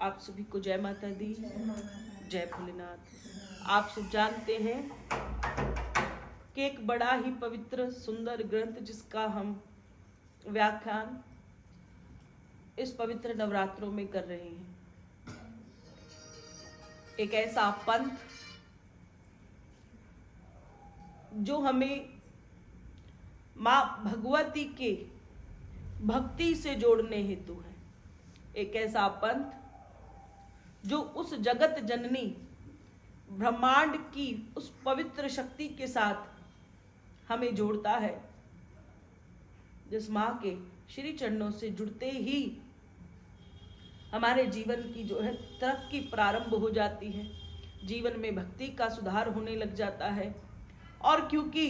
आप सभी को जय माता दी, जय भोलेनाथ। आप सब जानते हैं कि एक बड़ा ही पवित्र सुंदर ग्रंथ जिसका हम व्याख्यान इस पवित्र नवरात्रों में कर रहे हैं, एक ऐसा पंथ जो हमें माँ भगवती के भक्ति से जोड़ने हेतु है, एक ऐसा पंथ जो उस जगत जननी ब्रह्मांड की उस पवित्र शक्ति के साथ हमें जोड़ता है। जिस माँ के श्री चरणों से जुड़ते ही हमारे जीवन की जो है तरक्की प्रारंभ हो जाती है, जीवन में भक्ति का सुधार होने लग जाता है। और क्योंकि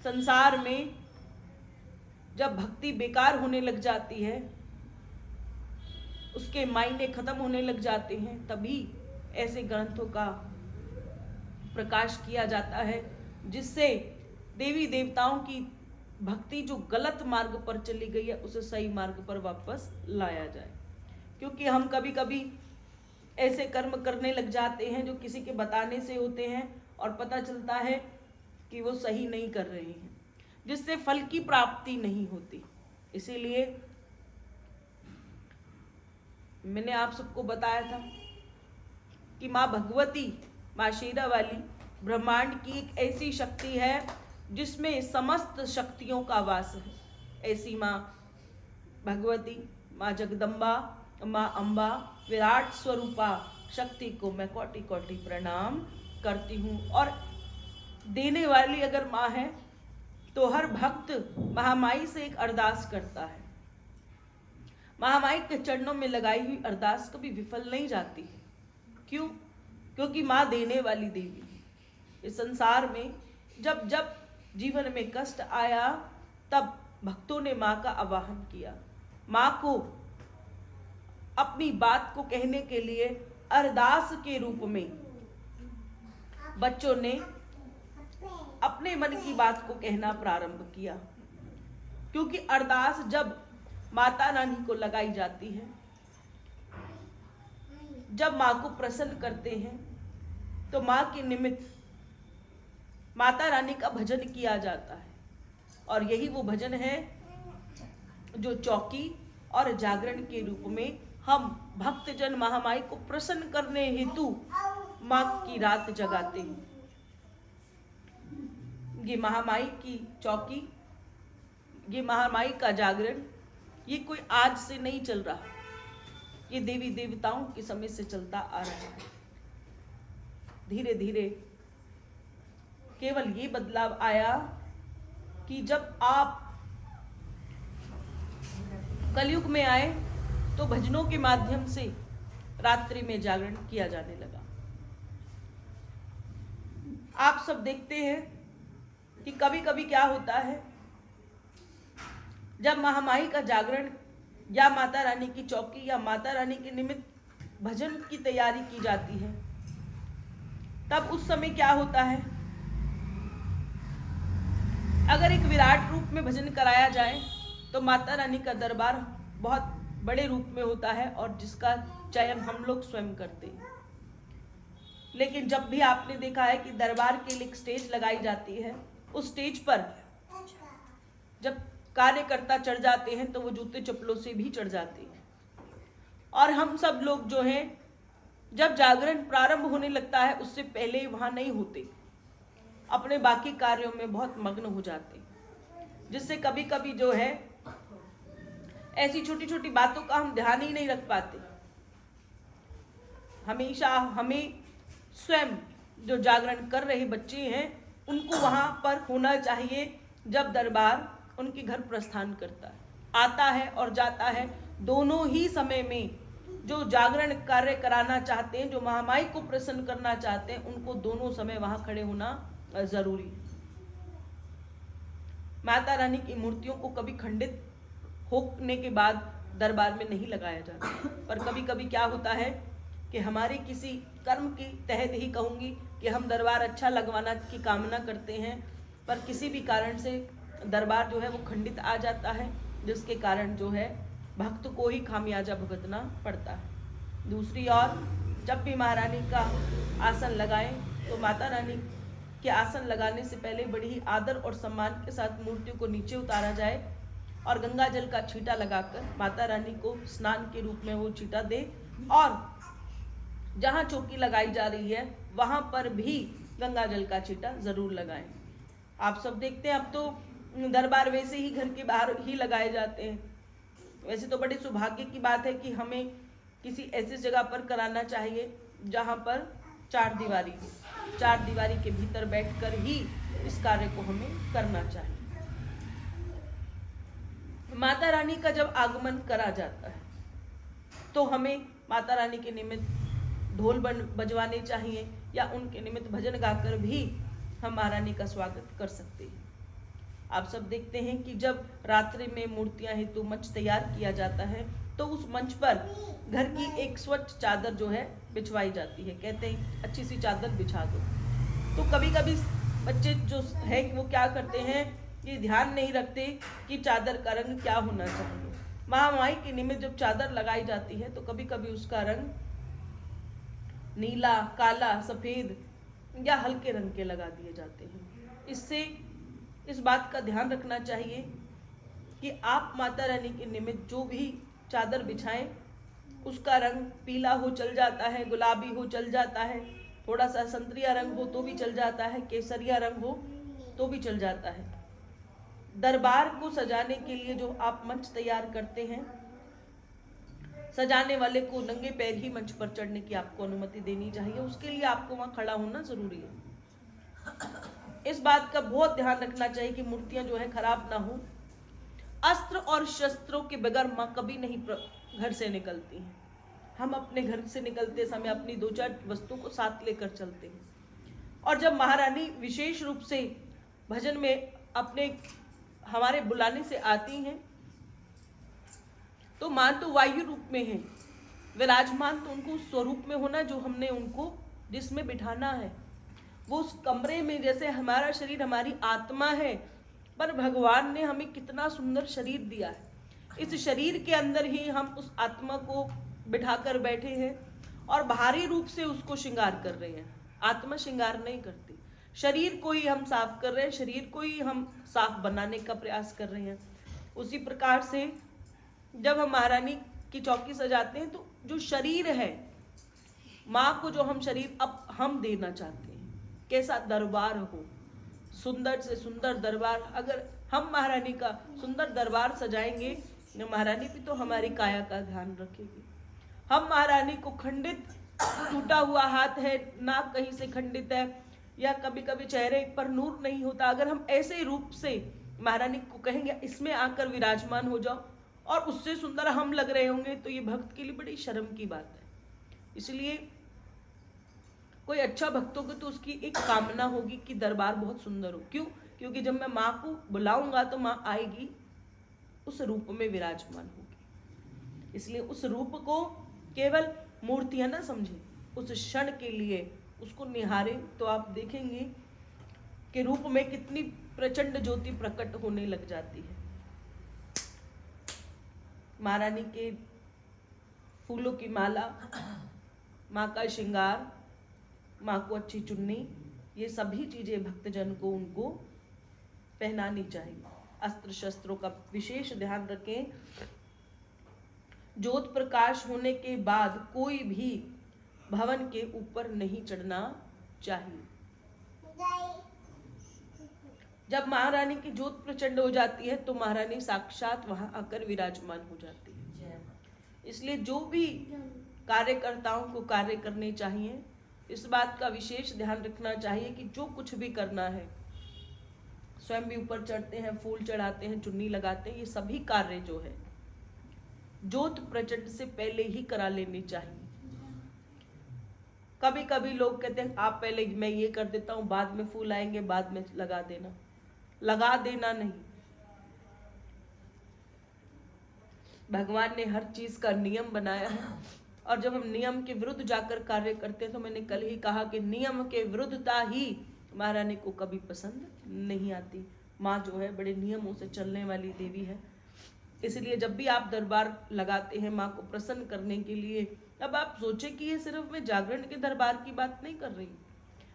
संसार में जब भक्ति बेकार होने लग जाती है, उसके मायने खत्म होने लग जाते हैं, तभी ऐसे ग्रंथों का प्रकाश किया जाता है जिससे देवी देवताओं की भक्ति जो गलत मार्ग पर चली गई है उसे सही मार्ग पर वापस लाया जाए। क्योंकि हम कभी कभी ऐसे कर्म करने लग जाते हैं जो किसी के बताने से होते हैं और पता चलता है कि वो सही नहीं कर रहे हैं, जिससे फल की प्राप्ति नहीं होती। इसीलिए मैंने आप सबको बताया था कि माँ भगवती, माँ शेरा वाली ब्रह्मांड की एक ऐसी शक्ति है जिसमें समस्त शक्तियों का वास है। ऐसी माँ भगवती, माँ जगदम्बा, माँ अम्बा, विराट स्वरूपा शक्ति को मैं कोटि कोटि प्रणाम करती हूँ। और देने वाली अगर माँ है तो हर भक्त महामाई से एक अरदास करता है। महामाई के चरणों में लगाई हुई अरदास कभी विफल नहीं जाती है। क्यों? क्योंकि माँ देने वाली देवी है। इस संसार में जब जब जीवन में कष्ट आया तब भक्तों ने माँ का आवाहन किया। माँ को अपनी बात को कहने के लिए अरदास के रूप में बच्चों ने अपने मन की बात को कहना प्रारंभ किया। क्योंकि अरदास जब माता रानी को लगाई जाती है, जब माँ को प्रसन्न करते हैं, तो माँ के निमित्त माता रानी का भजन किया जाता है। और यही वो भजन है जो चौकी और जागरण के रूप में हम भक्तजन महामाई को प्रसन्न करने हेतु माँ की रात जगाते हैं। ये महामाई की चौकी, ये महामाई का जागरण, ये कोई आज से नहीं चल रहा, ये देवी देवताओं के समय से चलता आ रहा है। धीरे धीरे केवल ये बदलाव आया कि जब आप कलयुग में आए तो भजनों के माध्यम से रात्रि में जागरण किया जाने लगा। आप सब देखते हैं कि कभी कभी क्या होता है, जब महामाई का जागरण या माता रानी की चौकी या माता रानी के निमित्त भजन की तैयारी की जाती है, तब उस समय क्या होता है, अगर एक विराट रूप में भजन कराया जाए तो माता रानी का दरबार बहुत बड़े रूप में होता है और जिसका चयन हम लोग स्वयं करते हैं। लेकिन जब भी आपने देखा है कि दरबार के लिए एक स्टेज लगाई जाती है, उस स्टेज पर जब कार्यकर्ता चढ़ जाते हैं तो वो जूते चप्पलों से भी चढ़ जाते हैं। और हम सब लोग जो हैं, जब जागरण प्रारंभ होने लगता है उससे पहले वहाँ नहीं होते, अपने बाकी कार्यों में बहुत मग्न हो जाते हैं, जिससे कभी कभी जो है ऐसी छोटी छोटी बातों का हम ध्यान ही नहीं रख पाते। हमेशा हमें स्वयं जो जागरण कर रहे बच्चे हैं उनको वहाँ पर होना चाहिए जब दरबार उनके घर प्रस्थान करता है, आता है और जाता है। दोनों ही समय में जो जागरण कार्य कराना चाहते हैं, जो महामाई को प्रसन्न करना चाहते हैं, उनको दोनों समय वहां खड़े होना जरूरी है। माता रानी की मूर्तियों को कभी खंडित होने के बाद दरबार में नहीं लगाया जाता। पर कभी कभी क्या होता है कि हमारे किसी कर्म के तहत ही कहूँगी कि हम दरबार अच्छा लगवाना की कामना करते हैं, पर किसी भी कारण से दरबार जो है वो खंडित आ जाता है, जिसके कारण जो है भक्त को ही खामियाजा भुगतना पड़ता है। दूसरी ओर जब भी महारानी का आसन लगाएं तो माता रानी के आसन लगाने से पहले बड़ी ही आदर और सम्मान के साथ मूर्ति को नीचे उतारा जाए और गंगा जल का छींटा लगाकर माता रानी को स्नान के रूप में वो छींटा दे, और जहाँ चौकी लगाई जा रही है वहाँ पर भी गंगा जल का छींटा जरूर लगाएं। आप सब देखते हैं अब तो दरबार वैसे ही घर के बाहर ही लगाए जाते हैं। वैसे तो बड़े सौभाग्य की बात है कि हमें किसी ऐसी जगह पर कराना चाहिए जहाँ पर चार दीवारी के भीतर बैठकर ही इस कार्य को हमें करना चाहिए। माता रानी का जब आगमन करा जाता है तो हमें माता रानी के निमित्त ढोल बजवाने चाहिए या उनके निमित्त भजन गाकर भी हम महारानी का स्वागत कर सकते हैं। आप सब देखते हैं कि जब रात्रि में मूर्तियां हेतु मंच तैयार किया जाता है तो उस मंच पर घर की एक स्वच्छ चादर जो है बिछवाई जाती है। कहते हैं अच्छी सी चादर बिछा दो। तो कभी कभी बच्चे जो है वो क्या करते हैं, ये ध्यान नहीं रखते कि चादर का रंग क्या होना चाहिए। महामाई के निमित्त जब चादर लगाई जाती है तो कभी कभी उसका रंग नीला, काला, सफेद या हल्के रंग के लगा दिए जाते हैं। इससे इस बात का ध्यान रखना चाहिए कि आप माता रानी के निमित्त जो भी चादर बिछाएं उसका रंग पीला हो चल जाता है, गुलाबी हो चल जाता है, थोड़ा सा संतरिया रंग हो तो भी चल जाता है, केसरिया रंग हो तो भी चल जाता है। दरबार को सजाने के लिए जो आप मंच तैयार करते हैं, सजाने वाले को नंगे पैर ही मंच पर चढ़ने की आपको अनुमति देनी चाहिए। उसके लिए आपको वहां खड़ा होना जरूरी है। इस बात का बहुत ध्यान रखना चाहिए कि मूर्तियां जो है खराब ना हो। अस्त्र और शस्त्रों के बगैर मां कभी नहीं घर से निकलती हैं। हम अपने घर से निकलते समय अपनी 2-4 वस्तु को साथ लेकर चलते हैं। और जब महारानी विशेष रूप से भजन में अपने हमारे बुलाने से आती हैं तो मां तो वायु रूप में है विराजमान, तो उनको उस स्वरूप में होना जो हमने उनको जिसमें बिठाना है। वो उस कमरे में, जैसे हमारा शरीर हमारी आत्मा है, पर भगवान ने हमें कितना सुंदर शरीर दिया है। इस शरीर के अंदर ही हम उस आत्मा को बिठाकर बैठे हैं और बाहरी रूप से उसको श्रृंगार कर रहे हैं। आत्मा श्रृंगार नहीं करती, शरीर को ही हम साफ कर रहे हैं, शरीर को ही हम साफ बनाने का प्रयास कर रहे हैं। उसी प्रकार से जब हम महारानी की चौकी सजाते हैं तो जो शरीर है, माँ को जो हम शरीर अब हम देना चाहते हैं, कैसा दरबार हो, सुंदर से सुंदर दरबार। अगर हम महारानी का सुंदर दरबार सजाएंगे तो महारानी भी तो हमारी काया का ध्यान रखेगी। हम महारानी को खंडित, टूटा हुआ हाथ है, नाक कहीं से खंडित है, या कभी कभी चेहरे पर नूर नहीं होता, अगर हम ऐसे रूप से महारानी को कहेंगे इसमें आकर विराजमान हो जाओ और उससे सुंदर हम लग रहे होंगे, तो ये भक्त के लिए बड़ी शर्म की बात है। इसलिए कोई अच्छा भक्त होगा तो उसकी एक कामना होगी कि दरबार बहुत सुंदर हो। क्यों? क्योंकि जब मैं माँ को बुलाऊंगा तो माँ आएगी, उस रूप में विराजमान होगी। इसलिए उस रूप को केवल मूर्तियां ना समझे, उस क्षण के लिए उसको निहारें तो आप देखेंगे कि रूप में कितनी प्रचंड ज्योति प्रकट होने लग जाती है। महारानी के फूलों की माला, माँ का श्रृंगार, माँ को अच्छी चुन्नी, ये सभी चीजें भक्तजन को उनको पहनानी चाहिए। अस्त्र शस्त्रों का विशेष ध्यान रखें। ज्योत प्रकाश होने के बाद कोई भी भवन के ऊपर नहीं चढ़ना चाहिए। जब महारानी की ज्योत प्रचंड हो जाती है तो महारानी साक्षात वहां आकर विराजमान हो जाती है। इसलिए जो भी कार्यकर्ताओं को कार्य करने चाहिए, इस बात का विशेष ध्यान रखना चाहिए कि जो कुछ भी करना है, स्वयं भी ऊपर चढ़ते हैं, फूल चढ़ाते हैं, चुन्नी लगाते हैं, ये सभी कार्य जो है ज्योत प्रचंड से पहले ही करा लेनी चाहिए। कभी कभी लोग कहते हैं आप पहले, मैं ये कर देता हूं, बाद में फूल आएंगे, बाद में लगा देना। लगा देना नहीं, भगवान ने हर चीज का नियम बनाया है और जब हम नियम के विरुद्ध जाकर कार्य करते हैं तो मैंने कल ही कहा कि नियम के विरुद्धता ही महारानी को कभी पसंद नहीं आती। माँ जो है बड़े नियमों से चलने वाली देवी है। इसलिए जब भी आप दरबार लगाते हैं माँ को प्रसन्न करने के लिए, तब आप सोचें कि ये सिर्फ मैं जागरण के दरबार की बात नहीं कर रही हूँ,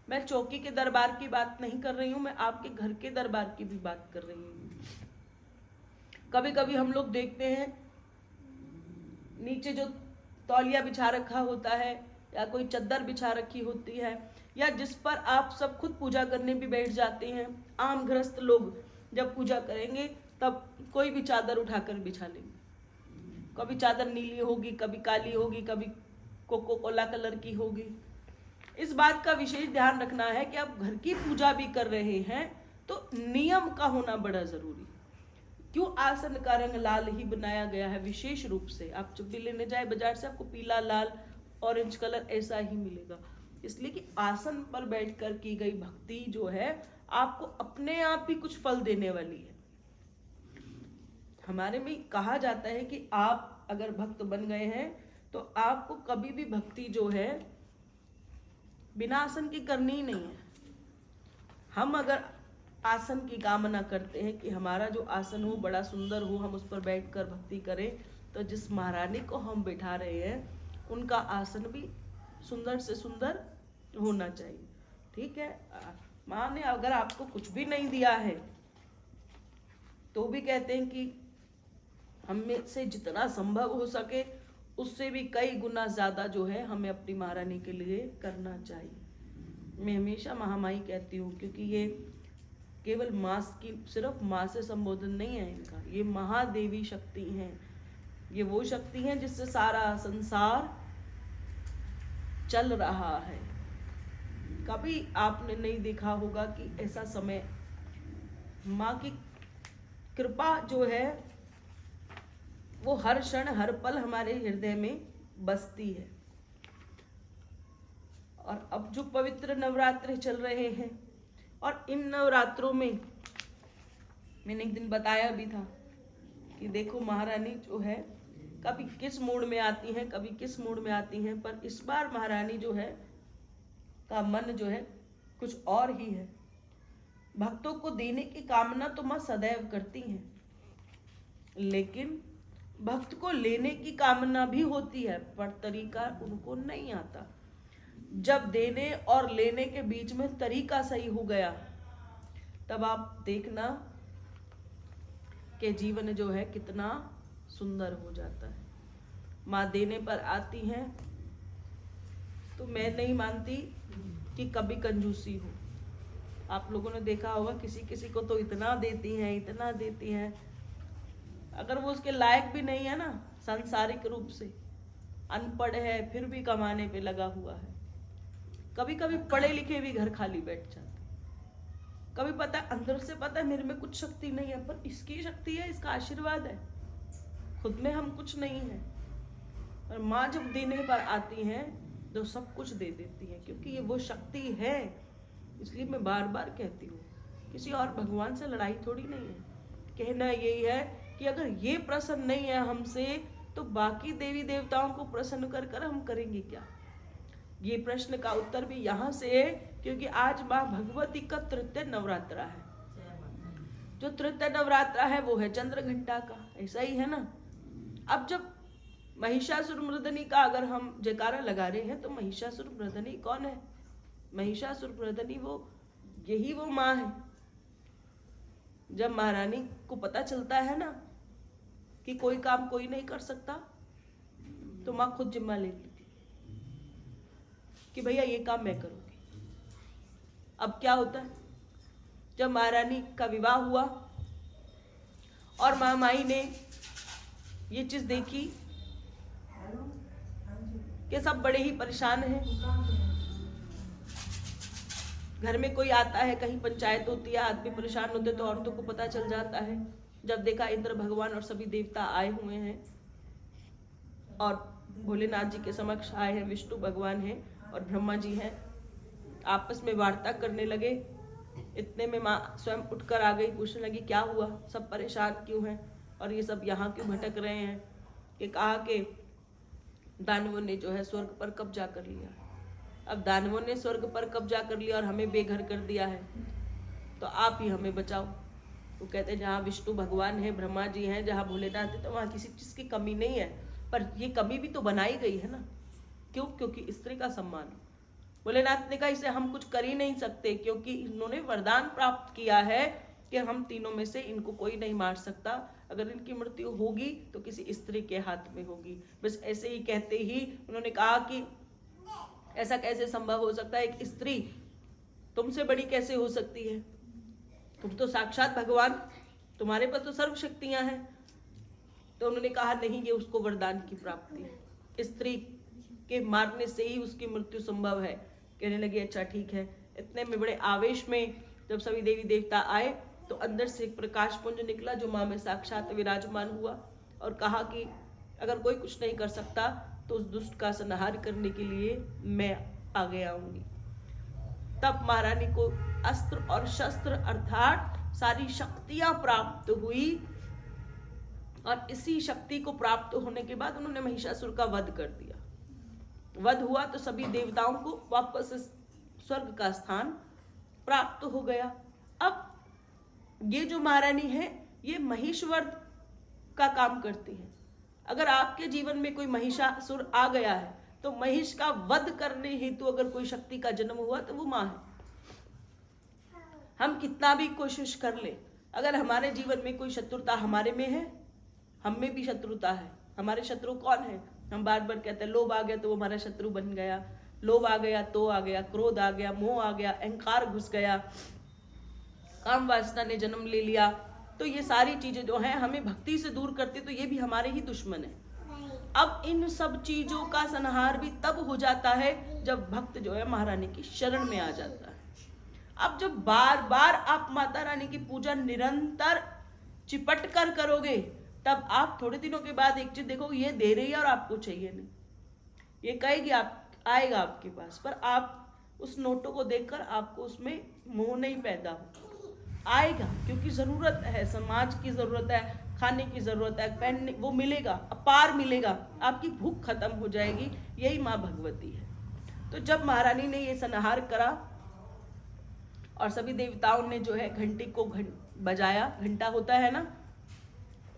मैं चौकी के दरबार की बात नहीं कर रही हूँ, मैं आपके घर के दरबार की भी बात कर रही हूँ। कभी कभी हम लोग देखते हैं नीचे जो तौलिया बिछा रखा होता है या कोई चद्दर बिछा रखी होती है या जिस पर आप सब खुद पूजा करने भी बैठ जाते हैं, आम गृहस्थ लोग जब पूजा करेंगे तब कोई भी चादर उठाकर बिछा लेंगे। कभी चादर नीली होगी, कभी काली होगी, कभी कोको कोला कलर की होगी। इस बात का विशेष ध्यान रखना है कि आप घर की पूजा भी कर रहे हैं तो नियम का होना बड़ा जरूरी। क्यों आसन का रंग लाल ही बनाया गया है विशेष रूप से। आप जब भी लेने जाए बाजार से आपको पीला, लाल, ऑरेंज कलर ऐसा ही मिलेगा, इसलिए कि आसन पर बैठकर की गई भक्ति जो है आपको अपने आप ही कुछ फल देने वाली है। हमारे में कहा जाता है कि आप अगर भक्त बन गए हैं तो आपको कभी भी भक्ति जो है बिना आसन की करनी ही नहीं है। हम अगर आसन की कामना करते हैं कि हमारा जो आसन हो बड़ा सुंदर हो, हम उस पर बैठकर भक्ति करें, तो जिस महारानी को हम बैठा रहे हैं उनका आसन भी सुंदर से सुंदर होना चाहिए। ठीक है, माँ ने अगर आपको कुछ भी नहीं दिया है तो भी कहते हैं कि हम में से जितना संभव हो सके उससे भी कई गुना ज़्यादा जो है हमें अपनी महारानी के लिए करना चाहिए। मैं हमेशा महामाई कहती हूँ, क्योंकि ये केवल माँ की, सिर्फ माँ से संबोधन नहीं है इनका, ये महादेवी शक्ति हैं। ये वो शक्ति हैं जिससे सारा संसार चल रहा है। कभी आपने नहीं देखा होगा कि ऐसा समय, माँ की कृपा जो है वो हर क्षण हर पल हमारे हृदय में बसती है। और अब जो पवित्र नवरात्र चल रहे हैं और इन नवरात्रों में मैंने एक दिन बताया भी था कि देखो महारानी जो है कभी किस मूड में आती हैं, कभी किस मूड में आती हैं, पर इस बार महारानी जो है का मन जो है कुछ और ही है। भक्तों को देने की कामना तो माँ सदैव करती हैं, लेकिन भक्त को लेने की कामना भी होती है, पर तरीका उनको नहीं आता। जब देने और लेने के बीच में तरीका सही हो गया तब आप देखना कि जीवन जो है कितना सुंदर हो जाता है। माँ देने पर आती हैं तो मैं नहीं मानती कि कभी कंजूसी हो। आप लोगों ने देखा होगा किसी किसी को तो इतना देती हैं, इतना देती हैं, अगर वो उसके लायक भी नहीं है ना, सांसारिक रूप से अनपढ़ है फिर भी कमाने पे लगा हुआ है। कभी कभी पढ़े लिखे भी घर खाली बैठ जाते, कभी पता अंदर से पता है मेरे में कुछ शक्ति नहीं है, पर इसकी शक्ति है, इसका आशीर्वाद है, खुद में हम कुछ नहीं है। और माँ जब देने पर आती हैं तो सब कुछ दे देती है, क्योंकि ये वो शक्ति है। इसलिए मैं बार बार कहती हूँ किसी और भगवान से लड़ाई थोड़ी नहीं है। कहना यही है कि अगर ये प्रसन्न नहीं है हमसे तो बाकी देवी देवताओं को प्रसन्न कर कर हम करेंगे क्या। ये प्रश्न का उत्तर भी यहाँ से है, क्योंकि आज माँ भगवती का तृतीय नवरात्रा है। जो तृतीय नवरात्रा है वो है चंद्र घंटा का, ऐसा ही है ना। अब जब महिषासुरमर्दनी का अगर हम जयकारा लगा रहे हैं तो महिषासुरमर्दनी कौन है? महिषासुरमर्दनी वो यही वो माँ है। जब महारानी को पता चलता है ना कि कोई काम कोई नहीं कर सकता तो माँ खुद जिम्मा ले लेती कि भैया ये काम मैं करूँगी। अब क्या होता है, जब महारानी का विवाह हुआ और महामाई ने ये चीज देखी कि सब बड़े ही परेशान हैं, घर में कोई आता है, कहीं पंचायत होती है, आदमी परेशान होते तो औरतों को पता चल जाता है। जब देखा इंद्र भगवान और सभी देवता आए हुए हैं और भोलेनाथ जी के समक्ष आए हैं, विष्णु भगवान हैं और ब्रह्मा जी हैं, आपस में वार्ता करने लगे। इतने में माँ स्वयं उठकर आ गई, पूछने लगी क्या हुआ, सब परेशान क्यों हैं और ये सब यहाँ क्यों भटक रहे हैं। कि कहा कि दानवों ने जो है स्वर्ग पर कब्जा कर लिया। अब दानवों ने स्वर्ग पर कब्जा कर लिया और हमें बेघर कर दिया है, तो आप ही हमें बचाओ। वो कहते हैं जहाँ विष्णु भगवान है, ब्रह्मा जी हैं, जहाँ भोलेनाथ है, तो वहाँ किसी चीज़ की कमी नहीं है, पर ये कमी भी तो बनाई गई है ना। क्यों? क्योंकि स्त्री का सम्मान। भोलेनाथ ने कहा इसे हम कुछ कर ही नहीं सकते, क्योंकि इन्होंने वरदान प्राप्त किया है कि हम तीनों में से इनको कोई नहीं मार सकता। अगर इनकी मृत्यु होगी तो किसी स्त्री के हाथ में होगी। बस ऐसे ही कहते ही उन्होंने कहा कि ऐसा कैसे संभव हो सकता है, एक स्त्री तुमसे बड़ी कैसे हो सकती है? तुम तो साक्षात भगवान, तुम्हारे पास तो सर्व शक्तियां हैं। तो उन्होंने कहा नहीं, ये उसको वरदान की प्राप्ति है, स्त्री के मारने से ही उसकी मृत्यु संभव है। कहने लगे अच्छा ठीक है। इतने में बड़े आवेश में जब सभी देवी देवता आए तो अंदर से एक प्रकाश पुंज निकला जो माँ में साक्षात विराजमान हुआ और कहा कि अगर कोई कुछ नहीं कर सकता तो उस दुष्ट का संहार करने के लिए मैं आगे आऊंगी। तब महारानी को अस्त्र और शस्त्र अर्थात सारी शक्तियां प्राप्त हुई और इसी शक्ति को प्राप्त होने के बाद उन्होंने महिषासुर का वध कर दिया। वध हुआ तो सभी देवताओं को वापस स्वर्ग का स्थान प्राप्त हो गया। अब ये जो महारानी है ये महिषवध का काम करती है। अगर आपके जीवन में कोई महिषासुर आ गया है तो महिष का वध करने हेतु अगर कोई शक्ति का जन्म हुआ तो वो माँ है। हम कितना भी कोशिश कर ले, अगर हमारे जीवन में कोई शत्रुता हमारे में है, हम में भी शत्रुता है। हमारे शत्रु कौन है? हम बार बार कहते हैं लोभ आ गया तो वो हमारा शत्रु बन गया, लोभ आ गया तो आ गया, क्रोध आ गया, मोह आ गया, अहंकार घुस गया, काम वासना ने जन्म ले लिया। तो ये सारी चीजें जो हैं हमें भक्ति से दूर करती, तो ये भी हमारे ही दुश्मन है। अब इन सब चीजों का संहार भी तब हो जाता है जब भक्त जो है महारानी की शरण में आ जाता है। अब जब बार बार आप माता रानी की पूजा निरंतर चिपट कर करोगे तब आप थोड़े दिनों के बाद एक चीज देखो, ये दे रही है और आपको चाहिए नहीं। ये कहेगी आप आएगा आपके पास, पर आप उस नोटों को देखकर आपको उसमें मोह नहीं पैदा हो। आएगा क्योंकि जरूरत है, समाज की जरूरत है, खाने की जरूरत है, पहनने, वो मिलेगा, अपार मिलेगा, आपकी भूख खत्म हो जाएगी। यही माँ भगवती है। तो जब महारानी ने ये संहार करा और सभी देवताओं ने जो है घंटी को बजाया, घंटा होता है ना,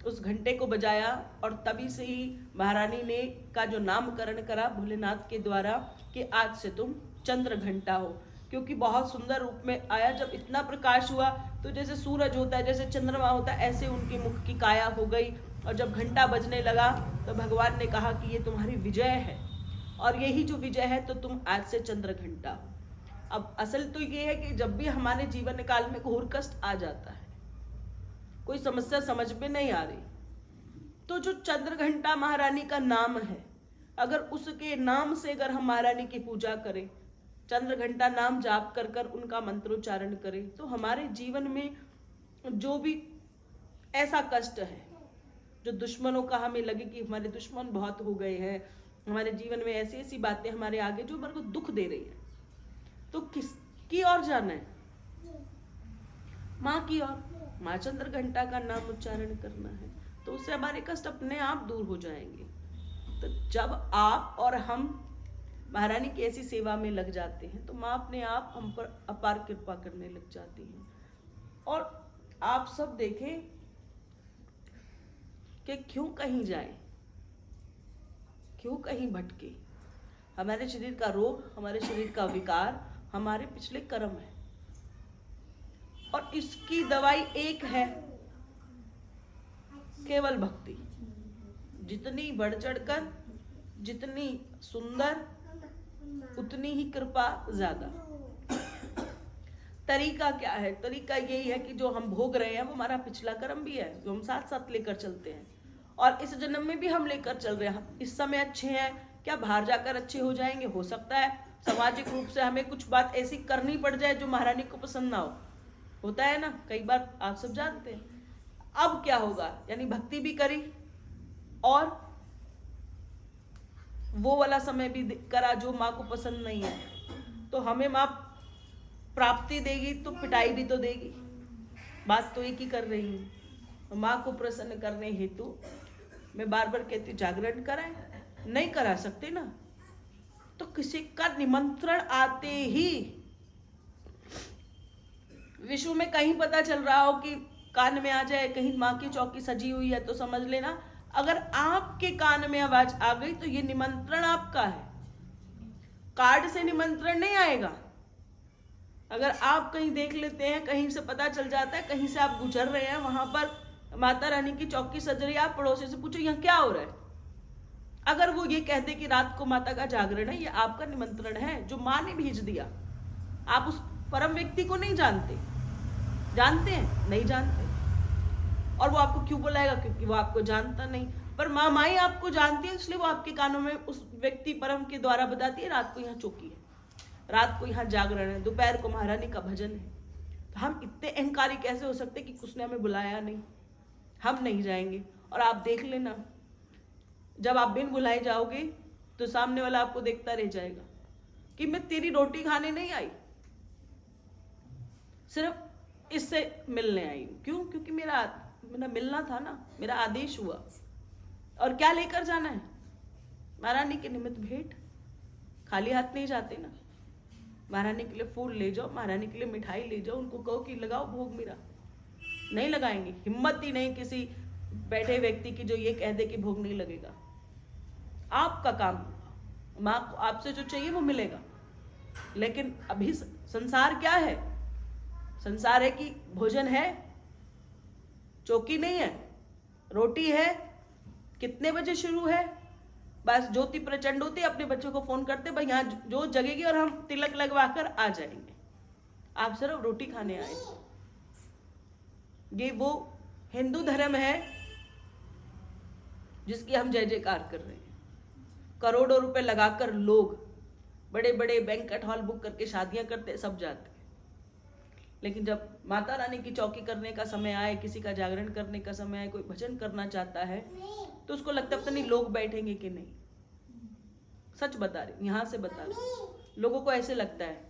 उस घंटे को बजाया और तभी से ही महारानी ने का जो नामकरण करा भोलेनाथ के द्वारा कि आज से तुम चंद्र घंटा हो। क्योंकि बहुत सुंदर रूप में आया। जब इतना प्रकाश हुआ तो जैसे सूरज होता है, जैसे चंद्रमा होता है, ऐसे उनके मुख की काया हो गई। और जब घंटा बजने लगा तो भगवान ने कहा कि ये तुम्हारी विजय है और यही जो विजय है तो तुम आज से चंद्र घंटा हो। अब असल तो ये है कि जब भी हमारे जीवन काल में घोर कष्ट आ जाता है, कोई समस्या समझ में नहीं आ रही, तो जो चंद्र घंटा महारानी का नाम है, अगर उसके नाम से अगर हम महारानी की पूजा करें, चंद्र घंटा नाम जाप कर कर उनका मंत्रोच्चारण करें, तो हमारे जीवन में जो भी ऐसा कष्ट है, जो दुश्मनों का हमें लगे कि हमारे दुश्मन बहुत हो गए हैं, हमारे जीवन में ऐसी ऐसी बातें हमारे आगे जो हमारे को दुख दे रही है, तो किसकी ओर जाना है? माँ की ओर। माँ चंद्र घंटा का नाम उच्चारण करना है, तो उससे हमारे कष्ट अपने आप दूर हो जाएंगे। तो जब आप और हम महारानी की ऐसी सेवा में लग जाते हैं तो माँ अपने आप हम पर अपार कृपा करने लग जाती है। और आप सब देखें कि क्यों कहीं जाए, क्यों कहीं भटके। हमारे शरीर का रोग, हमारे शरीर का विकार हमारे पिछले कर्म है और इसकी दवाई एक है, केवल भक्ति। जितनी बढ़ चढ़कर, जितनी सुंदर, उतनी ही कृपा ज्यादा। तरीका क्या है? तरीका यही है कि जो हम भोग रहे हैं वो हमारा पिछला कर्म भी है, जो हम साथ साथ लेकर चलते हैं और इस जन्म में भी हम लेकर चल रहे हैं। इस समय अच्छे हैं, क्या बाहर जाकर अच्छे हो जाएंगे? हो सकता है सामाजिक रूप से हमें कुछ बात ऐसी करनी पड़ जाए जो महारानी को पसंद ना हो, होता है ना, कई बार आप सब जानते हैं। अब क्या होगा? यानी भक्ति भी करी और वो वाला समय भी करा जो माँ को पसंद नहीं है, तो हमें माँ प्राप्ति देगी तो पिटाई भी तो देगी। बात तो एक ही कर रही हूँ। माँ को प्रसन्न करने हेतु मैं बार बार कहती हूँ जागरण कराएं, नहीं करा सकते ना तो किसी का निमंत्रण आते ही विश्व में कहीं पता चल रहा हो कि कान में आ जाए, कहीं माँ की चौकी सजी हुई है, तो समझ लेना अगर आपके कान में आवाज आ गई तो ये निमंत्रण आपका है। कार्ड से निमंत्रण नहीं आएगा। अगर आप कहीं देख लेते हैं, कहीं से पता चल जाता है, कहीं से आप गुजर रहे हैं, वहां पर माता रानी की चौकी सज रही है, आप पड़ोसी से पूछो यहाँ क्या हो रहा है। अगर वो ये कहते कि रात को माता का जागरण है, ये आपका निमंत्रण है जो माँ ने भेज दिया। आप उस परम व्यक्ति को नहीं जानते, जानते हैं? नहीं जानते। और वो आपको क्यों बुलाएगा? क्योंकि वो आपको जानता नहीं। पर माँ ही आपको जानती है, इसलिए वो आपके कानों में उस व्यक्ति परम के द्वारा बताती है रात को यहाँ चौकी है, रात को यहाँ जागरण है, दोपहर को महारानी का भजन है। तो हम इतने अहंकारी कैसे हो सकते कि उसने हमें बुलाया नहीं, हम नहीं जाएंगे। और आप देख लेना, जब आप बिन बुलाए जाओगे तो सामने वाला आपको देखता रह जाएगा कि मैं तेरी रोटी खाने नहीं आई, सिर्फ इससे मिलने आई हूं। क्यों? क्योंकि मेरा मिलना था ना, मेरा आदेश हुआ। और क्या लेकर जाना है? महारानी के निमित्त भेंट। खाली हाथ नहीं जाते ना। महारानी के लिए फूल ले जाओ, महारानी के लिए मिठाई ले जाओ, उनको कहो कि लगाओ भोग मेरा। नहीं लगाएंगे, हिम्मत ही नहीं किसी बैठे व्यक्ति की जो ये कह दे कि भोग नहीं लगेगा। आपका काम, माँ को आपसे जो चाहिए वो मिलेगा। लेकिन अभी संसार क्या है? संसार है कि भोजन है, चौकी नहीं है, रोटी है, कितने बजे शुरू है, बस ज्योति प्रचंड होती, अपने बच्चों को फोन करते भाई यहाँ जो जगेगी और हम तिलक लगवाकर आ जाएंगे। आप सिर्फ रोटी खाने आए। ये वो हिंदू धर्म है जिसकी हम जय जयकार कर रहे हैं। करोड़ों रुपए लगाकर लोग बड़े बड़े बैंक्वेट हॉल बुक करके शादियां करते, सब जाते। लेकिन जब माता रानी की चौकी करने का समय आए, किसी का जागरण करने का समय आए, कोई भजन करना चाहता है, तो उसको लगता है पता नहीं लोग बैठेंगे कि नहीं। सच बता रही, यहाँ से बता रही, लोगों को ऐसे लगता है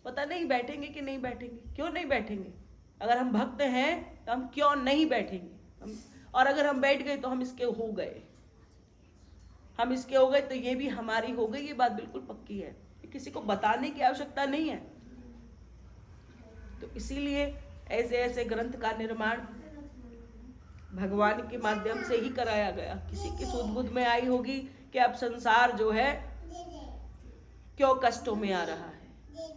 पता नहीं बैठेंगे कि नहीं बैठेंगे। क्यों नहीं बैठेंगे? अगर हम भक्त हैं तो हम क्यों नहीं बैठेंगे? और अगर हम बैठ गए तो हम इसके हो गए, हम इसके हो गए तो ये भी हमारी हो गई। ये बात बिल्कुल पक्की है, किसी को बताने की आवश्यकता नहीं है। तो इसीलिए ऐसे ऐसे ग्रंथ का निर्माण भगवान के माध्यम से ही कराया गया। किसी की सूझबूझ में आई होगी कि अब संसार जो है क्यों कष्टों में आ रहा है,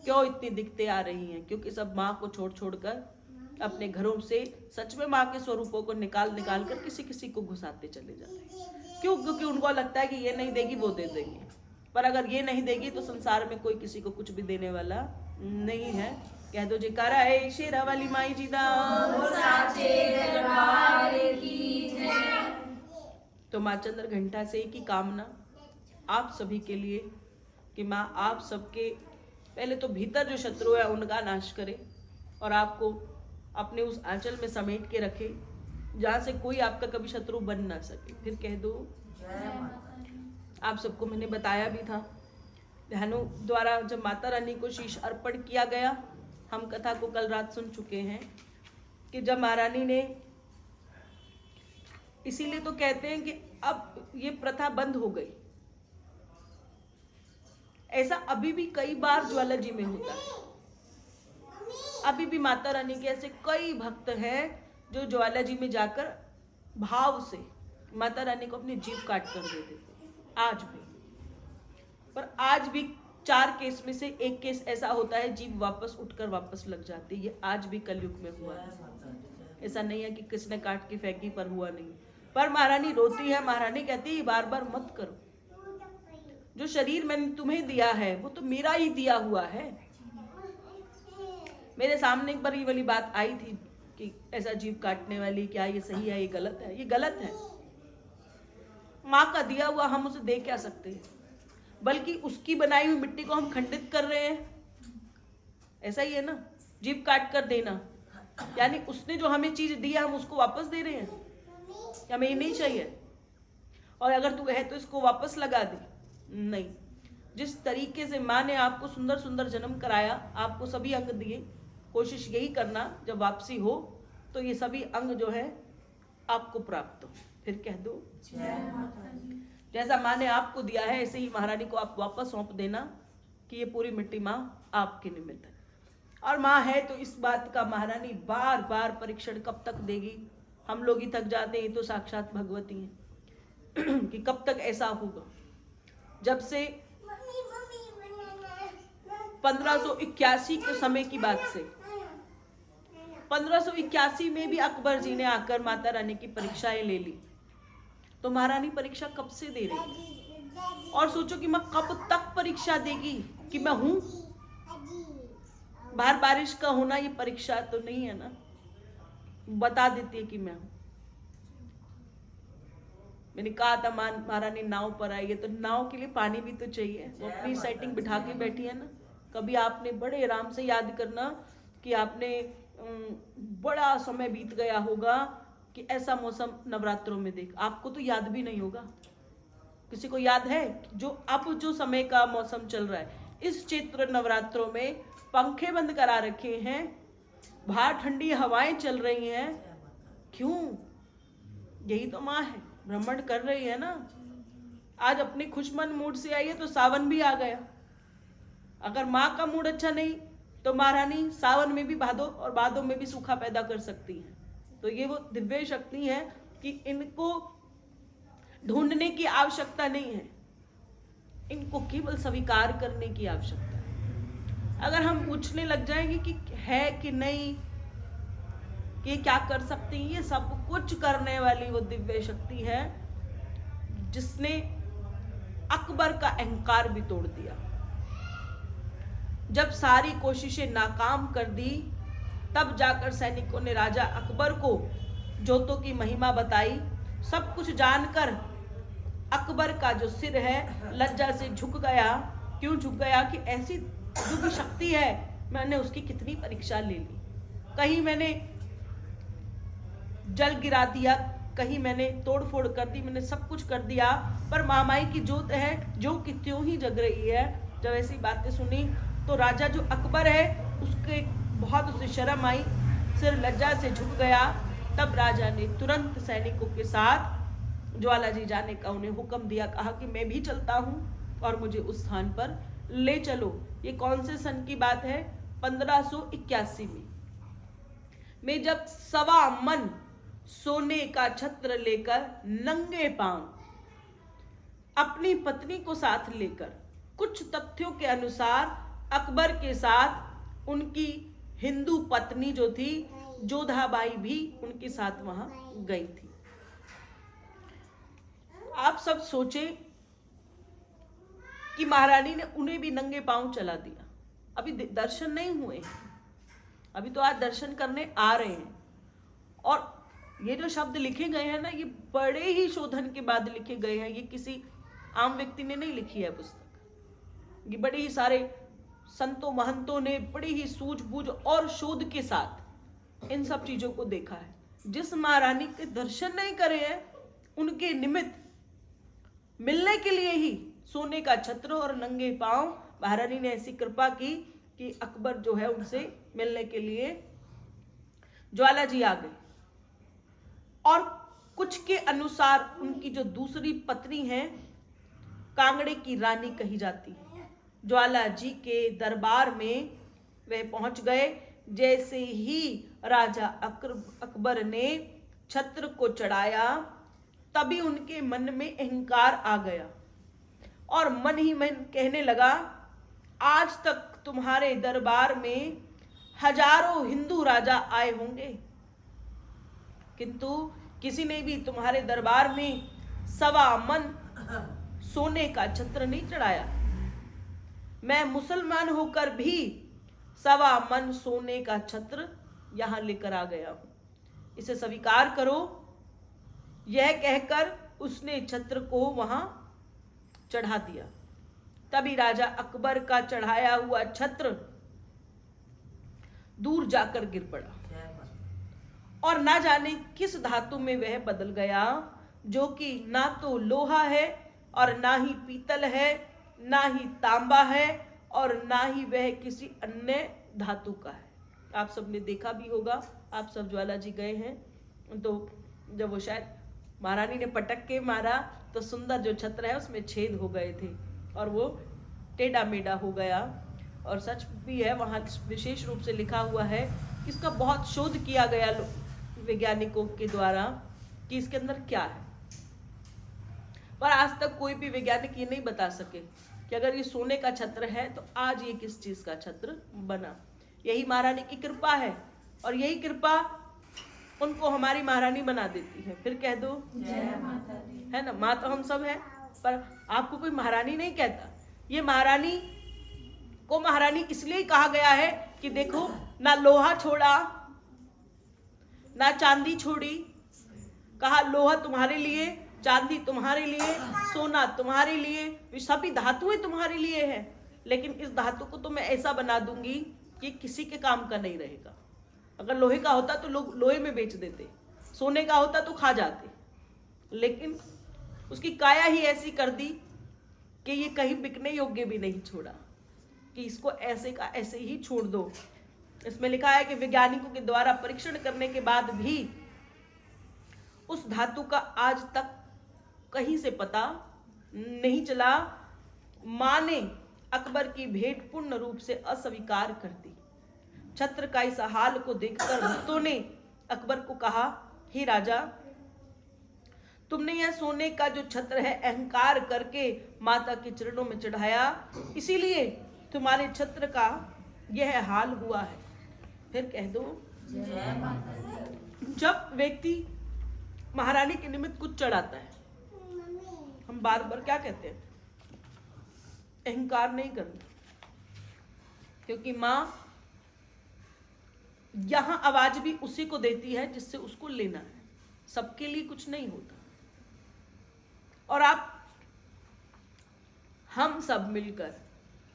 क्यों इतनी दिक्कतें आ रही हैं, क्योंकि सब माँ को छोड़ छोड़कर अपने घरों से सच में माँ के स्वरूपों को निकाल निकाल कर किसी किसी को घुसाते चले जाते हैं। क्यों? क्योंकि उनको लगता है कि ये नहीं देगी वो दे देंगे। पर अगर ये नहीं देगी तो संसार में कोई किसी को कुछ भी देने वाला नहीं है। कह दो जयकारा है शेरा वाली माई जी दा। तो माँ चंद्र घंटा से एक ही कामना आप सभी के लिए कि माँ आप सबके पहले तो भीतर जो शत्रु है उनका नाश करे और आपको अपने उस आंचल में समेट के रखे जहाँ से कोई आपका कभी शत्रु बन ना सके। फिर कह दो आप सबको मैंने बताया भी था, ध्यानों द्वारा जब माता रानी को शीश अर्पण किया गया, हम कथा को कल रात सुन चुके हैं कि जब महारानी ने, इसीलिए तो कहते हैं कि अब ये प्रथा बंद हो गई। ऐसा अभी भी कई बार ज्वाला जी में होता है। अभी भी माता रानी के ऐसे कई भक्त हैं जो ज्वाला जी में जाकर भाव से माता रानी को अपनी जीभ काट कर दे देते, आज भी। पर आज भी 4 केस में से 1 केस ऐसा होता है जीभ वापस उठकर वापस लग जाती है। ये आज भी कलयुग में हुआ है। ऐसा नहीं है कि किसने काट के फेंकी पर हुआ नहीं। पर महारानी रोती है, महारानी कहती है बार बार मत करो। जो शरीर मैंने तुम्हें दिया है वो तो मेरा ही दिया हुआ है। मेरे सामने एक बार ये वाली बात आई थी कि ऐसा जीभ काटने वाली, क्या ये सही है, ये गलत है? ये गलत है। माँ का दिया हुआ हम उसे दे क्या सकते हैं, बल्कि उसकी बनाई हुई मिट्टी को हम खंडित कर रहे हैं। ऐसा ही है ना, जीभ काट कर देना, यानी उसने जो हमें चीज दी है हम उसको वापस दे रहे हैं। हमें ये नहीं चाहिए और अगर तू है तो इसको वापस लगा दे। नहीं, जिस तरीके से माँ ने आपको सुंदर सुंदर जन्म कराया, आपको सभी अंग दिए, कोशिश यही करना जब वापसी हो तो ये सभी अंग जो है आपको प्राप्त हो। फिर कह दो जैसा माँ ने आपको दिया है ऐसे ही महारानी को आप वापस सौंप देना कि ये पूरी मिट्टी माँ आपके निमित्त है। और माँ है तो इस बात का महारानी बार बार परीक्षण कब तक देगी। हम लोग ही थक जाते हैं, तो साक्षात भगवती हैं कि कब तक ऐसा होगा। जब से 1581 के समय की बात से। 1581 में भी अकबर जी ने आकर माता रानी की परीक्षाएं ले ली। तो महारानी परीक्षा कब से दे रही? और सोचो कि मैं कब तक परीक्षा देगी कि मैं हूं? बाहर बारिश का होना ये परीक्षा तो नहीं है ना, बता देती है कि मैं हूं। मैंने कहा था महारानी नाव पर आई है, तो नाव के लिए पानी भी तो चाहिए। वो अपनी सेटिंग बिठा के बैठी है ना। कभी आपने बड़े आराम से याद करना कि आपने बड़ा समय बीत गया होगा कि ऐसा मौसम नवरात्रों में देख, आपको तो याद भी नहीं होगा। किसी को याद है जो अब जो समय का मौसम चल रहा है, इस चैत्र नवरात्रों में पंखे बंद करा रखे हैं, बाहर ठंडी हवाएं चल रही हैं, क्यों? यही तो माँ है, भ्रमण कर रही है ना। आज अपने खुशमन मूड से आई है तो सावन भी आ गया। अगर माँ का मूड अच्छा नहीं तो महारानी सावन में भी भादो और भादो में भी सूखा पैदा कर सकती है। तो ये वो दिव्य शक्ति है कि इनको ढूंढने की आवश्यकता नहीं है, इनको केवल स्वीकार करने की आवश्यकता है। अगर हम पूछने लग जाएंगे कि है कि नहीं, कि क्या कर सकती है, ये सब कुछ करने वाली वो दिव्य शक्ति है जिसने अकबर का अहंकार भी तोड़ दिया। जब सारी कोशिशें नाकाम कर दी, तब जाकर सैनिकों ने राजा अकबर को जोतों की महिमा बताई। सब कुछ जानकर अकबर का जो सिर है लज्जा से झुक गया। क्यों झुक गया? कि ऐसी जो भी शक्ति है, मैंने उसकी कितनी परीक्षा ले ली। कहीं मैंने जल गिरा दिया, कहीं मैंने तोड़ फोड़ कर दी, मैंने सब कुछ कर दिया, पर महामाई की जोत है जो कि त्यों ही जग रही है। जब ऐसी बातें सुनी तो राजा जो अकबर है उसके बहुत उसे शर्म आई, सिर लज्जा से झुक गया। तब राजा ने तुरंत सैनिकों के साथ ज्वाला जी जाने का उन्हें हुक्म दिया। कहा कि मैं भी चलता हूँ और मुझे उस स्थान पर ले चलो। ये कौन से सन की बात है? 1581 में जब 1.25 मन सोने का छत्र लेकर नंगे पांव अपनी पत्नी को साथ लेकर, कुछ तथ्यों के अनुसार अकबर के साथ उनकी हिंदू पत्नी जो थी जोधाबाई भी उनके साथ वहां गई थी। आप सब सोचें कि महारानी ने उन्हें भी नंगे पांव चला दिया। अभी दर्शन नहीं हुए हैं, अभी तो आज दर्शन करने आ रहे हैं। और ये जो शब्द लिखे गए हैं ना, ये बड़े ही शोधन के बाद लिखे गए हैं। ये किसी आम व्यक्ति ने नहीं लिखी है पुस्तक, ये बड़े ही सारे संतों महंतों ने बड़ी ही सूझबूझ और शोध के साथ इन सब चीजों को देखा है। जिस महारानी के दर्शन नहीं करे हैं, उनके निमित्त मिलने के लिए ही सोने का छत्र और नंगे पांव महारानी ने ऐसी कृपा की कि अकबर जो है उनसे मिलने के लिए ज्वाला जी आ गए। और कुछ के अनुसार उनकी जो दूसरी पत्नी है कांगड़े की रानी कही जाती है, ज्वाला जी के दरबार में वे पहुंच गए। जैसे ही राजा अकबर ने छत्र को चढ़ाया, तभी उनके मन में अहंकार आ गया और मन ही मन कहने लगा, आज तक तुम्हारे दरबार में हजारों हिंदू राजा आए होंगे, किंतु किसी ने भी तुम्हारे दरबार में 1.25 मन सोने का छत्र नहीं चढ़ाया। मैं मुसलमान होकर भी 1.25 मन सोने का छत्र यहां लेकर आ गया हूं, इसे स्वीकार करो। यह कहकर उसने छत्र को वहां चढ़ा दिया। तभी राजा अकबर का चढ़ाया हुआ छत्र दूर जाकर गिर पड़ा और ना जाने किस धातु में वह बदल गया, जो कि ना तो लोहा है और ना ही पीतल है, ना ही तांबा है और ना ही वह किसी अन्य धातु का है। आप सबने देखा भी होगा, आप सब ज्वाला जी गए हैं तो जब वो शायद महारानी ने पटक के मारा तो सुंदर जो छत्र है उसमें छेद हो गए थे और वो टेढ़ा मेढ़ा हो गया। और सच भी है, वहाँ विशेष रूप से लिखा हुआ है कि इसका बहुत शोध किया गया वैज्ञानिकों के द्वारा कि इसके अंदर क्या है, पर आज तक कोई भी वैज्ञानिक ये नहीं बता सके कि अगर ये सोने का छत्र है तो आज ये किस चीज का छत्र बना। यही महारानी की कृपा है और यही कृपा उनको हमारी महारानी बना देती है। फिर कह दो जय माता दी। है ना, माँ तो हम सब है, पर आपको कोई महारानी नहीं कहता। ये महारानी को महारानी इसलिए कहा गया है कि देखो, ना लोहा छोड़ा ना चांदी छोड़ी, कहा लोहा तुम्हारे लिए, चांदी तुम्हारे लिए, सोना तुम्हारे लिए, ये सभी धातुएं तुम्हारे लिए है, लेकिन इस धातु को तो मैं ऐसा बना दूंगी कि किसी के काम का नहीं रहेगा। अगर लोहे का होता तो लोग लोहे में बेच देते, सोने का होता तो खा जाते, लेकिन उसकी काया ही ऐसी कर दी कि ये कहीं बिकने योग्य भी नहीं छोड़ा, कि इसको ऐसे का ऐसे ही छोड़ दो। इसमें लिखा है कि वैज्ञानिकों के द्वारा परीक्षण करने के बाद भी उस धातु का आज तक कहीं से पता नहीं चला। मां ने अकबर की भेंट पूर्ण रूप से अस्वीकार कर दी। छत्र का इस हाल को देखकर भक्तों ने अकबर को कहा, हे राजा, तुमने यह सोने का जो छत्र है अहंकार करके माता के चरणों में चढ़ाया, इसीलिए तुम्हारे छत्र का यह हाल हुआ है। फिर कह दो जय माता दी। जब व्यक्ति महारानी के निमित्त कुछ चढ़ाता है, हम बार बार क्या कहते हैं, अहंकार नहीं करना, क्योंकि माँ यहां आवाज भी उसी को देती है जिससे उसको लेना है। सबके लिए कुछ नहीं होता। और आप हम सब मिलकर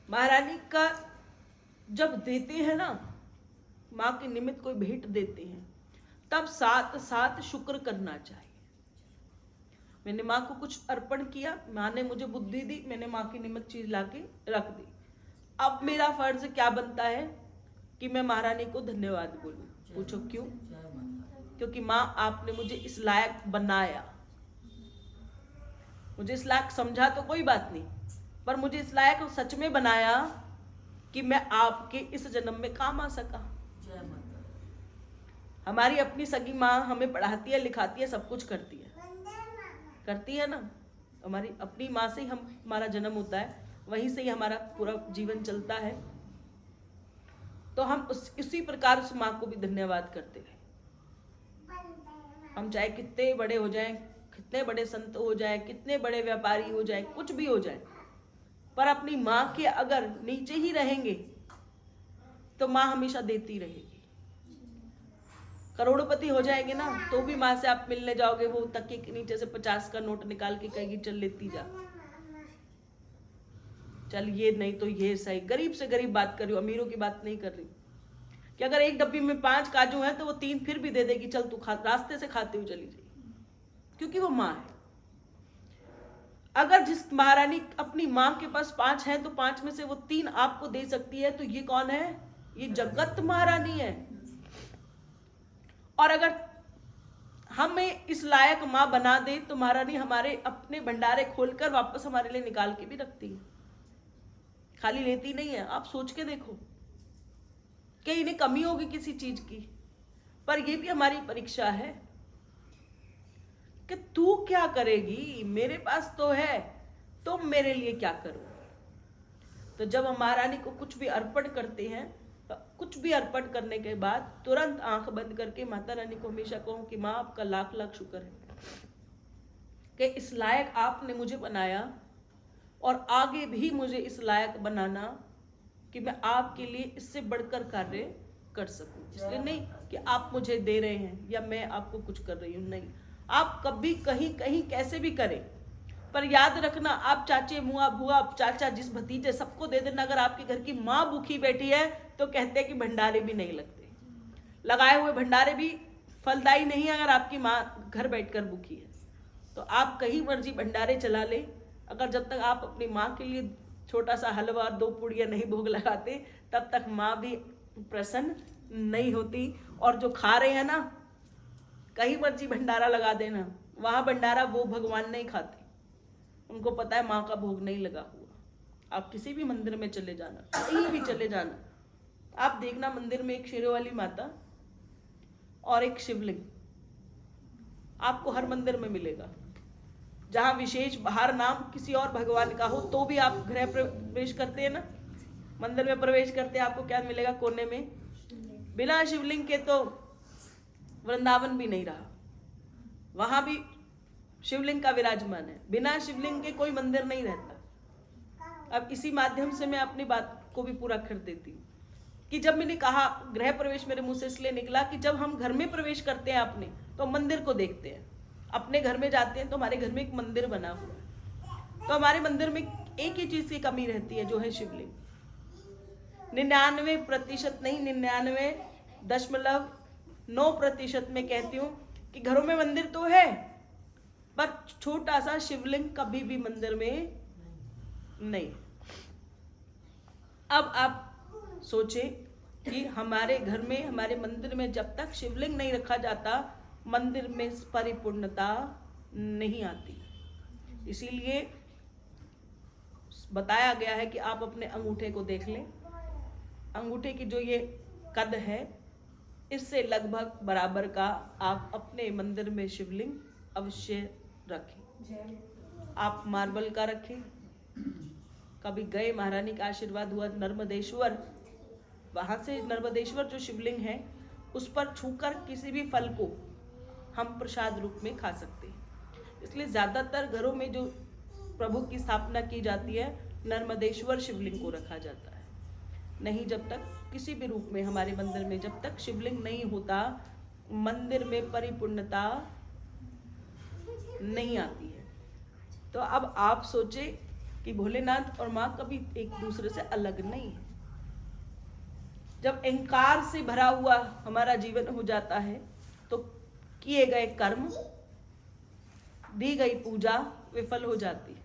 महारानी का जब देते हैं ना, माँ के निमित्त कोई भेंट देते हैं, तब साथ साथ शुक्र करना चाहिए। मैंने माँ को कुछ अर्पण किया, माँ ने मुझे बुद्धि दी, मैंने माँ के निमित्त चीज लाके रख दी। अब मेरा फर्ज क्या बनता है कि मैं महारानी को धन्यवाद बोलूं। पूछो क्यों? क्योंकि माँ आपने मुझे इस लायक बनाया। मुझे इस लायक समझा तो कोई बात नहीं, पर मुझे इस लायक सच में बनाया कि मैं आपके इस जन्म में काम आ सका। हमारी अपनी सगी माँ हमें पढ़ाती है, लिखाती है, सब कुछ करती है ना। हमारी अपनी माँ से ही हमारा जन्म होता है, वहीं से ही हमारा पूरा जीवन चलता है। तो हम इसी प्रकार उस माँ को भी धन्यवाद करते हैं। हम चाहे कितने बड़े हो जाएं, कितने बड़े संत हो जाएं, कितने बड़े व्यापारी हो जाएं, कुछ भी हो जाए, पर अपनी माँ के अगर नीचे ही रहेंगे तो माँ हमेशा देती रहेगी। करोड़पति हो जाएंगे ना, तो भी माँ से आप मिलने जाओगे, वो तकिए के नीचे से 50 का नोट निकाल के कहेगी चल लेती जा, चल ये नहीं तो ये सही। गरीब से गरीब बात कर रही हूँ, अमीरों की बात नहीं कर रही, कि अगर एक डब्बी में 5 काजू हैं तो वो 3 फिर भी दे देगी, चल तू खा, रास्ते से खाते हुए चली जाएगी, क्योंकि वो माँ है। अगर जिस महारानी अपनी माँ के पास 5 हैं तो 5 में से वो 3 आपको दे सकती है, तो ये कौन है? ये जगत महारानी है। और अगर हमें इस लायक माँ बना दे तो महारानी हमारे अपने भंडारे खोलकर वापस हमारे लिए निकाल के भी रखती है, खाली लेती नहीं है। आप सोच के देखो कि इन्हें कमी होगी किसी चीज की, पर ये भी हमारी परीक्षा है कि तू क्या करेगी, मेरे पास तो है, तुम मेरे लिए क्या करो। तो जब हम महारानी को कुछ भी अर्पण करते हैं, तो कुछ भी अर्पण करने के बाद तुरंत आंख बंद करके माता रानी को हमेशा कहूं कि माँ आपका लाख लाख शुक्र है कि इस लायक आपने मुझे बनाया, और आगे भी मुझे इस लायक बनाना कि मैं आपके लिए इससे बढ़कर कार्य कर सकूं। इसलिए नहीं कि आप मुझे दे रहे हैं या मैं आपको कुछ कर रही हूं, नहीं। आप कभी कहीं कहीं कैसे भी करें, पर याद रखना, आप चाचे मुआ बुआ चाचा जिस भतीजे सबको दे देना। अगर आपके घर की माँ भूखी बैठी है तो कहते हैं कि भंडारे भी नहीं लगते, लगाए हुए भंडारे भी फलदायी नहीं अगर आपकी माँ घर बैठकर भूखी है। तो आप कहीं मर्जी भंडारे चला ले, अगर जब तक आप अपनी माँ के लिए छोटा सा हलवा और 2 पूड़ियाँ नहीं भोग लगाते, तब तक माँ भी प्रसन्न नहीं होती। और जो खा रहे हैं ना, कहीं मर्जी भंडारा लगा देना, वहाँ भंडारा वो भगवान नहीं खाते, उनको पता है माँ का भोग नहीं लगा हुआ। आप किसी भी मंदिर में चले जाना, कहीं भी चले जाना, आप देखना मंदिर में एक शेरों वाली माता और एक शिवलिंग आपको हर मंदिर में मिलेगा। जहाँ विशेष बाहर नाम किसी और भगवान का हो तो भी आप गृह प्रवेश करते हैं ना, मंदिर में प्रवेश करते हैं, आपको क्या मिलेगा कोने में? बिना शिवलिंग के तो वृंदावन भी नहीं रहा, वहां भी शिवलिंग का विराजमान है, बिना शिवलिंग के कोई मंदिर नहीं रहता। अब इसी माध्यम से मैं अपनी बात को भी पूरा कर देती हूँ कि जब मैंने कहा गृह प्रवेश मेरे मुंह से इसलिए निकला कि जब हम घर में प्रवेश करते हैं अपने, तो मंदिर को देखते हैं। अपने घर में जाते हैं तो हमारे घर में एक मंदिर बना हुआ है, तो हमारे मंदिर में एक ही चीज की कमी रहती है, जो है शिवलिंग। 99% नहीं, 99.9% में कहती हूँ कि घरों में मंदिर तो है, पर छोटा सा शिवलिंग कभी भी मंदिर में नहीं। अब आप सोचे कि हमारे घर में, हमारे मंदिर में जब तक शिवलिंग नहीं रखा जाता, मंदिर में परिपूर्णता नहीं आती। इसीलिए बताया गया है कि आप अपने अंगूठे को देख लें, अंगूठे की जो ये कद है, इससे लगभग बराबर का आप अपने मंदिर में शिवलिंग अवश्य रखें। आप मार्बल का रखें। कभी गए, महारानी का आशीर्वाद हुआ नर्मदेश्वर, वहां से नर्मदेश्वर जो शिवलिंग है उस पर छूकर किसी भी फल को हम प्रसाद रूप में खा सकते हैं। इसलिए ज्यादातर घरों में जो प्रभु की स्थापना की जाती है, नर्मदेश्वर शिवलिंग को रखा जाता है। नहीं, जब तक किसी भी रूप में हमारे मंदिर में जब तक शिवलिंग नहीं होता, मंदिर में परिपूर्णता नहीं आती है। तो अब आप सोचे कि भोलेनाथ और माँ कभी एक दूसरे से अलग नहीं है। जब अहंकार से भरा हुआ हमारा जीवन हो जाता है, तो किए गए कर्म, दी गई पूजा विफल हो जाती है।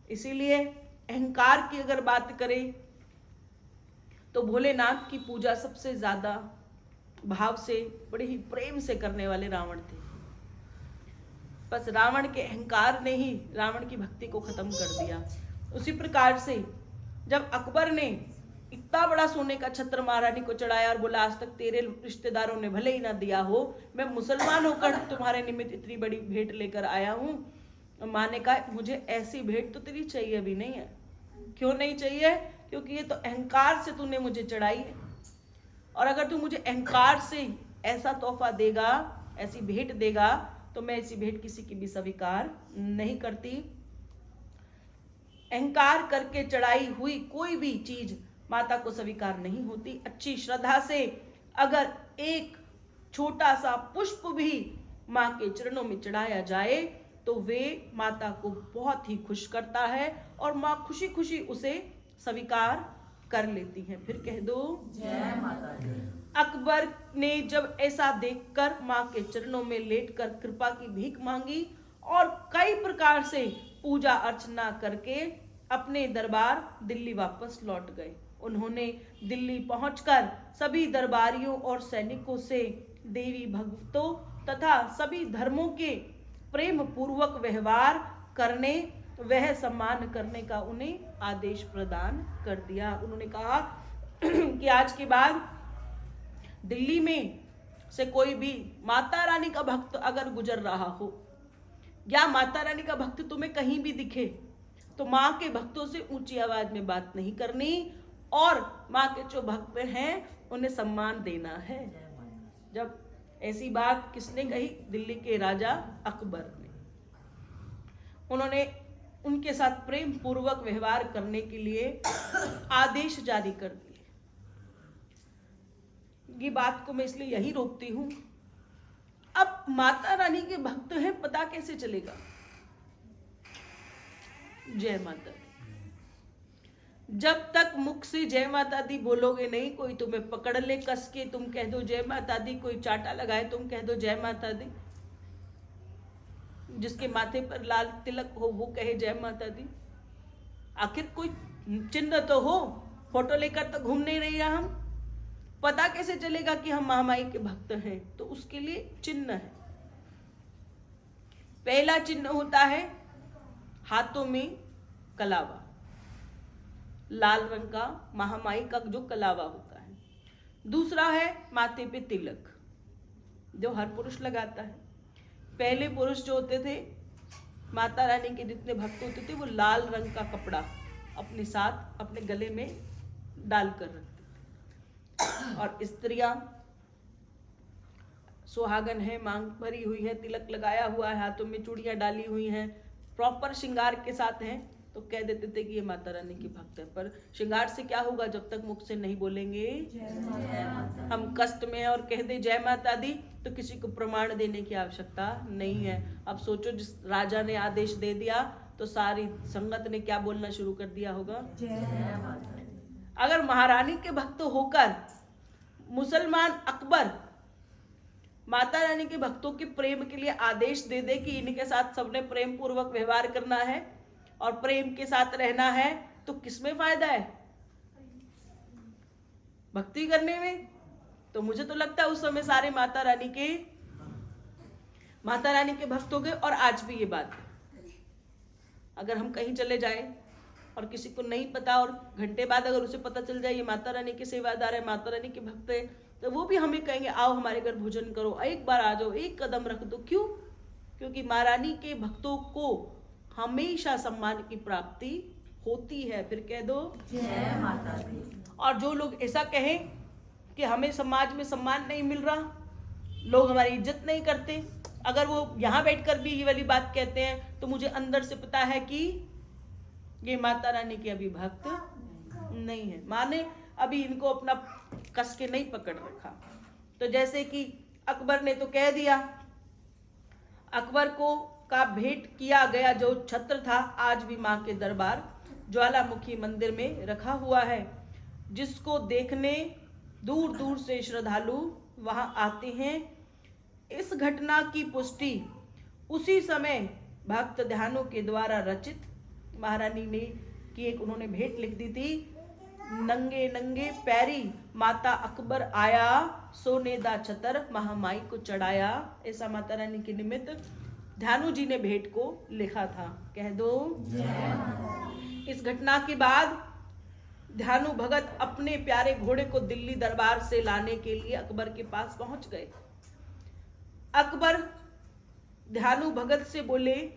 इसीलिए अहंकार की अगर बात करें तो भोलेनाथ की पूजा सबसे ज्यादा भाव से, बड़े ही प्रेम से करने वाले रावण थे। बस रावण के अहंकार ने ही रावण की भक्ति को खत्म कर दिया। उसी प्रकार से जब अकबर ने इतना बड़ा सोने का छत्र महारानी को चढ़ाया और बोला, आज तक तेरे रिश्तेदारों ने भले ही ना दिया हो, मैं मुसलमान होकर तुम्हारे निमित्त इतनी बड़ी भेंट लेकर आया हूँ। माँ ने कहा, मुझे ऐसी भेंट तो तेरी चाहिए भी नहीं है। क्यों नहीं चाहिए? क्योंकि ये तो अहंकार से तूने मुझे चढ़ाई है, और अगर तू मुझे अहंकार से ऐसा तोहफा देगा, ऐसी भेंट देगा, तो मैं ऐसी भेंट किसी की भी स्वीकार नहीं करती। अहंकार करके चढ़ाई हुई कोई भी चीज माता को स्वीकार नहीं होती। अच्छी श्रद्धा से अगर एक छोटा सा पुष्प भी माँ के चरणों में चढ़ाया जाए तो वे माता को बहुत ही खुश करता है, और माँ खुशी खुशी उसे स्वीकार कर लेती हैं। फिर कह दो जय माता दी। अकबर ने जब ऐसा देखकर माँ के चरणों में लेटकर कृपा की भीख मांगी और कई प्रकार से पूजा अर्चना करके अपने दरबार दिल्ली वापस लौट गए। उन्होंने दिल्ली पहुंचकर सभी दरबारियों और सैनिकों से देवी भक्तों तथा सभी धर्मों के प्रेम पूर्वक व्यवहार करने, वह सम्मान करने का उन्हें आदेश प्रदान कर दिया। उन्होंने कहा कि आज के बाद दिल्ली में से कोई भी माता रानी का भक्त अगर गुजर रहा हो, या माता रानी का भक्त तुम्हें कहीं भी दिखे, तो माँ के भक्तों से ऊंची आवाज में बात नहीं करनी, और माँ के जो भक्त हैं उन्हें सम्मान देना है। जब ऐसी बात किसने कही? दिल्ली के राजा अकबर ने। उन्होंने उनके साथ प्रेम पूर्वक व्यवहार करने के लिए आदेश जारी कर दिए। ये बात को मैं इसलिए यही रोकती हूं। अब माता रानी के भक्त हैं, पता कैसे चलेगा? जय माता दी। जब तक मुख से जय माता दी बोलोगे नहीं, कोई तुम्हें पकड़ ले कस के, तुम कह दो जय माता दी, कोई चाटा लगाए तुम कह दो जय माता दी, जिसके माथे पर लाल तिलक हो वो कहे जय माता दी। आखिर कोई चिन्ह तो हो, फोटो लेकर तो घूम नहीं रही हम। पता कैसे चलेगा कि हम महामाई के भक्त हैं? तो उसके लिए चिन्ह है। पहला चिन्ह होता है हाथों में कलावा, लाल रंग का महामाई का जो कलावा होता है। दूसरा है माथे पे तिलक, जो हर पुरुष लगाता है। पहले पुरुष जो होते थे माता रानी के जितने भक्त होते थे वो लाल रंग का कपड़ा अपने साथ अपने गले में डाल कर रखते, और स्त्रियां सुहागन है, मांग भरी हुई है, तिलक लगाया हुआ है, हाथों में चूड़ियां डाली हुई हैं, प्रॉपर श्रृंगार के साथ हैं, तो कह देते थे कि ये माता रानी की भक्त है। पर श्रृंगार से क्या होगा जब तक मुख से नहीं बोलेंगे हम कष्ट में हैं और कह दे जय माता दी, तो किसी को प्रमाण देने की आवश्यकता नहीं है। अब सोचो, जिस राजा ने आदेश दे दिया तो सारी संगत ने क्या बोलना शुरू कर दिया होगा, अगर महारानी के भक्त होकर मुसलमान अकबर माता रानी के भक्तों के प्रेम के लिए आदेश दे दे कि इनके साथ सबने प्रेम पूर्वक व्यवहार करना है और प्रेम के साथ रहना है, तो किसमें फायदा है भक्ति करने में? तो मुझे तो लगता है उस समय सारे माता रानी के भक्त हो गए। और आज भी ये बात है, अगर हम कहीं चले जाए और किसी को नहीं पता और घंटे बाद अगर उसे पता चल जाए ये माता रानी के सेवादार है, माता रानी के भक्त है, तो वो भी हमें कहेंगे आओ हमारे घर भोजन करो, एक बार आ जाओ, एक कदम रख दो। क्यों? क्योंकि महारानी के भक्तों को हमेशा सम्मान की प्राप्ति होती है। फिर कह दो जय माता दी। और जो लोग ऐसा कहें कि हमें समाज में सम्मान नहीं मिल रहा, लोग हमारी इज्जत नहीं करते, अगर वो यहाँ बैठकर भी ये वाली बात कहते हैं, तो मुझे अंदर से पता है कि ये माता रानी के अभी भक्त नहीं है, माने अभी इनको अपना कस के नहीं पकड़ रखा। तो जैसे कि अकबर ने तो कह दिया, अकबर को का भेंट किया गया जो छत्र था आज भी मां के दरबार ज्वालामुखी मंदिर में रखा हुआ है, जिसको देखने दूर दूर से श्रद्धालु वहां आते हैं। इस घटना की पुष्टि उसी समय भक्त ध्यानों के द्वारा रचित महारानी ने की एक उन्होंने भेंट लिख दी थी, नंगे नंगे पैरी माता अकबर आया, सोने दा छतर महामाई को चढ़ाया। ऐसा माता रानी के निमित्त ध्यानु जी ने भेंट को लिखा था। कह दो इस घटना के बाद ध्यानु भगत अपने प्यारे घोड़े को दिल्ली दरबार से लाने के लिए अकबर के पास पहुंच गए। अकबर ध्यानु भगत से बोले,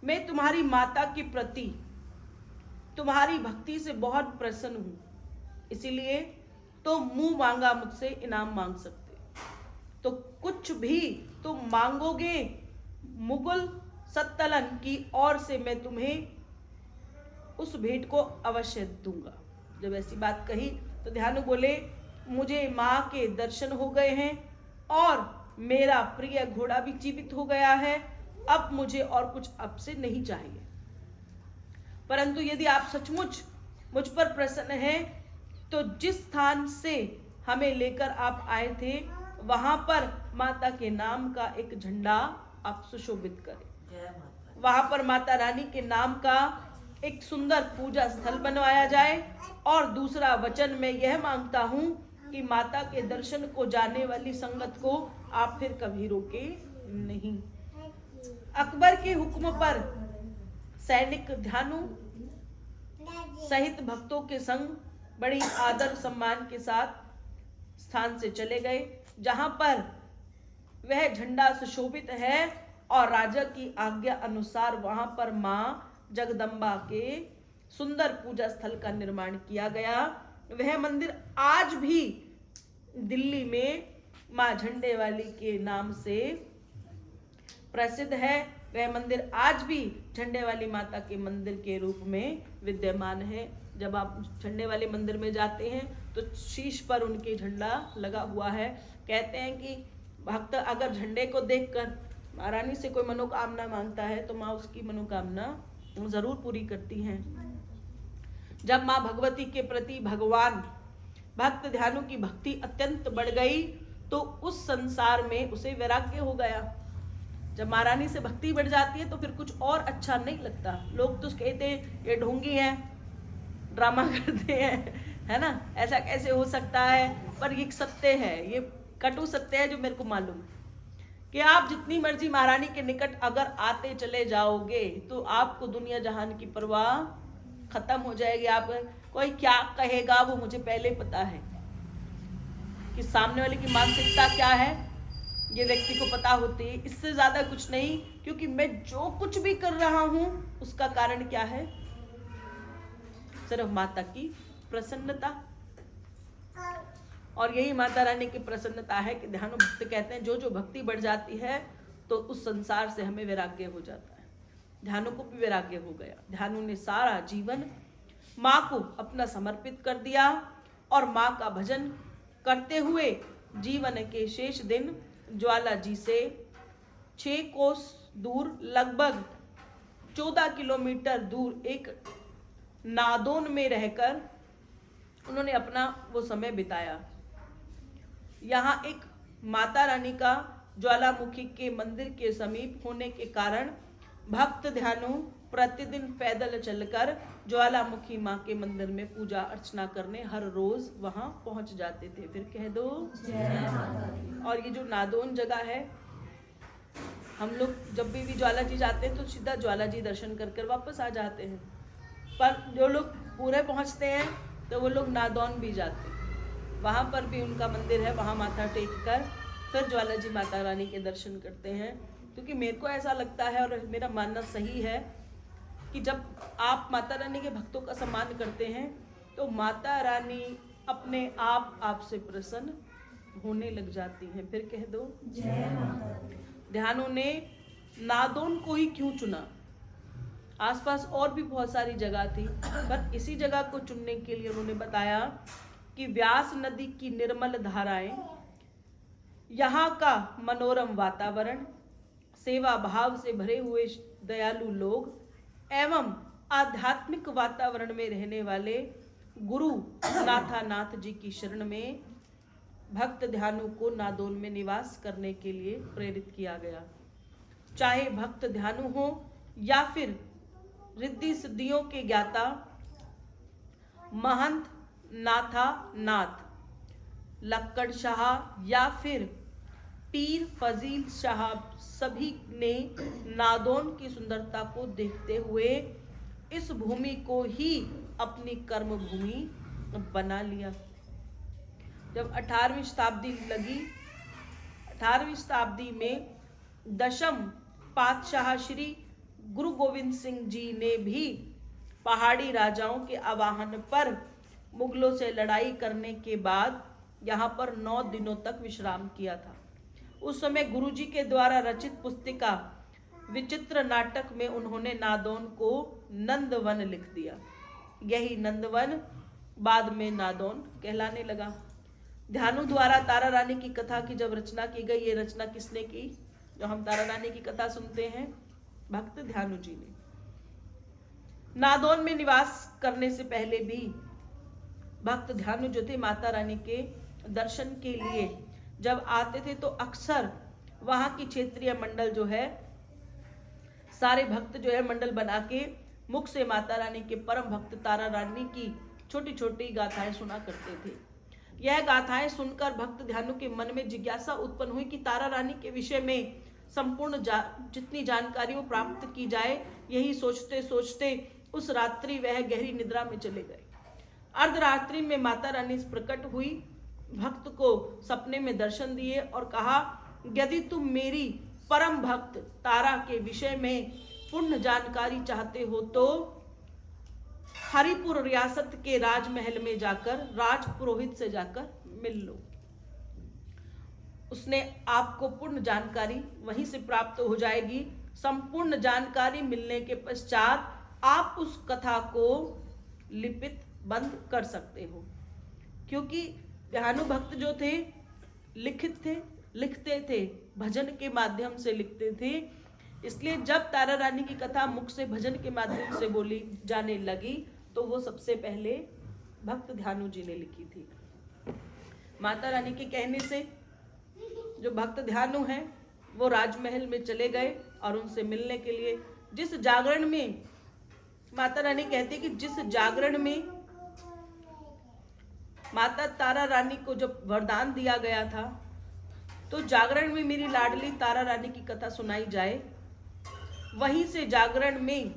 मैं तुम्हारी माता के प्रति तुम्हारी भक्ति से बहुत प्रसन्न हूं, इसीलिए तो मुंह मांगा मुझसे इनाम मांग सकते, तो कुछ भी तुम मांगोगे मुगल सत्तलन की ओर से मैं तुम्हें उस भेंट को अवश्य दूंगा। जब ऐसी बात कही तो ध्यानु बोले, मुझे माँ के दर्शन हो गए हैं और मेरा प्रिय घोड़ा भी जीवित हो गया है, अब मुझे और कुछ अब से नहीं चाहिए, परंतु यदि आप सचमुच मुझ पर प्रसन्न हैं तो जिस स्थान से हमें लेकर आप आए थे वहां पर माता के नाम का एक झंडा आप सुशोभित करें, वहां पर माता रानी के नाम का एक सुंदर पूजा स्थल बनवाया जाए। और दूसरा वचन मैं यह मांगता हूं कि माता के दर्शन को जाने वाली संगत को आप फिर कभी रोके नहीं। अकबर के हुक्म पर सैनिक ध्यानु सहित भक्तों के संग बड़ी आदर सम्मान के साथ स्थान से चले गए जहां पर वह झंडा सुशोभित है और राजा की आज्ञा अनुसार वहां पर मां जगदम्बा के सुंदर पूजा स्थल का निर्माण किया गया। वह मंदिर आज भी दिल्ली में मां झंडे वाली के नाम से प्रसिद्ध है। वह मंदिर आज भी झंडे वाली माता के मंदिर के रूप में विद्यमान है। जब आप झंडे वाले मंदिर में जाते हैं तो शीश पर उनके झंडा लगा हुआ है। कहते हैं कि भक्त अगर झंडे को देखकर महारानी से कोई मनोकामना मांगता है तो माँ उसकी मनोकामना जरूर पूरी करती हैं। जब माँ भगवती के प्रति भगवान भक्त ध्यानु की भक्ति अत्यंत बढ़ गई तो उस संसार में उसे वैराग्य हो गया। जब महारानी से भक्ति बढ़ जाती है तो फिर कुछ और अच्छा नहीं लगता। लोग तो कहते हैं ये ढोंगी है, ड्रामा करते हैं, है ना, ऐसा कैसे हो सकता है, पर ये सत्य है, ये कटु सत्य है जो मेरे को मालूम है कि आप जितनी मर्जी महारानी के निकट अगर आते चले जाओगे तो आपको दुनिया जहान की परवाह खत्म हो जाएगी। आप कोई क्या कहेगा वो मुझे पहले पता है कि सामने वाले की मानसिकता क्या है, ये व्यक्ति को पता होती है, इससे ज्यादा कुछ नहीं, क्योंकि मैं जो कुछ भी कर रहा हूं उसका कारण क्या है? सिर्फ माता की प्रसन्नता। और यही माता रानी की प्रसन्नता है कि ध्यानु भक्त कहते हैं जो जो भक्ति बढ़ जाती है तो उस संसार से हमें वैराग्य हो जाता है। ध्यानु को भी वैराग्य हो गया। ध्यानु ने सारा जीवन माँ को अपना समर्पित कर दिया और माँ का भजन करते हुए जीवन के शेष दिन ज्वाला जी से 6 कोस दूर, लगभग 14 किलोमीटर दूर एक नादोन में रहकर उन्होंने अपना वो समय बिताया। यहाँ एक माता रानी का ज्वालामुखी के मंदिर के समीप होने के कारण भक्त ध्यानु प्रतिदिन पैदल चलकर ज्वालामुखी माँ के मंदिर में पूजा अर्चना करने हर रोज वहां पहुंच जाते थे। फिर कह दो जय माता दी। और ये जो नादोन जगह है, हम लोग जब भी ज्वाला जी जाते हैं तो सीधा ज्वाला जी दर्शन कर वापस आ जाते हैं, पर जो लोग पूरे पहुंचते हैं तो वो लोग नादौन भी जाते हैं। वहाँ पर भी उनका मंदिर है, वहाँ माथा टेक कर फिर ज्वाला जी माता रानी के दर्शन करते हैं। क्योंकि मेरे को ऐसा लगता है और मेरा मानना सही है कि जब आप माता रानी के भक्तों का सम्मान करते हैं तो माता रानी अपने आप आपसे प्रसन्न होने लग जाती हैं। फिर कह दो जय माता दी। ध्यानु ने नादौन को ही क्यों चुना? आसपास और भी बहुत सारी जगह थी, पर इसी जगह को चुनने के लिए उन्होंने बताया कि व्यास नदी की निर्मल धाराएं, यहाँ का मनोरम वातावरण, सेवा भाव से भरे हुए दयालु लोग एवं आध्यात्मिक वातावरण में रहने वाले गुरु नाथानाथ जी की शरण में भक्त ध्यानु को नादौन में निवास करने के लिए प्रेरित किया गया। चाहे भक्त ध्यानु हो या फिर रिद्धि सिद्धियों के ज्ञाता महंत नाथा नाथ लक्कड़ शाह या फिर पीर फजील शाह, सभी ने नादौन की सुंदरता को देखते हुए इस भूमि को ही अपनी कर्म भूमि बना लिया। जब 18वीं शताब्दी लगी, 18वीं शताब्दी में दशम पातशाह श्री गुरु गोविंद सिंह जी ने भी पहाड़ी राजाओं के आवाहन पर मुगलों से लड़ाई करने के बाद यहाँ पर 9 दिनों तक विश्राम किया था। उस समय गुरुजी के द्वारा रचित पुस्तिका विचित्र नाटक में उन्होंने नादौन को नंदवन लिख दिया। यही नंदवन बाद में नादौन कहलाने लगा। ध्यानु द्वारा तारा रानी की कथा की जब रचना की गई, ये रचना किसने की? जो हम तारा रानी की कथा सुनते हैं, भक्त ध्यानु जी ने। नादौन में निवास करने से पहले भी भक्त ध्यानु जो थे माता रानी के दर्शन के लिए जब आते थे तो अक्सर वहां की क्षेत्रीय मंडल जो है, सारे भक्त जो है मंडल बना के मुख से माता रानी के परम भक्त तारा रानी की छोटी छोटी गाथाएं सुना करते थे। यह गाथाएं सुनकर भक्त ध्यानु के मन में जिज्ञासा उत्पन्न हुई कि तारा रानी के विषय में संपूर्ण जितनी जानकारी वो प्राप्त की जाए। यही सोचते सोचते उस रात्रि वह गहरी निद्रा में चले गए। अर्धरात्रि में माता रानी प्रकट हुई, भक्त को सपने में दर्शन दिए और कहा, यदि तुम मेरी परम भक्त तारा के विषय में पूर्ण जानकारी चाहते हो तो हरिपुर रियासत के राजमहल में जाकर राजपुरोहित से जाकर मिल लो। उसने आपको पूर्ण जानकारी वहीं से प्राप्त हो जाएगी। संपूर्ण जानकारी मिलने के पश्चात आप उस कथा को लिपित बंद कर सकते हो। क्योंकि ध्यानु भक्त जो थे लिखते थे, भजन के माध्यम से लिखते थे। इसलिए जब तारा रानी की कथा मुख से भजन के माध्यम से बोली जाने लगी तो वो सबसे पहले भक्त ध्यानु जी ने लिखी थी। माता रानी के कहने से जो भक्त ध्यानु हैं वो राजमहल में चले गए और उनसे मिलने के लिए जिस जागरण में माता रानी कहती कि जिस जागरण में माता तारा रानी को जब वरदान दिया गया था तो जागरण में मेरी लाडली तारा रानी की कथा सुनाई जाए, वहीं से जागरण में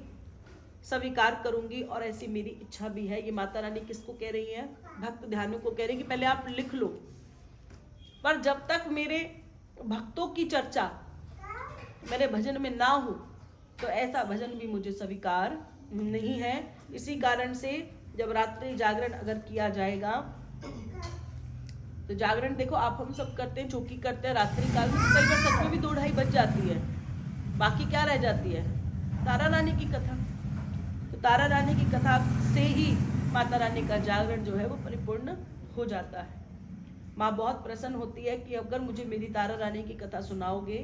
स्वीकार करूंगी और ऐसी मेरी इच्छा भी है। ये माता रानी किसको कह रही है? भक्त ध्यानु को कह रही है कि पहले आप लिख लो, पर जब तक मेरे भक्तों की चर्चा मेरे भजन में ना हो तो ऐसा भजन भी मुझे स्वीकार नहीं है। इसी कारण से जब रात्रि जागरण अगर किया जाएगा तो जागरण देखो आप हम सब करते हैं, चौकी करते हैं रात्रि काल में, कई बार सच में भी 2-2:30 बज जाती है। बाकी क्या रह जाती है? तारा रानी की कथा। तो तारा रानी की कथा से ही माता रानी का जागरण जो है वो परिपूर्ण हो जाता है। माँ बहुत प्रसन्न होती है कि अगर मुझे मेरी तारा रानी की कथा सुनाओगे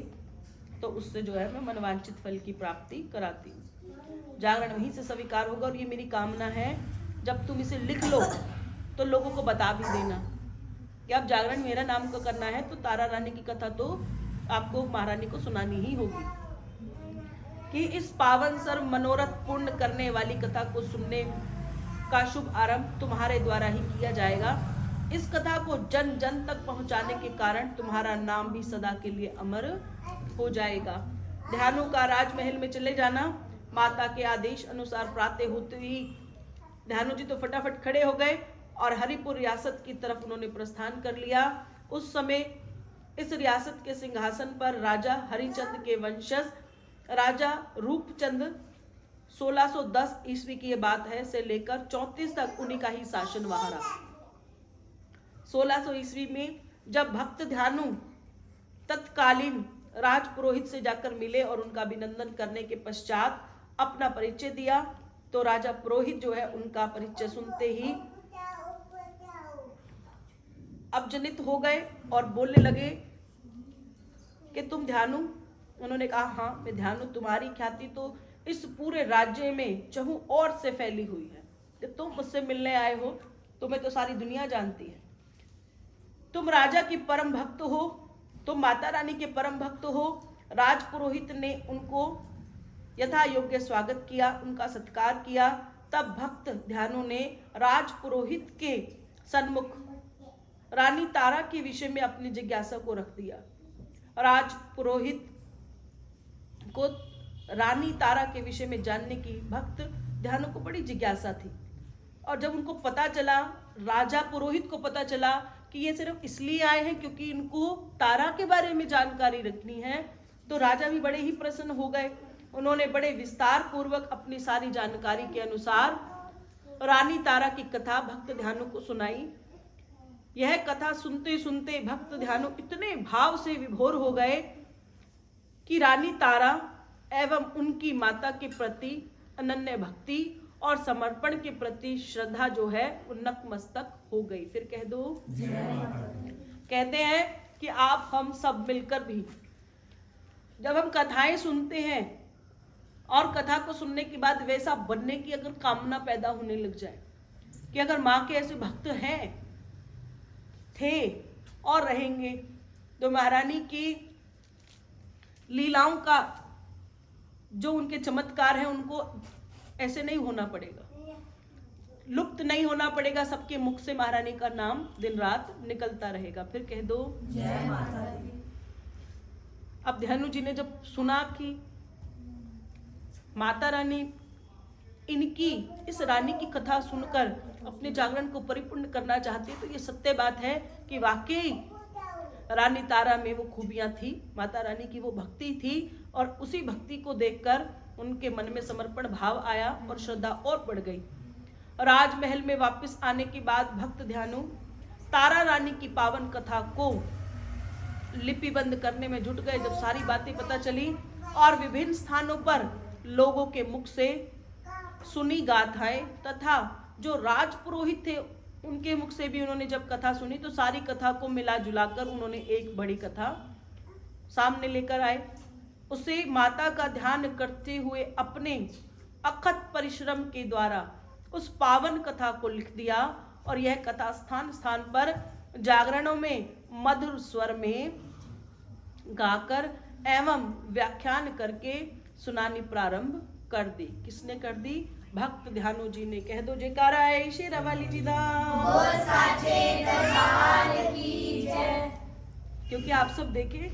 तो उससे जो है मैं मनवांछित फल की प्राप्ति कराती हूँ। जागरण वहीं से स्वीकार होगा और ये मेरी कामना है। जब तुम इसे लिख लो तो लोगों को बता भी देना कि अब जागरण मेरा नाम का करना है तो तारा रानी की कथा तो आपको महारानी को सुनानी ही होगी। कि इस पावन सर्व मनोरथ पूर्ण करने वाली कथा को सुनने का शुभ आरंभ तुम्हारे द्वारा ही किया जाएगा। इस कथा को जन जन तक पहुंचाने के कारण तुम्हारा नाम भी सदा के लिए अमर हो जाएगा। ध्यानों का राजमहल में चले जाना। माता के आदेश अनुसार प्रातः होते ही ध्यानु जी तो फटाफट खड़े हो गए और हरिपुर रियासत की तरफ उन्होंने प्रस्थान कर लिया। उस समय इस रियासत के सिंहासन पर राजा हरिचंद के वंशज राजा रूपचंद 1610 ईस्वी की ये बात है से लेकर 34 तक उन्हीं का ही शासन वहां रहा। 1600 ईस्वी में जब भक्त ध्यानु तत्कालीन राज पुरोहित से जाकर मिले और उनका अभिनंदन करने के पश्चात अपना परिचय दिया तो राजा पुरोहित जो है उनका परिचय सुनते ही अवजनित हो गए और बोलने लगे कि तुम ध्यानु। उन्होंने कहा हाँ मैं ध्यानु, तुम्हारी ख्याति तो इस पूरे राज्य में चहु और से फैली हुई है कि तुम मुझसे मिलने आए हो, तुम्हें तो सारी दुनिया जानती है। तुम राजा की परम भक्त हो, तुम माता रानी के परम भक्त हो। राज पुरोहित ने उनको यथा योग्य स्वागत किया, उनका सत्कार किया। तब भक्त ध्यानु ने राज पुरोहित के सन्मुख रानी तारा के विषय में अपनी जिज्ञासा को रख दिया। राज पुरोहित को रानी तारा के विषय में जानने की भक्त ध्यानु को बड़ी जिज्ञासा थी। और जब उनको पता चला, राजा पुरोहित को पता चला कि ये सिर्फ इसलिए आए हैं क्योंकि इनको तारा के बारे में जानकारी रखनी है, तो राजा भी बड़े ही प्रसन्न हो गए। उन्होंने बड़े विस्तार पूर्वक अपनी सारी जानकारी के अनुसार रानी तारा की कथा भक्त ध्यानु को सुनाई। यह कथा सुनते सुनते भक्त ध्यानु इतने भाव से विभोर हो गए कि रानी तारा एवं उनकी माता के प्रति अनन्य भक्ति और समर्पण के प्रति श्रद्धा जो है वो नतमस्तक हो गई। फिर कह दो। कहते हैं कि आप हम सब मिलकर भी जब हम कथाएं सुनते हैं और कथा को सुनने के बाद वैसा बनने की अगर कामना पैदा होने लग जाए कि अगर माँ के ऐसे भक्त हैं, थे और रहेंगे, तो महारानी की लीलाओं का जो उनके चमत्कार है उनको ऐसे नहीं होना पड़ेगा, लुप्त नहीं होना पड़ेगा। सबके मुख से महारानी का नाम दिन रात निकलता रहेगा। फिर कह दो जय माता दी। अब ध्यानु जी ने जब सुना कि माता रानी इनकी इस रानी की कथा सुनकर अपने जागरण को परिपूर्ण करना चाहती है, तो ये सत्य बात है कि वाकई रानी तारा में वो खूबियां थी, माता रानी की वो भक्ति थी। और उसी भक्ति को देखकर उनके मन में समर्पण भाव आया और श्रद्धा और बढ़ गई। राजमहल में वापस आने के बाद भक्त ध्यानु तारा रानी की पावन कथा को लिपिबंद करने में जुट गए। जब सारी बातें पता चली और विभिन्न स्थानों पर लोगों के मुख से सुनी गाथाएं तथा जो राज पुरोहित थे उनके मुख से भी उन्होंने जब कथा सुनी, तो सारी कथा को मिला जुलाकर उन्होंने एक बड़ी कथा सामने लेकर आए। उसे माता का ध्यान करते हुए अपने अखत परिश्रम के द्वारा उस पावन कथा को लिख दिया और यह कथा स्थान स्थान पर जागरणों में मधुर स्वर में गाकर एवं व्याख्यान करके सुनानी प्रारंभ कर दी। किसने कर दी? भक्त ध्यानु जी ने। कह दो जयकारा है शेरा वाली जी दा। क्योंकि आप सब देखे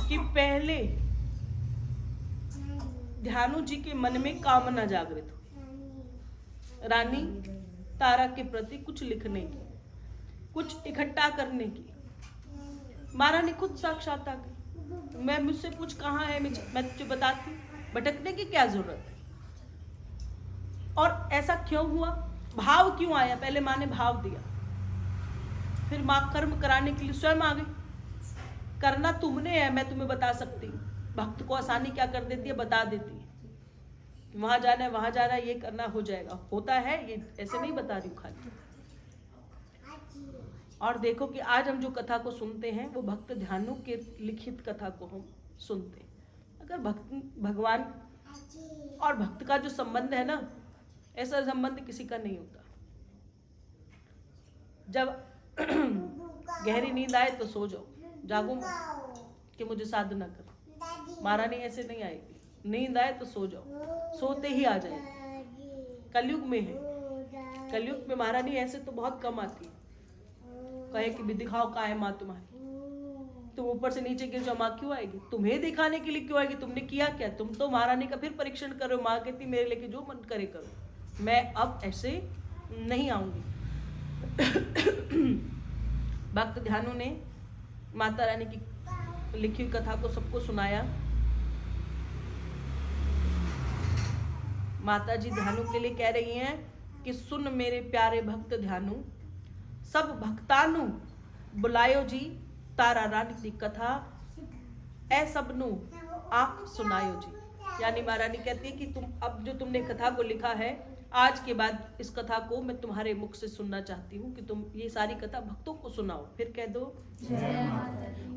कि पहले ध्यानु जी के मन में कामना जागृत हो रानी तारा के प्रति कुछ लिखने की, कुछ इकट्ठा करने की। महारानी खुद साक्षात आ गई, मैं मुझसे पूछ कहाँ है, मैं तुझे बताती, भटकने की क्या जरूरत है। और ऐसा क्यों हुआ, भाव क्यों आया, पहले माँ ने भाव दिया, फिर माँ कर्म कराने के लिए स्वयं आ गई। करना तुमने है, मैं तुम्हें बता सकती हूँ। भक्त को आसानी क्या कर देती है, बता देती है, वहां जाना है, वहां जाना है, ये करना, हो जाएगा, होता है, ये ऐसे नहीं बता रही हूँ खाली। और देखो कि आज हम जो कथा को सुनते हैं वो भक्त ध्यानु के लिखित कथा को हम सुनते हैं। अगर भगवान और भक्त का जो संबंध है ना, ऐसा संबंध किसी का नहीं होता। जब गहरी नींद आए तो सो जाओ, जागो कि मुझे साधना करो। महारानी ऐसे नहीं आएगी, नींद आए तो सो जाओ, सोते ही आ जाएगी। कलयुग में है, कलयुग में महारानी ऐसे तो बहुत कम आती है। कहे कि भी दिखाओ कहाँ है माँ तुम्हारी, तुम ऊपर से नीचे गिर जाओ, माँ क्यों आएगी, तुम्हें दिखाने के लिए क्यों आएगी, तुमने किया क्या, तुम तो महारानी का फिर परीक्षण करो। माँ कहती मेरे लेके जो मन करे करो, मैं अब ऐसे नहीं आऊंगी। भक्त ध्यानु ने माता रानी की लिखी हुई कथा को सबको सुनाया। माता जी ध्यानु के लिए कह रही हैं कि सुन मेरे प्यारे भक्त ध्यानु, सब भक्तानु बुलायो जी तारा रानी की कथा, ऐ सबनु आप सुनायो जी। यानी महारानी कहती है कि तुम अब जो तुमने कथा को लिखा है, आज के बाद इस कथा को मैं तुम्हारे मुख से सुनना चाहती हूँ कि तुम ये सारी कथा भक्तों को सुनाओ। फिर कह दो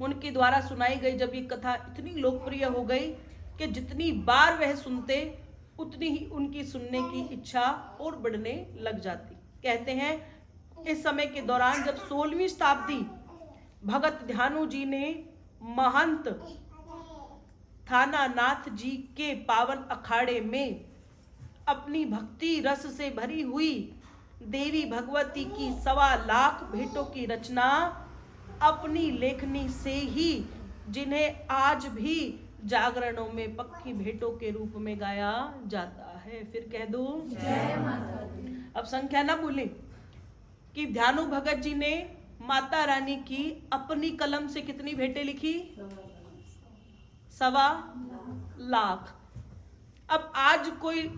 उनके द्वारा सुनाई गई जब ये कथा इतनी लोकप्रिय हो गई कि जितनी बार वह सुनते उतनी ही उनकी सुनने की इच्छा और बढ़ने लग जाती। कहते हैं इस समय के दौरान जब 16वीं शताब्दी भगत ध्यानु जी ने महंत थानानाथ जी के पावन अखाड़े में अपनी भक्ति रस से भरी हुई देवी भगवती की 1.25 लाख भेंटों की रचना अपनी लेखनी से ही, जिन्हें आज भी जागरणों में पक्की भेंटों के रूप में गाया जाता है। फिर कह दो जय माता दी। अब संख्या ना भूलें कि ध्यानु भगत जी ने माता रानी की अपनी कलम से कितनी भेंटें लिखी, 1.25 लाख। अब आज कोई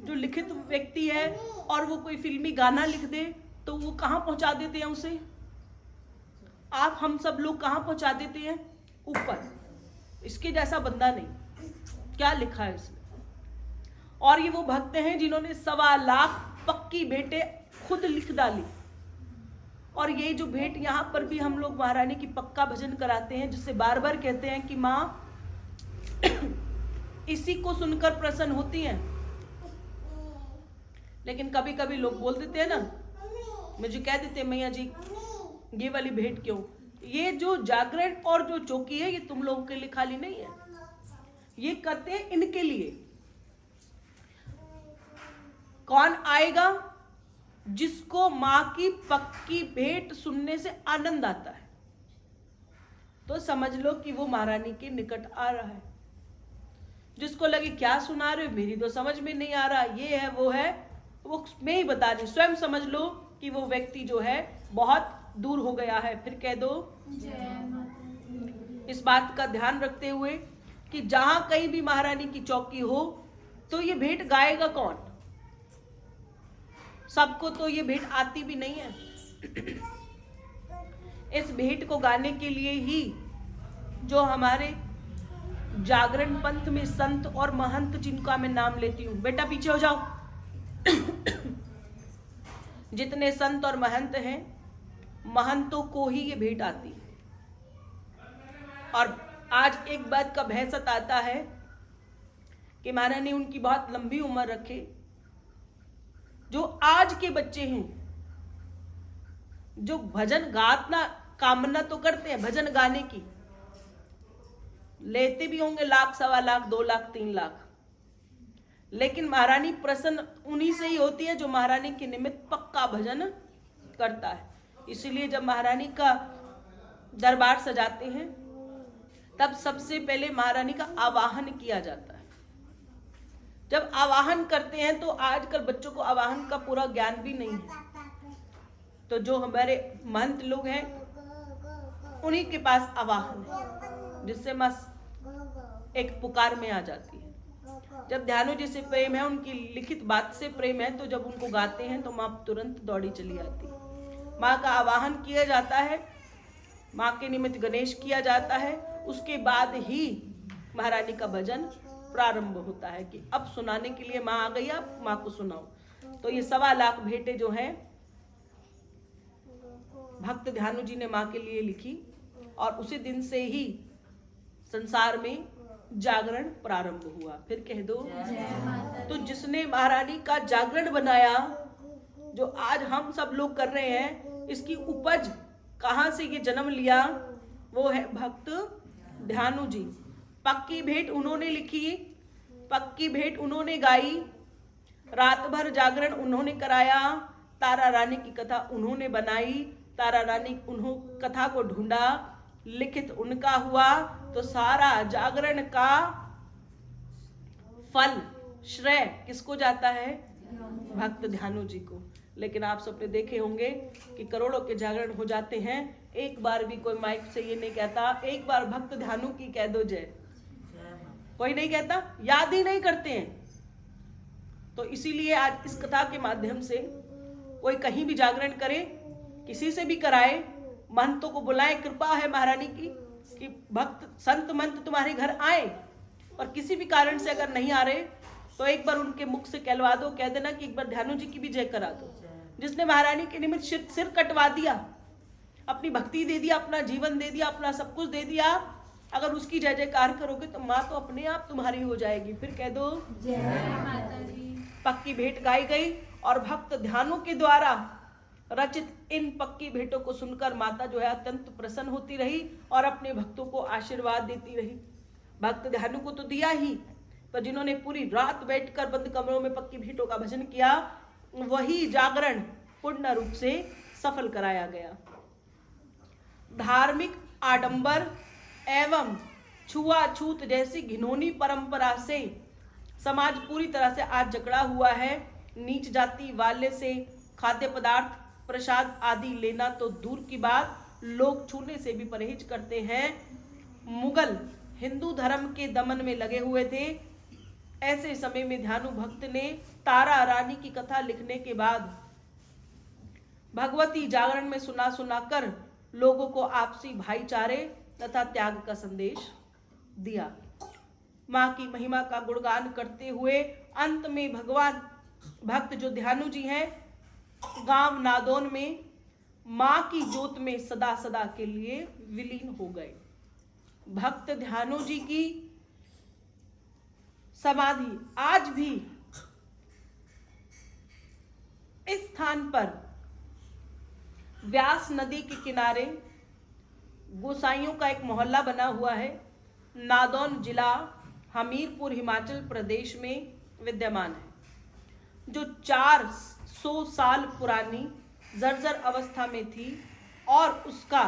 जो लिखित व्यक्ति है और वो कोई फिल्मी गाना लिख दे तो वो कहाँ पहुंचा देते हैं उसे, आप हम सब लोग कहाँ पहुंचा देते हैं, ऊपर। इसके जैसा बंदा नहीं, क्या लिखा है इसने। और ये वो भक्त हैं जिन्होंने 1.25 लाख पक्की भेंटें खुद लिख डाली। और ये जो भेंट यहाँ पर भी हम लोग महारानी की पक्का भजन कराते हैं, जिससे बार बार कहते हैं कि माँ इसी को सुनकर प्रसन्न होती हैं। लेकिन कभी कभी लोग बोल देते हैं ना, मुझे कह देते हैं मैया जी ये वाली भेंट क्यों। ये जो जागरण और जो चौकी है ये तुम लोगों के लिए खाली नहीं है, ये करते हैं इनके लिए। कौन आएगा, जिसको माँ की पक्की भेंट सुनने से आनंद आता है, तो समझ लो कि वो महारानी के निकट आ रहा है। जिसको लगे क्या सुना रहे हो, मेरी तो समझ में नहीं आ रहा, ये है वो है, वो मैं ही बता रही, स्वयं समझ लो कि वो व्यक्ति जो है बहुत दूर हो गया है। फिर कह दो इस बात का ध्यान रखते हुए कि जहां कहीं भी महारानी की चौकी हो तो ये भेंट गाएगा कौन। सबको तो ये भेंट आती भी नहीं है। इस भेंट को गाने के लिए ही जो हमारे जागरण पंथ में संत और महंत, जिनका मैं नाम लेती हूं, बेटा पीछे हो जाओ, जितने संत और महंत हैं, महंतों को ही ये भेंट आती है। और आज एक बात का बहसत आता है कि महारानी उनकी बहुत लंबी उम्र रखे। जो आज के बच्चे हैं जो भजन गाना कामना तो करते हैं भजन गाने की, लेते भी होंगे 1 लाख, 1.25 लाख, 2 लाख, 3 लाख, लेकिन महारानी प्रसन्न उन्हीं से ही होती है जो महारानी के निमित्त पक्का भजन करता है। इसीलिए जब महारानी का दरबार सजाते हैं तब सबसे पहले महारानी का आवाहन किया जाता है। जब आवाहन करते हैं तो आजकल बच्चों को आवाहन का पूरा ज्ञान भी नहीं है, तो जो हमारे महंत लोग हैं उन्हीं के पास आवाहन है, जिससे माँ एक पुकार में आ जाती है। जब ध्यानु जी से प्रेम है, उनकी लिखित बात से प्रेम है, तो जब उनको गाते हैं तो माँ तुरंत दौड़ी चली आती है। माँ का आवाहन किया जाता है, माँ के निमित्त गणेश किया जाता है, उसके बाद ही महारानी का भजन प्रारंभ होता है कि अब सुनाने के लिए माँ आ गई, अब माँ को सुनाओ। तो ये 1.25 लाख भेंटें जो हैं भक्त ध्यानु जी ने माँ के लिए लिखी, और उसी दिन से ही संसार में जागरण प्रारंभ हुआ। फिर कह दो, तो जिसने महारानी का जागरण बनाया, जो आज हम सब लोग कर रहे हैं, इसकी उपज कहाँ से ये जन्म लिया, वो है भक्त ध्यानु जी। पक्की भेंट उन्होंने लिखी, पक्की भेंट उन्होंने गाई, रात भर जागरण उन्होंने कराया, तारा रानी की कथा उन्होंने बनाई, तारा रानी उन्होंने कथा को ढूंढा, लिखित उनका हुआ, तो सारा जागरण का फल श्रेय किसको जाता है? भक्त ध्यानु जी को। लेकिन आप सबने देखे होंगे कि करोड़ों के जागरण हो जाते हैं, एक बार भी कोई माइक से ये नहीं कहता एक बार भक्त ध्यानु की कह दो जय। कोई नहीं कहता, याद ही नहीं करते हैं। तो इसीलिए आज इस कथा के माध्यम से कोई कहीं भी जागरण करे, किसी से भी कराए, महंतों को बुलाए, कृपा है महारानी की कि भक्त संत महंत तुम्हारे घर आए, और किसी भी कारण से अगर नहीं आ रहे तो एक बार उनके मुख से कहलवा दो, कह देना कि एक बार ध्यानु जी की भी जय करा दो। जिसने महारानी के निमित्त सिर कटवा दिया, अपनी भक्ति दे दिया, अपना जीवन दे दिया, अपना सब कुछ दे दिया, अगर उसकी जय जयकार करोगे तो माँ तो अपने आप तुम्हारी हो जाएगी। फिर कह दो जय माता दी। पक्की भेंट गाई गई, और भक्त ध्यानु के द्वारा रचित इन पक्की भेंटों को सुनकर माता जो है अत्यंत प्रसन्न होती रही और अपने भक्तों को आशीर्वाद देती रही। भक्त ध्यानु को तो दिया ही, पर जिन्होंने पूरी रात बैठकर बंद कमरों में पक्की भेंटों का भजन किया, वही जागरण पूर्ण रूप से सफल कराया गया। धार्मिक आडंबर एवं छुआछूत जैसी घिनौनी परंपरा से समाज पूरी तरह से आज जकड़ा हुआ है। नीच जाति वाले से खाद्य पदार्थ प्रसाद आदि लेना तो दूर की बात, लोग छूने से भी परहेज करते हैं। मुगल हिंदू धर्म के दमन में लगे हुए थे। ऐसे समय में ध्यानु भक्त ने तारा रानी की कथा लिखने के बाद भगवती जागरण में सुना सुनाकर लोगों को आपसी भाईचारे तथा त्याग का संदेश दिया। माँ की महिमा का गुणगान करते हुए अंत में भगवान भक्त जो ध्यानु जी हैं, गांव नादौन में माँ की जोत में सदा सदा के लिए विलीन हो गए। भक्त ध्यानु जी की समाधि आज भी इस स्थान पर व्यास नदी के किनारे गोसाइयों का एक मोहल्ला बना हुआ है। नादौन जिला हमीरपुर हिमाचल प्रदेश में विद्यमान है, जो 400 साल पुरानी जर्जर अवस्था में थी और उसका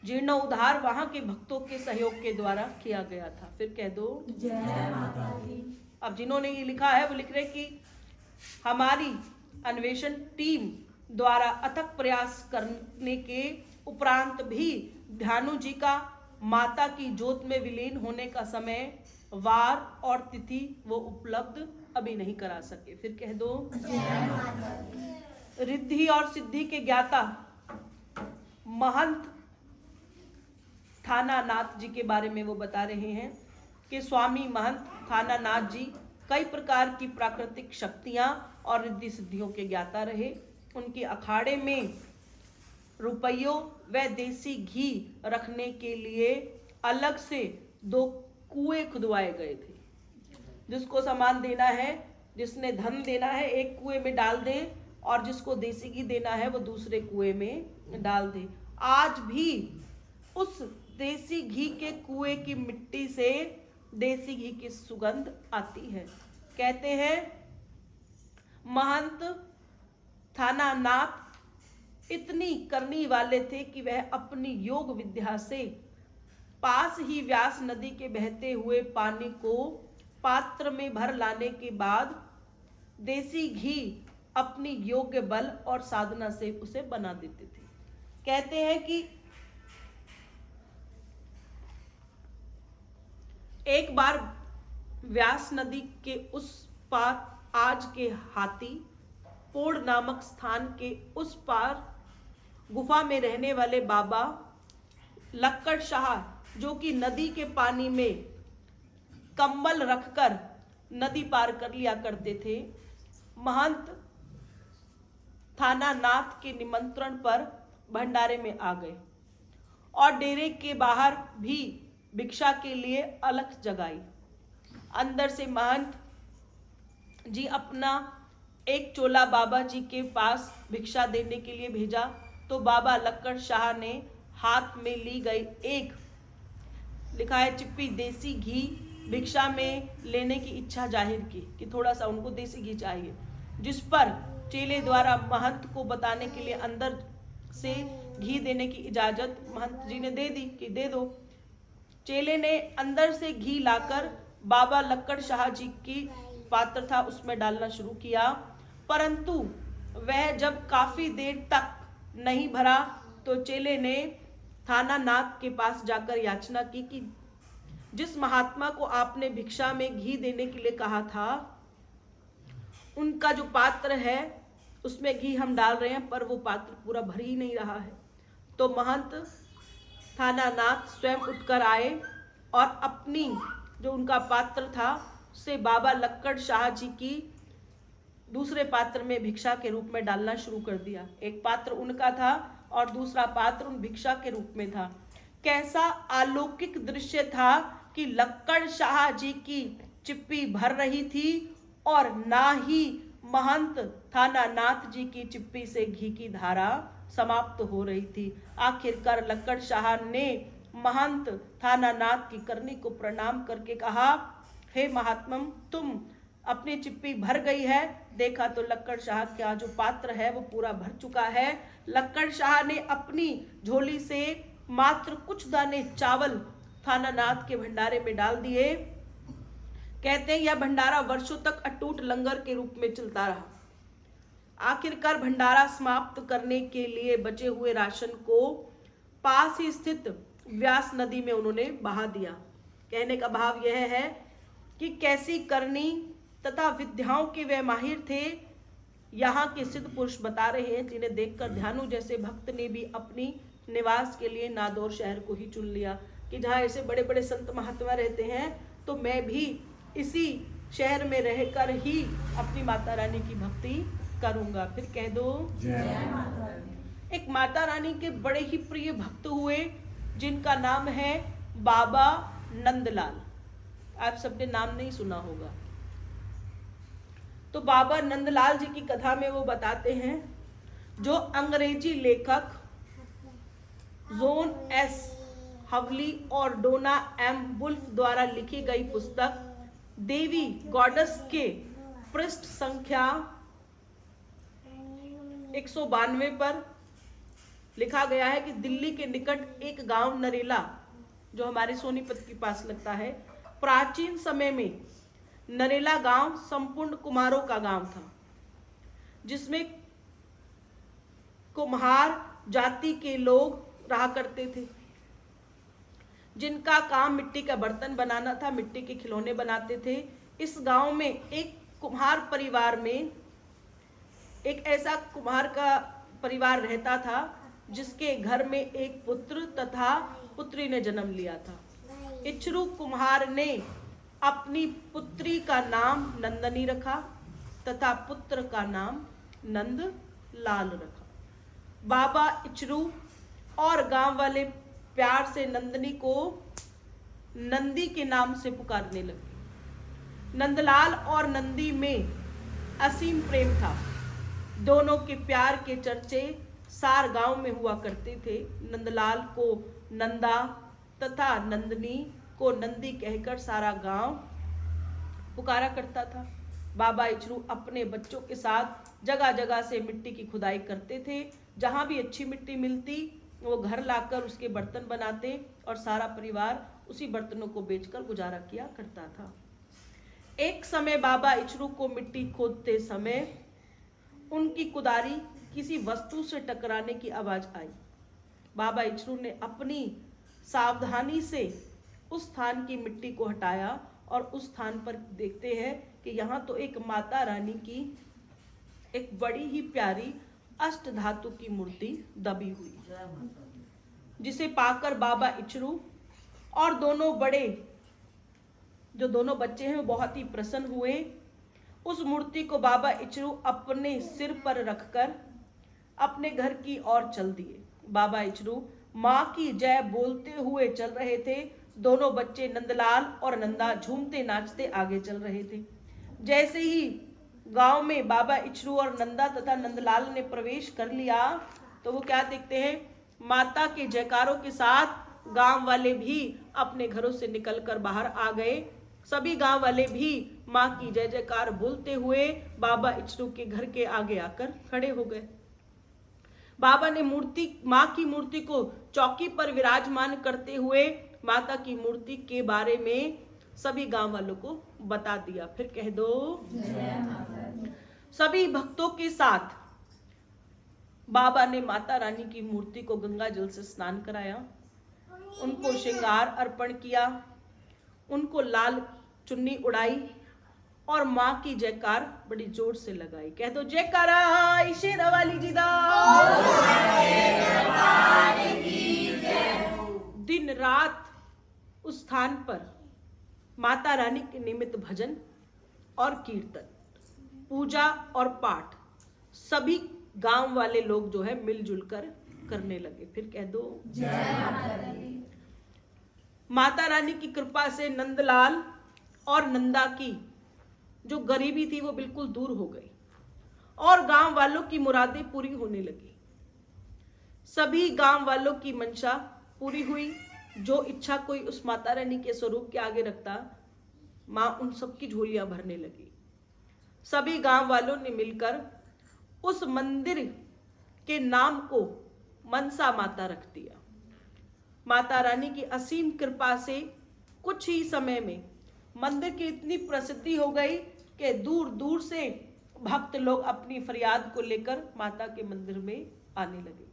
जीर्णोद्धार वहां के भक्तों के सहयोग के द्वारा किया गया था। फिर कह दो जय माता दी। अब जिन्होंने ये लिखा है वो लिख रहे कि हमारी अन्वेषण टीम द्वारा अथक प्रयास करने के उपरांत भी ध्यानु जी का माता की जोत में विलीन होने का समय, वार और तिथि वो उपलब्ध अभी नहीं करा सके। फिर कह दो जय माता दी। रिद्धि और सिद्धि के ज्ञाता महंत थानानाथ जी के बारे में वो बता रहे हैं कि स्वामी महंत थानानाथ जी कई प्रकार की प्राकृतिक शक्तियां और रिद्धि सिद्धियों के ज्ञाता रहे। उनके अखाड़े में रुपयों व देसी घी रखने के लिए अलग से 2 कुएं खुदवाए गए थे। जिसको सामान देना है, जिसने धन देना है, एक कुएं में डाल दे, और जिसको देसी घी देना है वो दूसरे कुएं में डाल दे। आज भी उस देसी घी के कुएं की मिट्टी से देसी घी की सुगंध आती है। कहते हैं महंत थानानाथ इतनी करनी वाले थे कि वह अपनी योग विद्या से पास ही व्यास नदी के बहते हुए पानी को पात्र में भर लाने के बाद देसी घी अपनी योग्य बल और साधना से उसे बना देते थे। कहते हैं कि एक बार व्यास नदी के उस पार आज के हाथी पोड़ नामक स्थान के उस पार गुफा में रहने वाले बाबा लक्कड़ शाह, जो कि नदी के पानी में कंबल रखकर नदी पार कर लिया करते थे, महंत थाना नाथ के निमंत्रण पर भंडारे में आ गए और डेरे के बाहर भी भिक्षा के लिए अलख जगाई। अंदर से महंत जी अपना एक चोला बाबा जी के पास भिक्षा देने के लिए भेजा तो बाबा लक्कड़ शाह ने हाथ में ली गई एक लिखा है चिप्पी देसी घी भिक्षा में लेने की इच्छा जाहिर की कि थोड़ा सा उनको देसी घी चाहिए, जिस पर चेले द्वारा महंत को बताने के लिए अंदर से घी देने की इजाजत महंत जी ने दे दी कि दे दो। चेले ने अंदर से घी लाकर बाबा लक्कड़ शाह जी की पात्र था उसमें डालना शुरू किया, परंतु वह जब काफी देर तक नहीं भरा तो चेले ने थाना नाथ के पास जाकर याचना की कि जिस महात्मा को आपने भिक्षा में घी देने के लिए कहा था उनका जो पात्र है उसमें घी हम डाल रहे हैं पर वो पात्र पूरा भर ही नहीं रहा है। तो महंत थाना नाथ स्वयं उठकर आए और अपनी जो उनका पात्र था उसे बाबा लक्कड़ शाह जी की दूसरे पात्र में भिक्षा के रूप में डालना शुरू कर दिया। एक पात्र उनका था और दूसरा पात्र उन भिक्षा के रूप में था। कैसा अलौकिक दृश्य था कि लक्कड़ शाह जी की चिप्पी भर रही थी और ना ही महंत थाना नाथ जी की चिप्पी से घी की धारा समाप्त हो रही थी। आखिरकार लक्कड़ शाह ने महंत थाना नाथ की करनी को प्रणाम करके कहा, हे महात्मम, तुम अपनी चिप्पी भर गई है। देखा तो लक्कड़ शाह का जो पात्र है वो पूरा भर चुका है। लक्कड़ शाह ने अपनी झोली से मात्र कुछ दाने चावल थाना नाथ के भंडारे में डाल दिए। कहते हैं यह भंडारा वर्षों तक अटूट लंगर के रूप में चलता रहा। आखिरकार भंडारा समाप्त करने के लिए बचे हुए राशन को पास ही स्थित व्यास नदी में उन्होंने बहा दिया। कहने का भाव यह है कि कैसी करनी तथा विद्याओं के वे माहिर थे, यहाँ के सिद्ध पुरुष बता रहे हैं, जिन्हें देखकर ध्यानु जैसे भक्त ने भी अपनी निवास के लिए नादौर शहर को ही चुन लिया कि जहाँ ऐसे बड़े बड़े संत महात्मा रहते हैं तो मैं भी इसी शहर में रहकर ही अपनी माता रानी की भक्ति करूंगा। फिर कह दो जय माता दी। एक माता रानी के बड़े ही प्रिय भक्त हुए जिनका नाम है बाबा नंदलाल। आप सबने नाम नहीं सुना होगा। तो बाबा नंदलाल जी की कथा में वो बताते हैं, जो अंग्रेजी लेखक जोन एस हवली और डोना एम वुल्फ द्वारा लिखी गई पुस्तक देवी गॉडेस के पृष्ठ संख्या 192 पर लिखा गया है कि दिल्ली के निकट एक गांव नरेला, जो हमारे सोनीपत के पास लगता है, प्राचीन समय में नरेला गांव संपूर्ण कुम्हारों का गांव था, जिसमें कुम्हार जाति के लोग रहा करते थे, जिनका काम मिट्टी का बर्तन बनाना था, मिट्टी के खिलौने बनाते थे। इस गांव में एक कुम्हार परिवार में एक ऐसा कुम्हार का परिवार रहता था जिसके घर में एक पुत्र तथा पुत्री ने जन्म लिया था। इच्छरू कुम्हार ने अपनी पुत्री का नाम नंदनी रखा तथा पुत्र का नाम नंद लाल रखा। बाबा इच्छरू और गांव वाले प्यार से नंदनी को नंदी के नाम से पुकारने लगे। नंदलाल और नंदी में असीम प्रेम था। दोनों के प्यार के चर्चे सार गांव में हुआ करते थे। नंदलाल को नंदा तथा नंदनी को नंदी कहकर सारा गांव पुकारा करता था। बाबा इच्छरू अपने बच्चों के साथ जगह जगह से मिट्टी की खुदाई करते थे। जहां भी अच्छी मिट्टी मिलती वो घर लाकर उसके बर्तन बनाते और सारा परिवार उसी बर्तनों को बेचकर गुजारा किया करता था। एक समय बाबा इच्छरू को मिट्टी खोदते समय उनकी कुदारी किसी वस्तु से टकराने की आवाज आई। बाबा इच्छरू ने अपनी सावधानी से उस स्थान की मिट्टी को हटाया और उस स्थान पर देखते हैं कि यहाँ तो एक माता रानी की एक बड़ी ही प्यारी अष्ट धातु की मूर्ति दबी हुई, जिसे पाकर बाबा इचरू और दोनों बच्चे हैं वो बहुत ही प्रसन्न हुए। उस मूर्ति को बाबा इचरू अपने सिर पर रखकर अपने घर की ओर चल दिए। बाबा इचरू माँ की जय बोलते हुए चल रहे थे। दोनों बच्चे नंदलाल और नंदा झूमते नाचते आगे चल रहे थे। जैसे ही गांव में बाबा इचरू और नंदा तथा नंदलाल ने प्रवेश कर लिया तो वो क्या देखते हैं, माता के जयकारों के साथ गांव वाले भी अपने घरों से निकलकर बाहर आ गए। सभी गांव वाले भी माँ की जय जयकार बोलते हुए बाबा इचरू के घर के आगे आकर खड़े हो गए। बाबा ने माँ की मूर्ति को चौकी पर विराजमान करते हुए माता की मूर्ति के बारे में सभी गांव वालों को बता दिया। फिर कह दो, सभी भक्तों के साथ बाबा ने माता रानी की मूर्ति को गंगा जल से स्नान कराया, उनको श्रृंगार अर्पण किया, उनको लाल चुन्नी उड़ाई और माँ की जयकार बड़ी जोर से लगाई। कह दो जयकारा शेरा वाली जी दा। दिन रात उस स्थान पर माता रानी के निमित्त भजन और कीर्तन, पूजा और पाठ सभी गांव वाले लोग जो है मिलजुल कर करने लगे। फिर कह दो जय माता रानी की कृपा से नंदलाल और नंदा की जो गरीबी थी वो बिल्कुल दूर हो गई और गांव वालों की मुरादें पूरी होने लगी। सभी गांव वालों की मंशा पूरी हुई। जो इच्छा कोई उस माता रानी के स्वरूप के आगे रखता, माँ उन सबकी झोलियां भरने लगी। सभी गांव वालों ने मिलकर उस मंदिर के नाम को मनसा माता रख दिया। माता रानी की असीम कृपा से कुछ ही समय में मंदिर की इतनी प्रसिद्धि हो गई कि दूर दूर से भक्त लोग अपनी फरियाद को लेकर माता के मंदिर में आने लगे।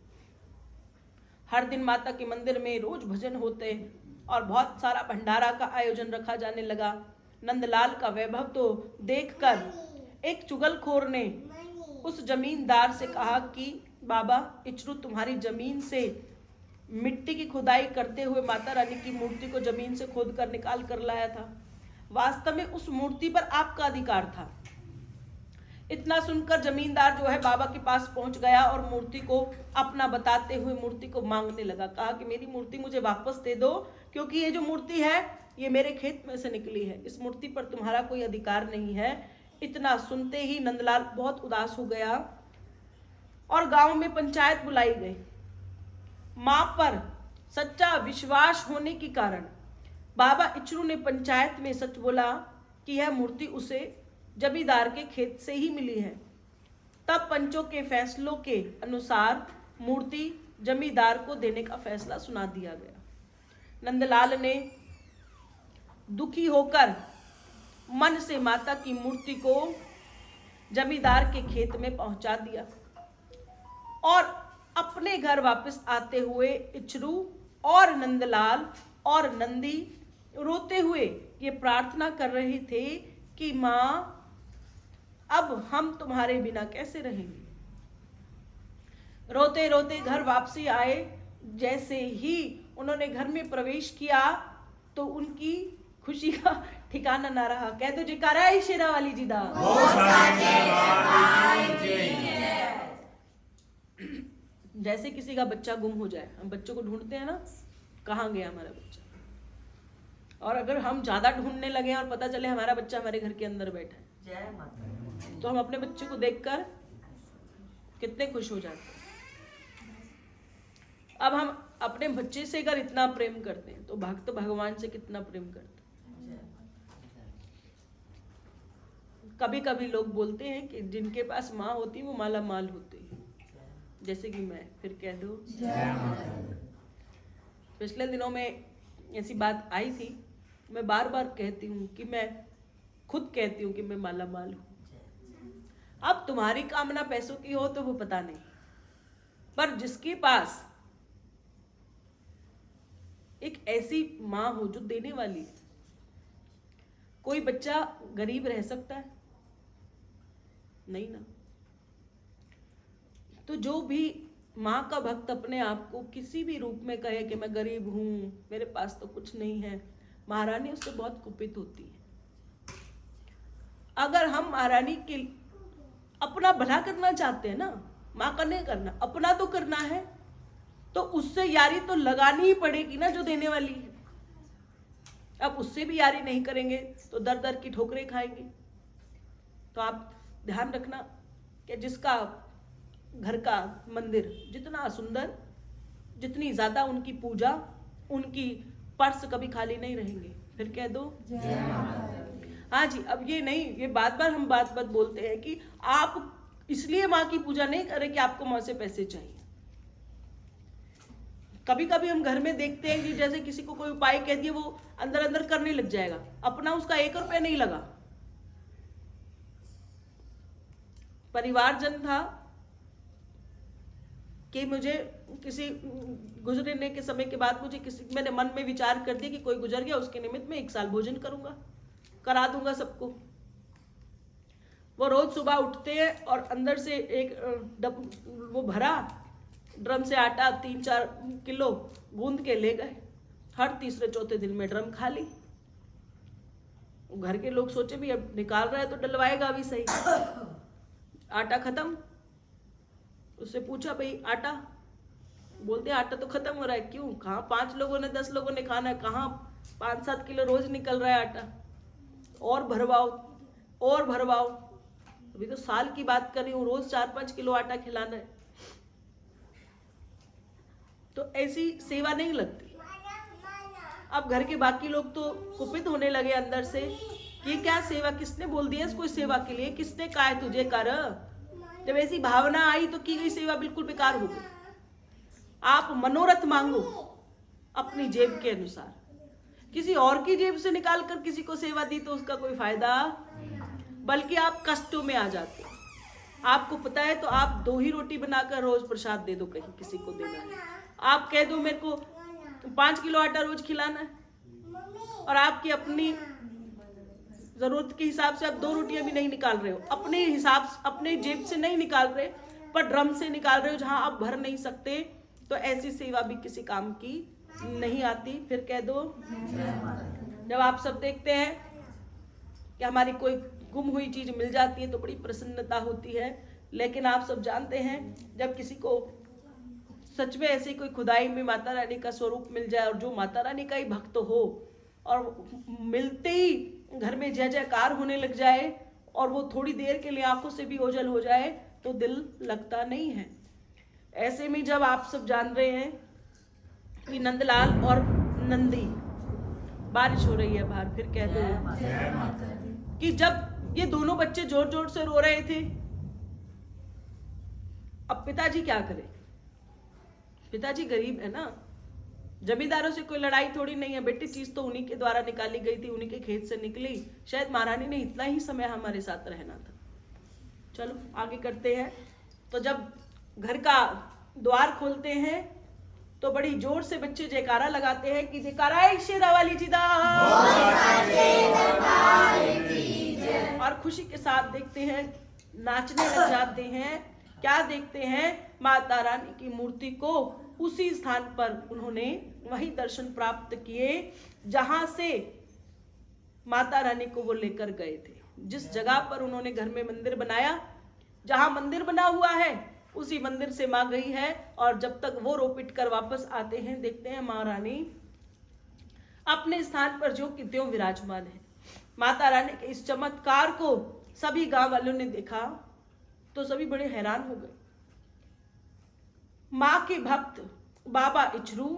हर दिन माता के मंदिर में रोज भजन होते और बहुत सारा भंडारा का आयोजन रखा जाने लगा। नंदलाल का वैभव तो देखकर एक चुगलखोर ने उस जमींदार से कहा कि बाबा इचरू तुम्हारी जमीन से मिट्टी की खुदाई करते हुए माता रानी की मूर्ति को जमीन से खोद कर निकाल कर लाया था। वास्तव में उस मूर्ति पर आपका अधिकार था। इतना सुनकर जमींदार जो है बाबा के पास पहुंच गया और मूर्ति को अपना बताते हुए मूर्ति को मांगने लगा। कहा कि मेरी मूर्ति मुझे वापस दे दो, क्योंकि ये जो मूर्ति है ये मेरे खेत में से निकली है, इस मूर्ति पर तुम्हारा कोई अधिकार नहीं है। इतना सुनते ही नंदलाल बहुत उदास हो गया और गांव में पंचायत बुलाई गई। मां पर सच्चा विश्वास होने के कारण बाबा इचरू ने पंचायत में सच बोला कि यह मूर्ति उसे जमींदार के खेत से ही मिली है। तब पंचों के फैसलों के अनुसार मूर्ति जमींदार को देने का फैसला सुना दिया गया। नंदलाल ने दुखी होकर मन से माता की मूर्ति को जमींदार के खेत में पहुंचा दिया और अपने घर वापस आते हुए इचरू और नंदलाल और नंदी रोते हुए ये प्रार्थना कर रहे थे कि माँ अब हम तुम्हारे बिना कैसे रहेंगे। रोते रोते घर वापसी आए। जैसे ही उन्होंने घर में प्रवेश किया तो उनकी खुशी का ठिकाना ना रहा। कह दो जयकारा शेरा वाली जी दा। जैसे किसी का बच्चा गुम हो जाए, हम बच्चों को ढूंढते हैं ना, कहाँ गया हमारा बच्चा। और अगर हम ज्यादा ढूंढने लगे और पता चले हमारा बच्चा हमारे घर के अंदर बैठा है, तो हम अपने बच्चे को देखकर कितने खुश हो जाते हैं। अब हम अपने बच्चे से अगर इतना प्रेम करते हैं तो भक्त भगवान से कितना प्रेम करते हैं। कभी कभी लोग बोलते हैं कि जिनके पास माँ होती है वो माला माल होते हैं, जैसे कि मैं। फिर कह दो पिछले दिनों में ऐसी बात आई थी। मैं बार बार कहती हूँ कि मैं खुद कहती हूँ कि मैं माला माल हूँ। अब तुम्हारी कामना पैसों की हो तो वो पता नहीं, पर जिसके पास एक ऐसी माँ हो जो देने वाली है। कोई बच्चा गरीब रह सकता है? नहीं ना। तो जो भी माँ का भक्त अपने आप को किसी भी रूप में कहे कि मैं गरीब हूं, मेरे पास तो कुछ नहीं है, महारानी उससे बहुत कुपित होती है। अगर हम महारानी के अपना भला करना चाहते हैं ना, माँ का नहीं करना, अपना तो करना है, तो उससे यारी तो लगानी ही पड़ेगी ना जो देने वाली है। अब उससे भी यारी नहीं करेंगे तो दर दर की ठोकरें खाएंगे। तो आप ध्यान रखना कि जिसका घर का मंदिर जितना सुंदर, जितनी ज्यादा उनकी पूजा, उनकी पर्स कभी खाली नहीं रहेंगे। फिर कह दो हाँ जी। अब ये नहीं, ये बात बार हम बात बोलते हैं कि आप इसलिए माँ की पूजा नहीं करें कि आपको माँ से पैसे चाहिए। कभी कभी हम घर में देखते हैं कि जैसे किसी को कोई उपाय कह दिए, वो अंदर अंदर करने लग जाएगा, अपना उसका 1 रुपया नहीं लगा। परिवारजन था कि मुझे किसी गुजरने के समय के बाद मुझे मैंने मन में विचार कर दिया कि कोई गुजर गया, उसके निमित्त में 1 साल भोजन करूंगा, करा दूंगा सबको। वो रोज सुबह उठते हैं और अंदर से एक वो भरा ड्रम से आटा 3-4 किलो गूंद के ले गए। हर तीसरे चौथे दिन में ड्रम खाली। घर के लोग सोचे भी अब निकाल रहा है तो डलवाएगा भी सही। आटा खत्म। उससे पूछा भाई आटा, बोलते आटा तो खत्म हो रहा है। क्यों? कहाँ 5 लोगों ने 10 लोगों ने खाना है, कहाँ 5-7 किलो रोज निकल रहा है आटा, और भरवाओ और भरवाओ। अभी तो साल की बात कर रही हूँ, रोज 4-5 किलो आटा खिलाना है। तो ऐसी सेवा नहीं लगती। अब घर के बाकी लोग तो कुपित होने लगे अंदर से कि क्या सेवा, किसने बोल दिया इसको सेवा के लिए, किसने कहा है तुझे कर। जब ऐसी भावना आई तो की गई सेवा बिल्कुल बेकार हो गई। आप मनोरथ मांगो अपनी जेब के अनुसार, किसी और की जेब से निकाल कर किसी को सेवा दी तो उसका कोई फायदा, बल्कि आप कष्टों में आ जाते हो। आपको पता है तो आप 2 ही रोटी बनाकर रोज प्रसाद दे दो, कहीं किसी को देना है। आप कह दो मेरे को 5 किलो आटा रोज खिलाना है, और आपकी अपनी जरूरत के हिसाब से आप 2 रोटियां भी नहीं निकाल रहे हो, अपने हिसाब से अपने जेब से नहीं निकाल रहे, पर ड्रम से निकाल रहे हो जहां आप भर नहीं सकते, तो ऐसी सेवा भी किसी काम की नहीं आती। फिर कह दो जब आप सब देखते हैं कि हमारी कोई गुम हुई चीज मिल जाती है तो बड़ी प्रसन्नता होती है, लेकिन आप सब जानते हैं जब किसी को सच में ऐसी कोई खुदाई में माता रानी का स्वरूप मिल जाए और जो माता रानी का ही भक्त हो और मिलते ही घर में जय जयकार होने लग जाए और वो थोड़ी देर के लिए आंखों से भी ओझल हो जाए तो दिल लगता नहीं है। ऐसे में जब आप सब जान रहे हैं कि नंदलाल और नंदी, बारिश हो रही है बाहर, फिर कह दो कि जब ये दोनों बच्चे जोर जोर से रो रहे थे, अब पिताजी क्या करें? पिताजी गरीब है ना, जमींदारों से कोई लड़ाई थोड़ी नहीं है। बेटी चीज तो उन्हीं के द्वारा निकाली गई थी, उन्हीं के खेत से निकली। शायद महारानी ने इतना ही समय हमारे साथ रहना था। चलो आगे करते हैं। तो जब घर का द्वार खोलते हैं तो बड़ी जोर से बच्चे जयकारा लगाते हैं कि जयकारा शेरा वाली जी दा, और खुशी के साथ देखते हैं नाचने लग जाते हैं। क्या देखते हैं? माता रानी की मूर्ति को उसी स्थान पर उन्होंने वही दर्शन प्राप्त किए जहां से माता रानी को वो लेकर गए थे। जिस जगह पर उन्होंने घर में मंदिर बनाया, जहां मंदिर बना हुआ है उसी मंदिर से मां गई है, और जब तक वो रो पिट कर वापस आते हैं देखते हैं मां रानी अपने स्थान पर जो कि त्यों विराजमान है। माता रानी के इस चमत्कार को सभी गांव वालों ने देखा तो सभी बड़े हैरान हो गए। मां के भक्त बाबा इचरू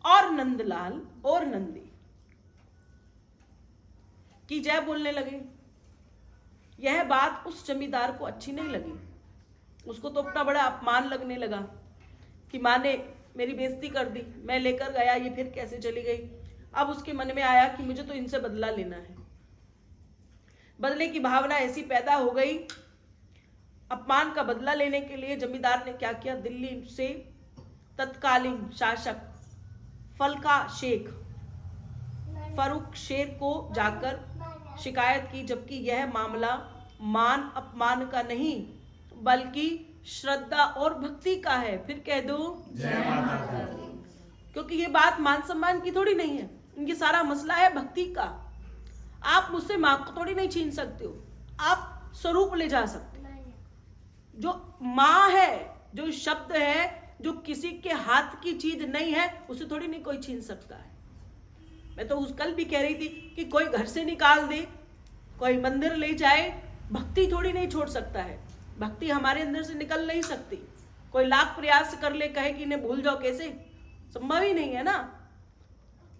और नंदलाल और नंदी की जय बोलने लगे। यह बात उस जमींदार को अच्छी नहीं लगी। उसको तो अपना बड़ा अपमान लगने लगा कि मां ने मेरी बेइज्जती कर दी, मैं लेकर गया, ये फिर कैसे चली गई। अब उसके मन में आया कि मुझे तो इनसे बदला लेना है। बदले की भावना ऐसी पैदा हो गई। अपमान का बदला लेने के लिए जमींदार ने क्या किया, दिल्ली से तत्कालीन शासक फल का शेख फरूख शेर को जाकर शिकायत की, जबकि यह मामला मान अपमान का नहीं बल्कि श्रद्धा और भक्ति का है। फिर कह दो जय माता दी। क्योंकि ये बात मान सम्मान की थोड़ी नहीं है, ये सारा मसला है भक्ति का। आप मुझसे मां को थोड़ी नहीं छीन सकते हो, आप स्वरूप ले जा सकते हो। जो मां है, जो शब्द है, जो किसी के हाथ की चीज नहीं है, उसे थोड़ी नहीं कोई छीन सकता है। मैं तो कल भी कह रही थी कि कोई घर से निकाल दे, कोई मंदिर ले जाए, भक्ति थोड़ी नहीं छोड़ सकता है। भक्ति हमारे अंदर से निकल नहीं सकती। कोई लाख प्रयास कर ले, कहे कि इन्हें भूल जाओ, कैसे? संभव ही नहीं है ना।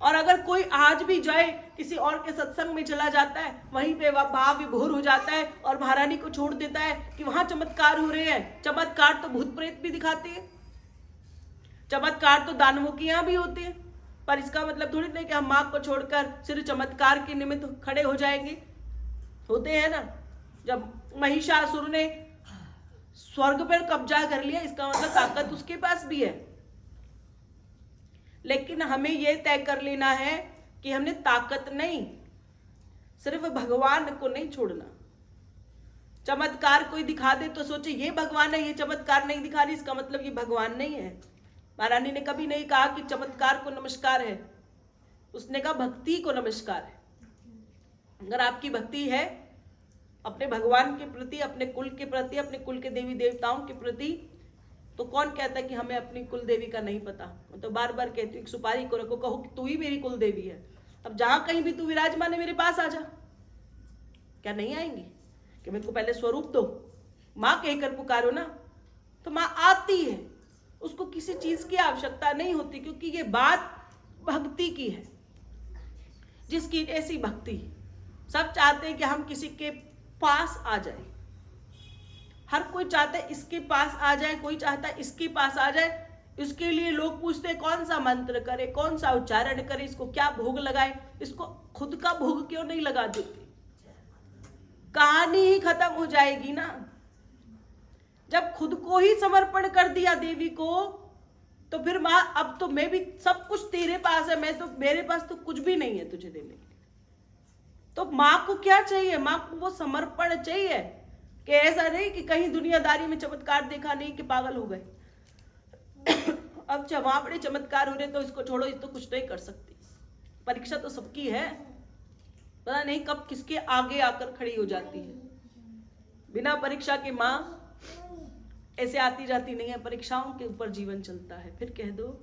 और अगर कोई आज भी जाए, किसी और के सत्संग में चला जाता है, वहीं पे वह भाव विभोर हो जाता है और महारानी को छोड़ देता है कि वहां चमत्कार हो रहे हैं। चमत्कार तो भूत प्रेत भी दिखाते हैं, चमत्कार तो दानवों के यहाँ भी होते हैं, पर इसका मतलब थोड़ी नहीं कि हम माँ को छोड़कर सिर्फ चमत्कार के निमित्त खड़े हो जाएंगे। होते हैं ना, जब महिषासुर ने स्वर्ग पर कब्जा कर लिया, इसका मतलब ताकत उसके पास भी है। लेकिन हमें यह तय कर लेना है कि हमने ताकत नहीं, सिर्फ भगवान को नहीं छोड़ना। चमत्कार कोई दिखा दे तो सोचे ये भगवान है, ये चमत्कार नहीं दिखा रही, इसका मतलब ये भगवान नहीं है। महारानी ने कभी नहीं कहा कि चमत्कार को नमस्कार है, उसने कहा भक्ति को नमस्कार है। अगर आपकी भक्ति है अपने भगवान के प्रति, अपने कुल के प्रति, अपने कुल के देवी देवताओं के प्रति, तो कौन कहता है कि हमें अपनी कुल देवी का नहीं पता? मैं तो बार बार कहती हूँ, एक सुपारी को रखो, कहो कि तू ही मेरी कुल देवी है, अब जहां कहीं भी तू विराजमान है मेरे पास आ जा। क्या नहीं आएंगी? कि मेरे को पहले स्वरूप दो, माँ कहकर पुकारो ना, तो माँ आती है, उसको किसी चीज की आवश्यकता नहीं होती, क्योंकि ये बात भक्ति की है। जिसकी ऐसी भक्ति, सब चाहते हैं कि हम किसी के पास आ जाए, हर कोई चाहता है इसके पास आ जाए, कोई चाहता है इसके पास आ जाए। इसके लिए लोग पूछते हैं कौन सा मंत्र करे, कौन सा उच्चारण करे, इसको क्या भोग लगाए, इसको खुद का भोग क्यों नहीं लगा देते? कहानी ही खत्म हो जाएगी ना। जब खुद को ही समर्पण कर दिया देवी को, तो फिर माँ अब तो मैं भी सब कुछ तेरे पास है, मैं तो मेरे पास तो कुछ भी नहीं है तुझे देने के लिए। तो माँ को क्या चाहिए? माँ को वो समर्पण चाहिए कि ऐसा नहीं कि कहीं दुनियादारी में चमत्कार देखा नहीं कि पागल हो गए। अब जब वहां बड़े चमत्कार हो रहे तो इसको छोड़ो, इस तो कुछ नहीं कर सकती। परीक्षा तो सबकी है, पता नहीं कब किसके आगे आकर खड़ी हो जाती है। बिना परीक्षा के माँ ऐसे आती जाती नहीं है, परीक्षाओं के ऊपर जीवन चलता है। फिर कह दो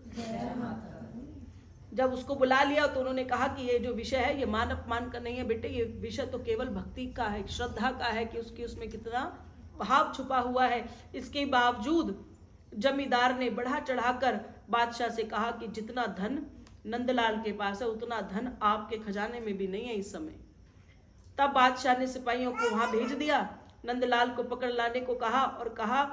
जब उसको बुला लिया तो उन्होंने कहा कि ये जो विषय है ये मान अपमान का नहीं है बेटे, ये विषय तो केवल भक्ति का है, श्रद्धा का है कि उसकी उसमें कितना भाव छुपा हुआ है। इसके बावजूद जमींदार ने बढ़ा चढ़ाकर बादशाह से कहा कि जितना धन नंदलाल के पास है उतना धन आपके खजाने में भी नहीं है इस समय। तब बादशाह ने सिपाहियों को वहां भेज दिया, नंदलाल को पकड़ लाने को कहा और कहा,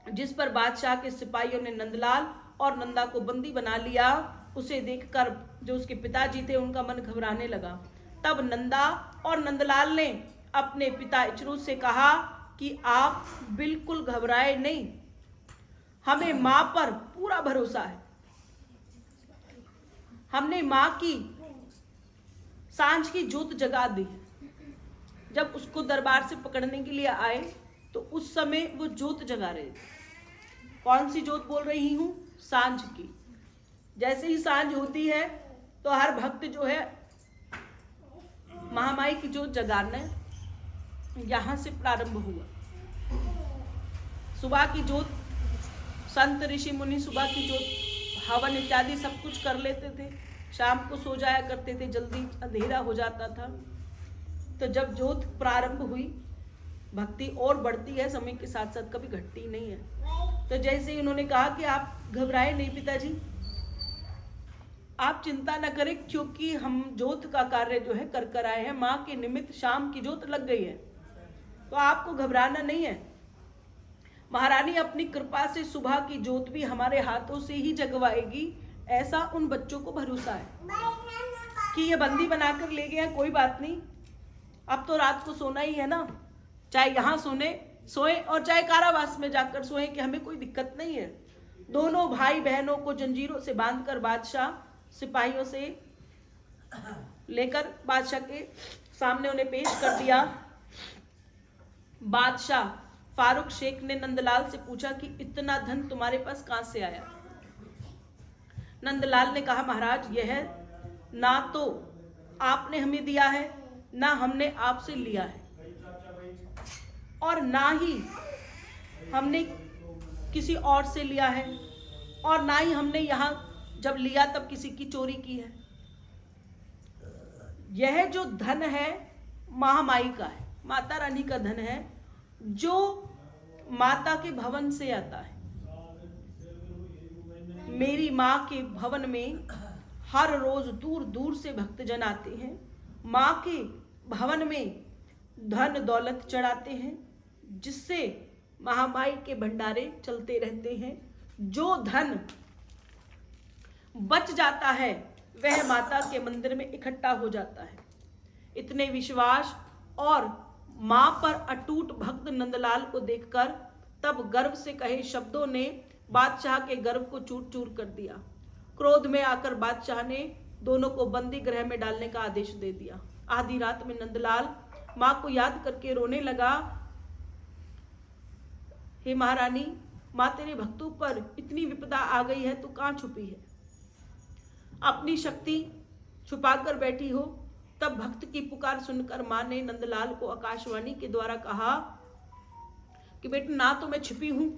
जिस पर बादशाह के सिपाहियों ने नंदलाल और नंदा को बंदी बना लिया। उसे देखकर जो उसके पिताजी थे उनका मन घबराने लगा। तब नंदा और नंदलाल ने अपने पिता इचरू से कहा कि आप बिल्कुल घबराए नहीं, हमें माँ पर पूरा भरोसा है। हमने माँ की सांझ की जोत जगा दी। जब उसको दरबार से पकड़ने के लिए आए तो उस समय वो जोत जगा रहे थे। कौन सी जोत बोल रही हूँ? सांझ की। जैसे ही सांझ होती है तो हर भक्त जो है महामाई की जोत जगाना यहां से प्रारंभ हुआ। सुबह की जोत, संत ऋषि मुनि सुबह की जोत हवन इत्यादि सब कुछ कर लेते थे, शाम को सो जाया करते थे, जल्दी अंधेरा हो जाता था। तो जब जोत प्रारंभ हुई, भक्ति और बढ़ती है समय के साथ साथ, कभी घटती नहीं है। तो जैसे ही उन्होंने कहा कि आप घबराए नहीं पिताजी, आप चिंता न करें, क्योंकि हम जोत का कार्य जो है कर आए हैं, माँ के निमित्त शाम की जोत लग गई है, तो आपको घबराना नहीं है। महारानी अपनी कृपा से सुबह की जोत भी हमारे हाथों से ही जगवाएगी, ऐसा उन बच्चों को भरोसा है। कि ये बंदी बनाकर ले गए हैं, कोई बात नहीं, अब तो रात को सोना ही है ना, चाहे यहाँ सोए और चाहे कारावास में जाकर सोए, कि हमें कोई दिक्कत नहीं है। दोनों भाई बहनों को जंजीरों से बांधकर बादशाह सिपाहियों से लेकर बादशाह के सामने उन्हें पेश कर दिया। बादशाह फारूक शेख ने नंदलाल से पूछा कि इतना धन तुम्हारे पास कहां से आया? नंदलाल ने कहा, महाराज, यह ना तो आपने हमें दिया है, ना हमने आपसे लिया है, और ना ही हमने किसी और से लिया है, और ना ही हमने यहाँ जब लिया तब किसी की चोरी की है। यह जो धन है महामाई का है, माता रानी का धन है, जो माता के भवन से आता है। मेरी माँ के भवन में हर रोज दूर दूर से भक्तजन आते हैं, माँ के भवन में धन दौलत चढ़ाते हैं, जिससे महामाई के भंडारे चलते रहते हैं। जो धन बच जाता है वह माता के मंदिर में इकट्ठा हो जाता है। इतने विश्वास और मां पर अटूट भक्त नंदलाल को देखकर तब गर्व से कहे शब्दों ने बादशाह के गर्व को चूर चूर कर दिया। क्रोध में आकर बादशाह ने दोनों को बंदी गृह में डालने का आदेश दे दिया। आधी रात में नंदलाल मां को याद करके रोने लगा, हे महारानी, मां तेरे भक्तों पर इतनी विपदा आ गई है, तू कहां छुपी है? अपनी शक्ति छुपाकर बैठी हो। तब भक्त की पुकार सुनकर मां ने नंदलाल को आकाशवाणी के द्वारा कहा कि बेटा, ना तो मैं छिपी हूं,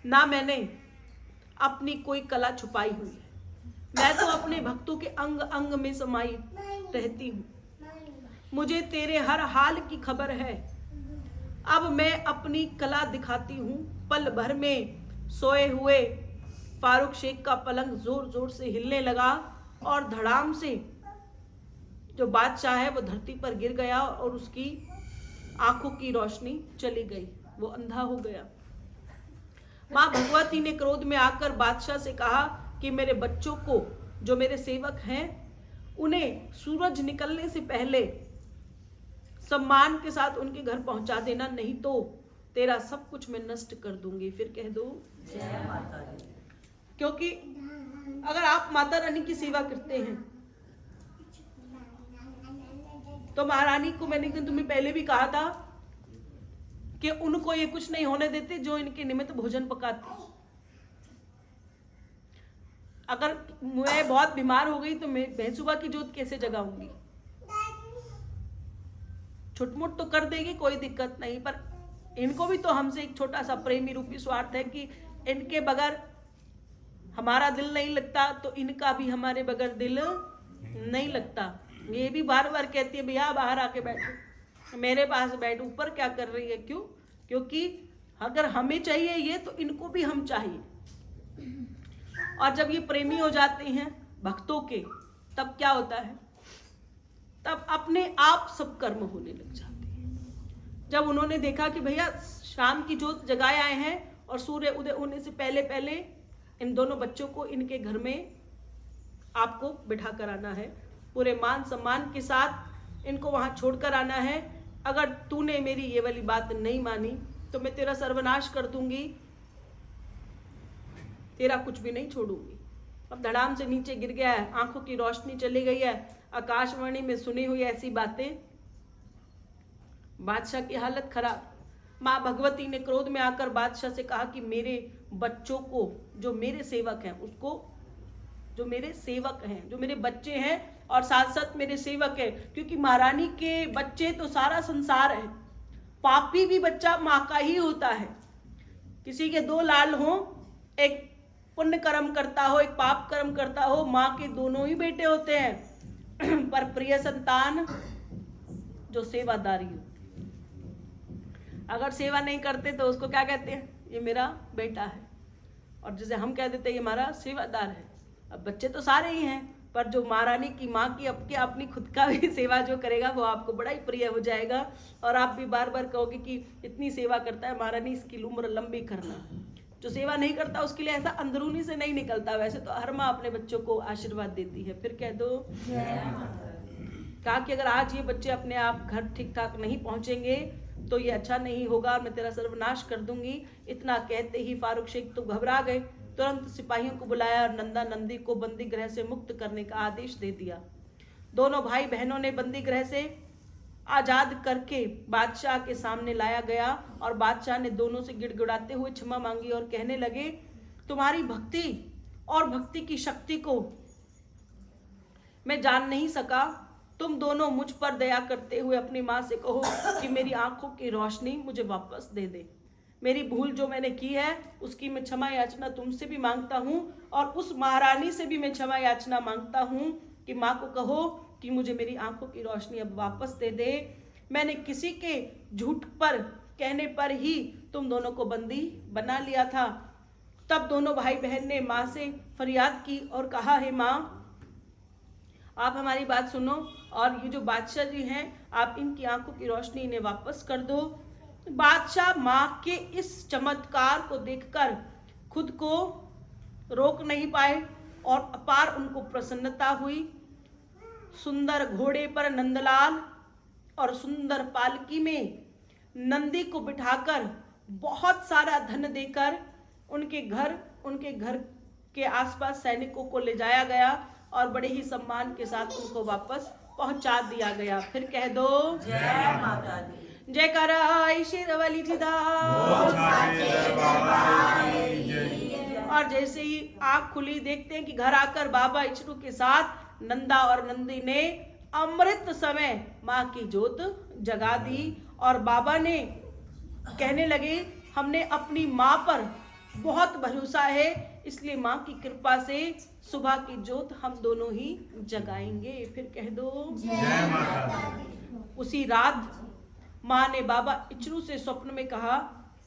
ना मैंने अपनी कोई कला छुपाई हुई है। मैं तो अपने भक्तों के अंग अंग में समाई रहती हूं। मुझे तेरे हर हाल की खबर है। अब मैं अपनी कला दिखाती हूं। पल भर में सोए हुए फारूक शेख का पलंग जोर जोर से हिलने लगा और धड़ाम से जो बादशाह है वो धरती पर गिर गया और उसकी आंखों की रोशनी चली गई, वो अंधा हो गया। मां भगवती ने क्रोध में आकर बादशाह से कहा कि मेरे बच्चों को, जो मेरे सेवक हैं, उन्हें सूरज निकलने से पहले सम्मान के साथ उनके घर पहुंचा देना, नहीं तो तेरा सब कुछ मैं नष्ट कर दूंगी। फिर कह दो जय माता दी। क्योंकि अगर आप माता रानी की सेवा करते हैं तो महारानी को मैंने तुम्हें पहले भी कहा था कि उनको ये कुछ नहीं होने देते जो इनके निमित्त भोजन पकाते। अगर मैं बहुत बीमार हो गई तो मैं भैंसुबा की जोत कैसे जगाऊंगी? छुटमुट तो कर देगी, कोई दिक्कत नहीं, पर इनको भी तो हमसे एक छोटा सा प्रेमी रूपी स्वार्थ है कि इनके बगैर हमारा दिल नहीं लगता, तो इनका भी हमारे बगैर दिल नहीं लगता। ये भी बार बार कहती है, भैया बाहर आके बैठो, मेरे पास बैठो, ऊपर क्या कर रही है? क्यों? क्योंकि अगर हमें चाहिए ये, तो इनको भी हम चाहिए। और जब ये प्रेमी हो जाते हैं भक्तों के, तब क्या होता है? तब अपने आप सब कर्म होने लग जाते हैं। जब उन्होंने देखा कि भैया शाम की जोत जगाए आए हैं और सूर्य उदय होने से पहले पहले इन दोनों बच्चों को इनके घर में आपको बिठा कर आना है, पूरे मान सम्मान के साथ इनको वहां छोड़कर आना है। अगर तूने मेरी ये वाली बात नहीं मानी तो मैं तेरा सर्वनाश कर दूंगी, तेरा कुछ भी नहीं छोड़ूंगी। अब धड़ाम से नीचे गिर गया है, आंखों की रोशनी चली गई है। आकाशवाणी में सुनी हुई ऐसी बातें, बादशाह की हालत खराब। माँ भगवती ने क्रोध में आकर बादशाह से कहा कि मेरे बच्चों को, जो मेरे सेवक हैं, उसको, जो मेरे सेवक हैं, जो मेरे बच्चे हैं और साथ साथ मेरे सेवक हैं, क्योंकि महारानी के बच्चे तो सारा संसार है। पापी भी बच्चा माँ का ही होता है। किसी के दो लाल हों, एक पुण्य कर्म करता हो, एक पाप कर्म करता हो, माँ के दोनों ही बेटे होते हैं। पर प्रिय संतान जो सेवादारी हो, अगर सेवा नहीं करते तो उसको क्या कहते हैं? ये मेरा बेटा है। और जैसे हम कह देते हैं ये हमारा सेवादार है। अब बच्चे तो सारे ही हैं, पर जो महारानी की माँ की अपनी खुद का भी सेवा जो करेगा वो आपको बड़ा ही प्रिय हो जाएगा। और आप भी बार बार कहोगे कि इतनी सेवा करता है महारानी, इसकी उम्र लंबी करना। जो सेवा नहीं करता उसके लिए ऐसा अंदरूनी से नहीं निकलता। वैसे तो हर माँ अपने बच्चों को आशीर्वाद देती है। फिर कह दो कहा कि अगर आज ये बच्चे अपने आप घर ठीक ठाक नहीं पहुंचेंगे तो ये अच्छा नहीं होगा, मैं तेरा सर्वनाश कर दूंगी। इतना कहते ही फारूक शेख तो घबरा गए। तुरंत सिपाहियों को बुलाया और नंदा नंदी को बंदी गृह से मुक्त करने का आदेश दे दिया। दोनों भाई बहनों ने बंदी गृह से आजाद करके बादशाह के सामने लाया गया और बादशाह ने दोनों से गिड़गिड़ाते हुए क्षमा मांगी और कहने लगे, तुम्हारी भक्ति और भक्ति की शक्ति को मैं जान नहीं सका। तुम दोनों मुझ पर दया करते हुए अपनी माँ से कहो कि मेरी आंखों की रोशनी मुझे वापस दे दे। मेरी भूल जो मैंने की है उसकी मैं क्षमा याचना तुमसे भी मांगता हूँ और उस महारानी से भी मैं क्षमा याचना मांगता हूँ कि माँ को कहो कि मुझे मेरी आंखों की रोशनी अब वापस दे दे। मैंने किसी के झूठ पर कहने पर ही तुम दोनों को बंदी बना लिया था। तब दोनों भाई बहन ने माँ से फरियाद की और कहा, हे माँ, आप हमारी बात सुनो और ये जो बादशाह जी हैं आप इनकी आंखों की रोशनी इन्हें वापस कर दो। बादशाह माँ के इस चमत्कार को देखकर खुद को रोक नहीं पाए और अपार उनको प्रसन्नता हुई। सुंदर घोड़े पर नंदलाल और सुंदर पालकी में नंदी को बिठाकर बहुत सारा धन देकर उनके घर के आसपास सैनिकों को ले जाया गया और बड़े ही सम्मान के साथ उनको वापस पहुंचा दिया गया। फिर कह दो, जय माता दी। जयकारा शेरावाली जी दा। और जैसे ही आंख खुली देखते हैं कि घर आकर बाबा इचरू के साथ नंदा और नंदी ने अमृत समय माँ की जोत जगा दी और बाबा ने कहने लगे, हमने अपनी माँ पर बहुत भरोसा है, इसलिए माँ की कृपा से सुबह की जोत हम दोनों ही जगाएंगे। फिर कह दो, जय माता दी। उसी रात माँ ने बाबा इचरू से स्वप्न में कहा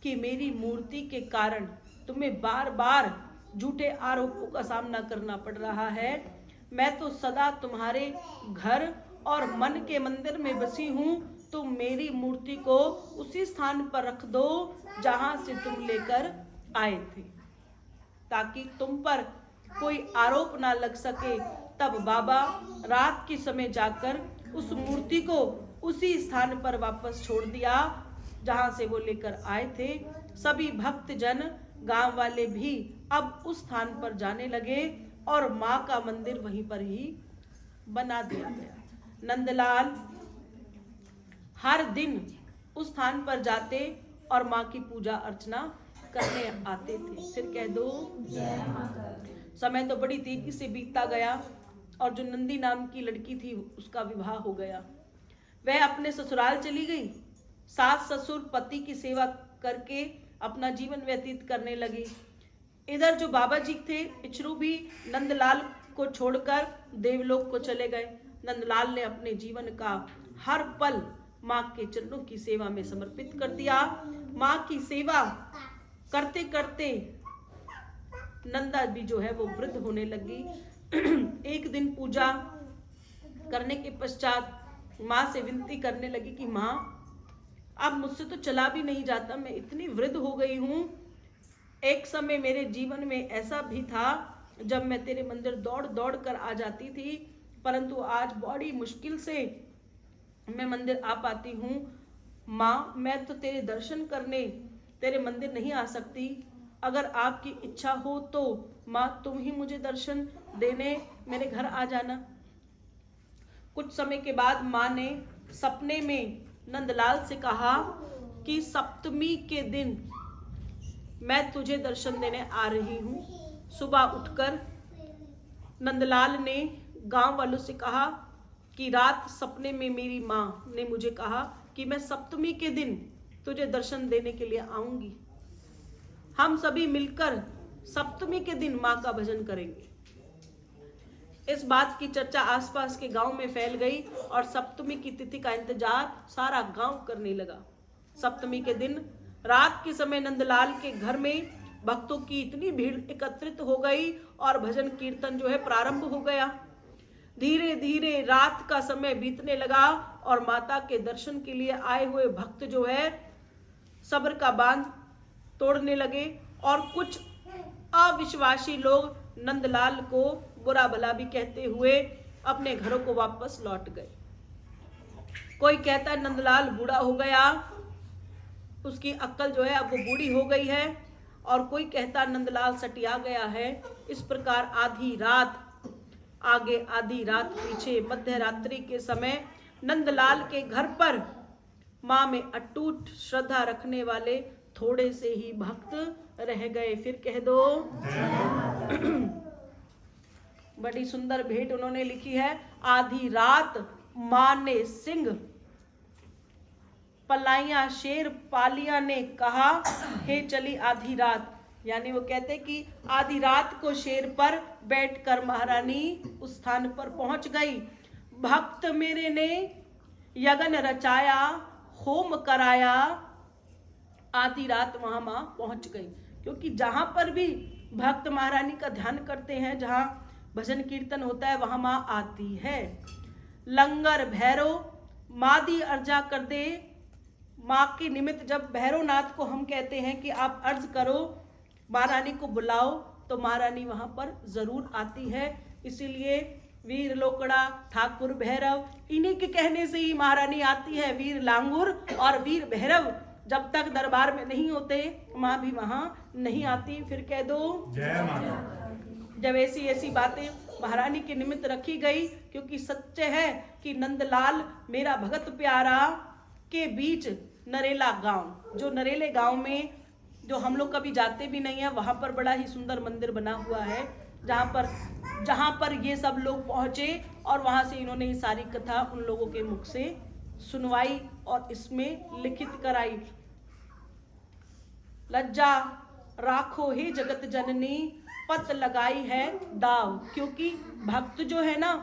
कि मेरी मूर्ति के कारण तुम्हें बार बार झूठे आरोपों का सामना करना पड़ रहा है। मैं तो सदा तुम्हारे घर और मन के मंदिर में बसी हूँ। तुम मेरी मूर्ति को उसी स्थान पर रख दो जहां से तुम लेकर आए थे, ताकि तुम पर कोई आरोप ना लग सके। तब बाबा रात के समय जाकर उस मूर्ति को उसी स्थान पर वापस छोड़ दिया जहां से वो लेकर आए थे। सभी भक्त जन, गांव वाले भी अब उस स्थान पर जाने लगे और माँ का मंदिर वहीं पर ही बना दिया गया। नंदलाल हर दिन उस स्थान पर जाते और माँ की पूजा अर्चना करने आते थे। फिर कह दो, समय तो बड़ी तेजी से बीतता गया और जो नंदी नाम की लड़की थी उसका विवाह हो गया। वह अपने ससुराल चली गई। सास ससुर पति की सेवा करके अपना जीवन व्यतीत करने लगी। इधर जो बाबा जी थे इचरू भी नंदलाल को छोड़कर देवलोक को चले गए। नंदलाल ने अपने जीवन का हर पल माँ के चरणों की सेवा में समर्पित कर दिया। माँ की सेवा करते करते नंदा भी जो है वो वृद्ध होने लगी। एक दिन पूजा करने के पश्चात माँ से विनती करने लगी कि माँ, अब मुझसे तो चला भी नहीं जाता, मैं इतनी वृद्ध हो गई हूँ। एक समय मेरे जीवन में ऐसा भी था जब मैं तेरे मंदिर दौड़ दौड़ कर आ जाती थी, परंतु आज बड़ी मुश्किल से मैं मंदिर आ पाती हूँ। माँ, मैं तो तेरे दर्शन करने तेरे मंदिर नहीं आ सकती। अगर आपकी इच्छा हो तो माँ तुम ही मुझे दर्शन देने मेरे घर आ जाना। कुछ समय के बाद माँ ने सपने में नंदलाल से कहा कि सप्तमी के दिन मैं तुझे दर्शन देने आ रही हूँ। सुबह उठकर नंदलाल ने गांव वालों से कहा कि रात सपने में मेरी माँ ने मुझे कहा कि मैं सप्तमी के दिन तुझे दर्शन देने के लिए आऊंगी। हम सभी मिलकर सप्तमी के दिन माँ का भजन करेंगे। इस बात की चर्चा आसपास के गांव में फैल गई और सप्तमी की तिथि का इंतजार सारा गांव करने लगा। सप्तमी के दिन रात के समय नंदलाल के घर में भक्तों की इतनी भीड़ एकत्रित हो गई और भजन कीर्तन जो है प्रारंभ हो गया। धीरे धीरे रात का समय बीतने लगा और माता के दर्शन के लिए आए हुए भक्त जो है सब्र का बांध तोड़ने लगे और कुछ अविश्वासी लोग नंदलाल को बुरा भला भी कहते हुए अपने घरों को वापस लौट गए। कोई कहता है नंदलाल बूढ़ा हो गया, उसकी अक्ल जो है अब वो बूढ़ी हो गई है, और कोई कहता नंदलाल सटिया गया है। इस प्रकार आधी रात आगे आधी रात पीछे, मध्य रात्रि के समय नंदलाल के घर पर माँ में अटूट श्रद्धा रखने वाले थोड़े से ही भक्त रह गए। फिर कह दो। बड़ी सुंदर भेंट उन्होंने लिखी है। आधी रात माँ ने सिंह पलाइया शेर पालिया ने कहा, हे चली आधी रात। यानी वो कहते कि आधी रात को शेर पर बैठकर महारानी उस स्थान पर पहुंच गई। भक्त मेरे ने यज्ञ रचाया, होम कराया, आधी रात वहां मां पहुंच गई। क्योंकि जहां पर भी भक्त महारानी का ध्यान करते हैं, जहां भजन कीर्तन होता है, वहां मां आती है। लंगर भैरव मादी अर्जा कर दे। माँ के निमित्त जब भैरवनाथ को हम कहते हैं कि आप अर्ज करो, महारानी को बुलाओ, तो महारानी वहां पर जरूर आती है। इसीलिए वीर लोकड़ा, ठाकुर भैरव, इन्हीं के कहने से ही महारानी आती है। वीर लांगुर और वीर भैरव जब तक दरबार में नहीं होते, माँ भी वहां नहीं आती। फिर कह दो जय माता। जब ऐसी बातें महारानी के निमित्त रखी गई, क्योंकि सच्चे है कि नंदलाल मेरा भगत प्यारा के बीच नरेला गांव, जो नरेले गांव में जो हम लोग कभी जाते भी नहीं है, वहां पर बड़ा ही सुंदर मंदिर बना हुआ है, जहां पर ये सब लोग पहुंचे और वहां से इन्होंने ये सारी कथा उन लोगों के मुख से सुनवाई और इसमें लिखित कराई। लज्जा राखो हे जगत जननी, पत लगाई है दाव। क्योंकि भक्त जो है ना,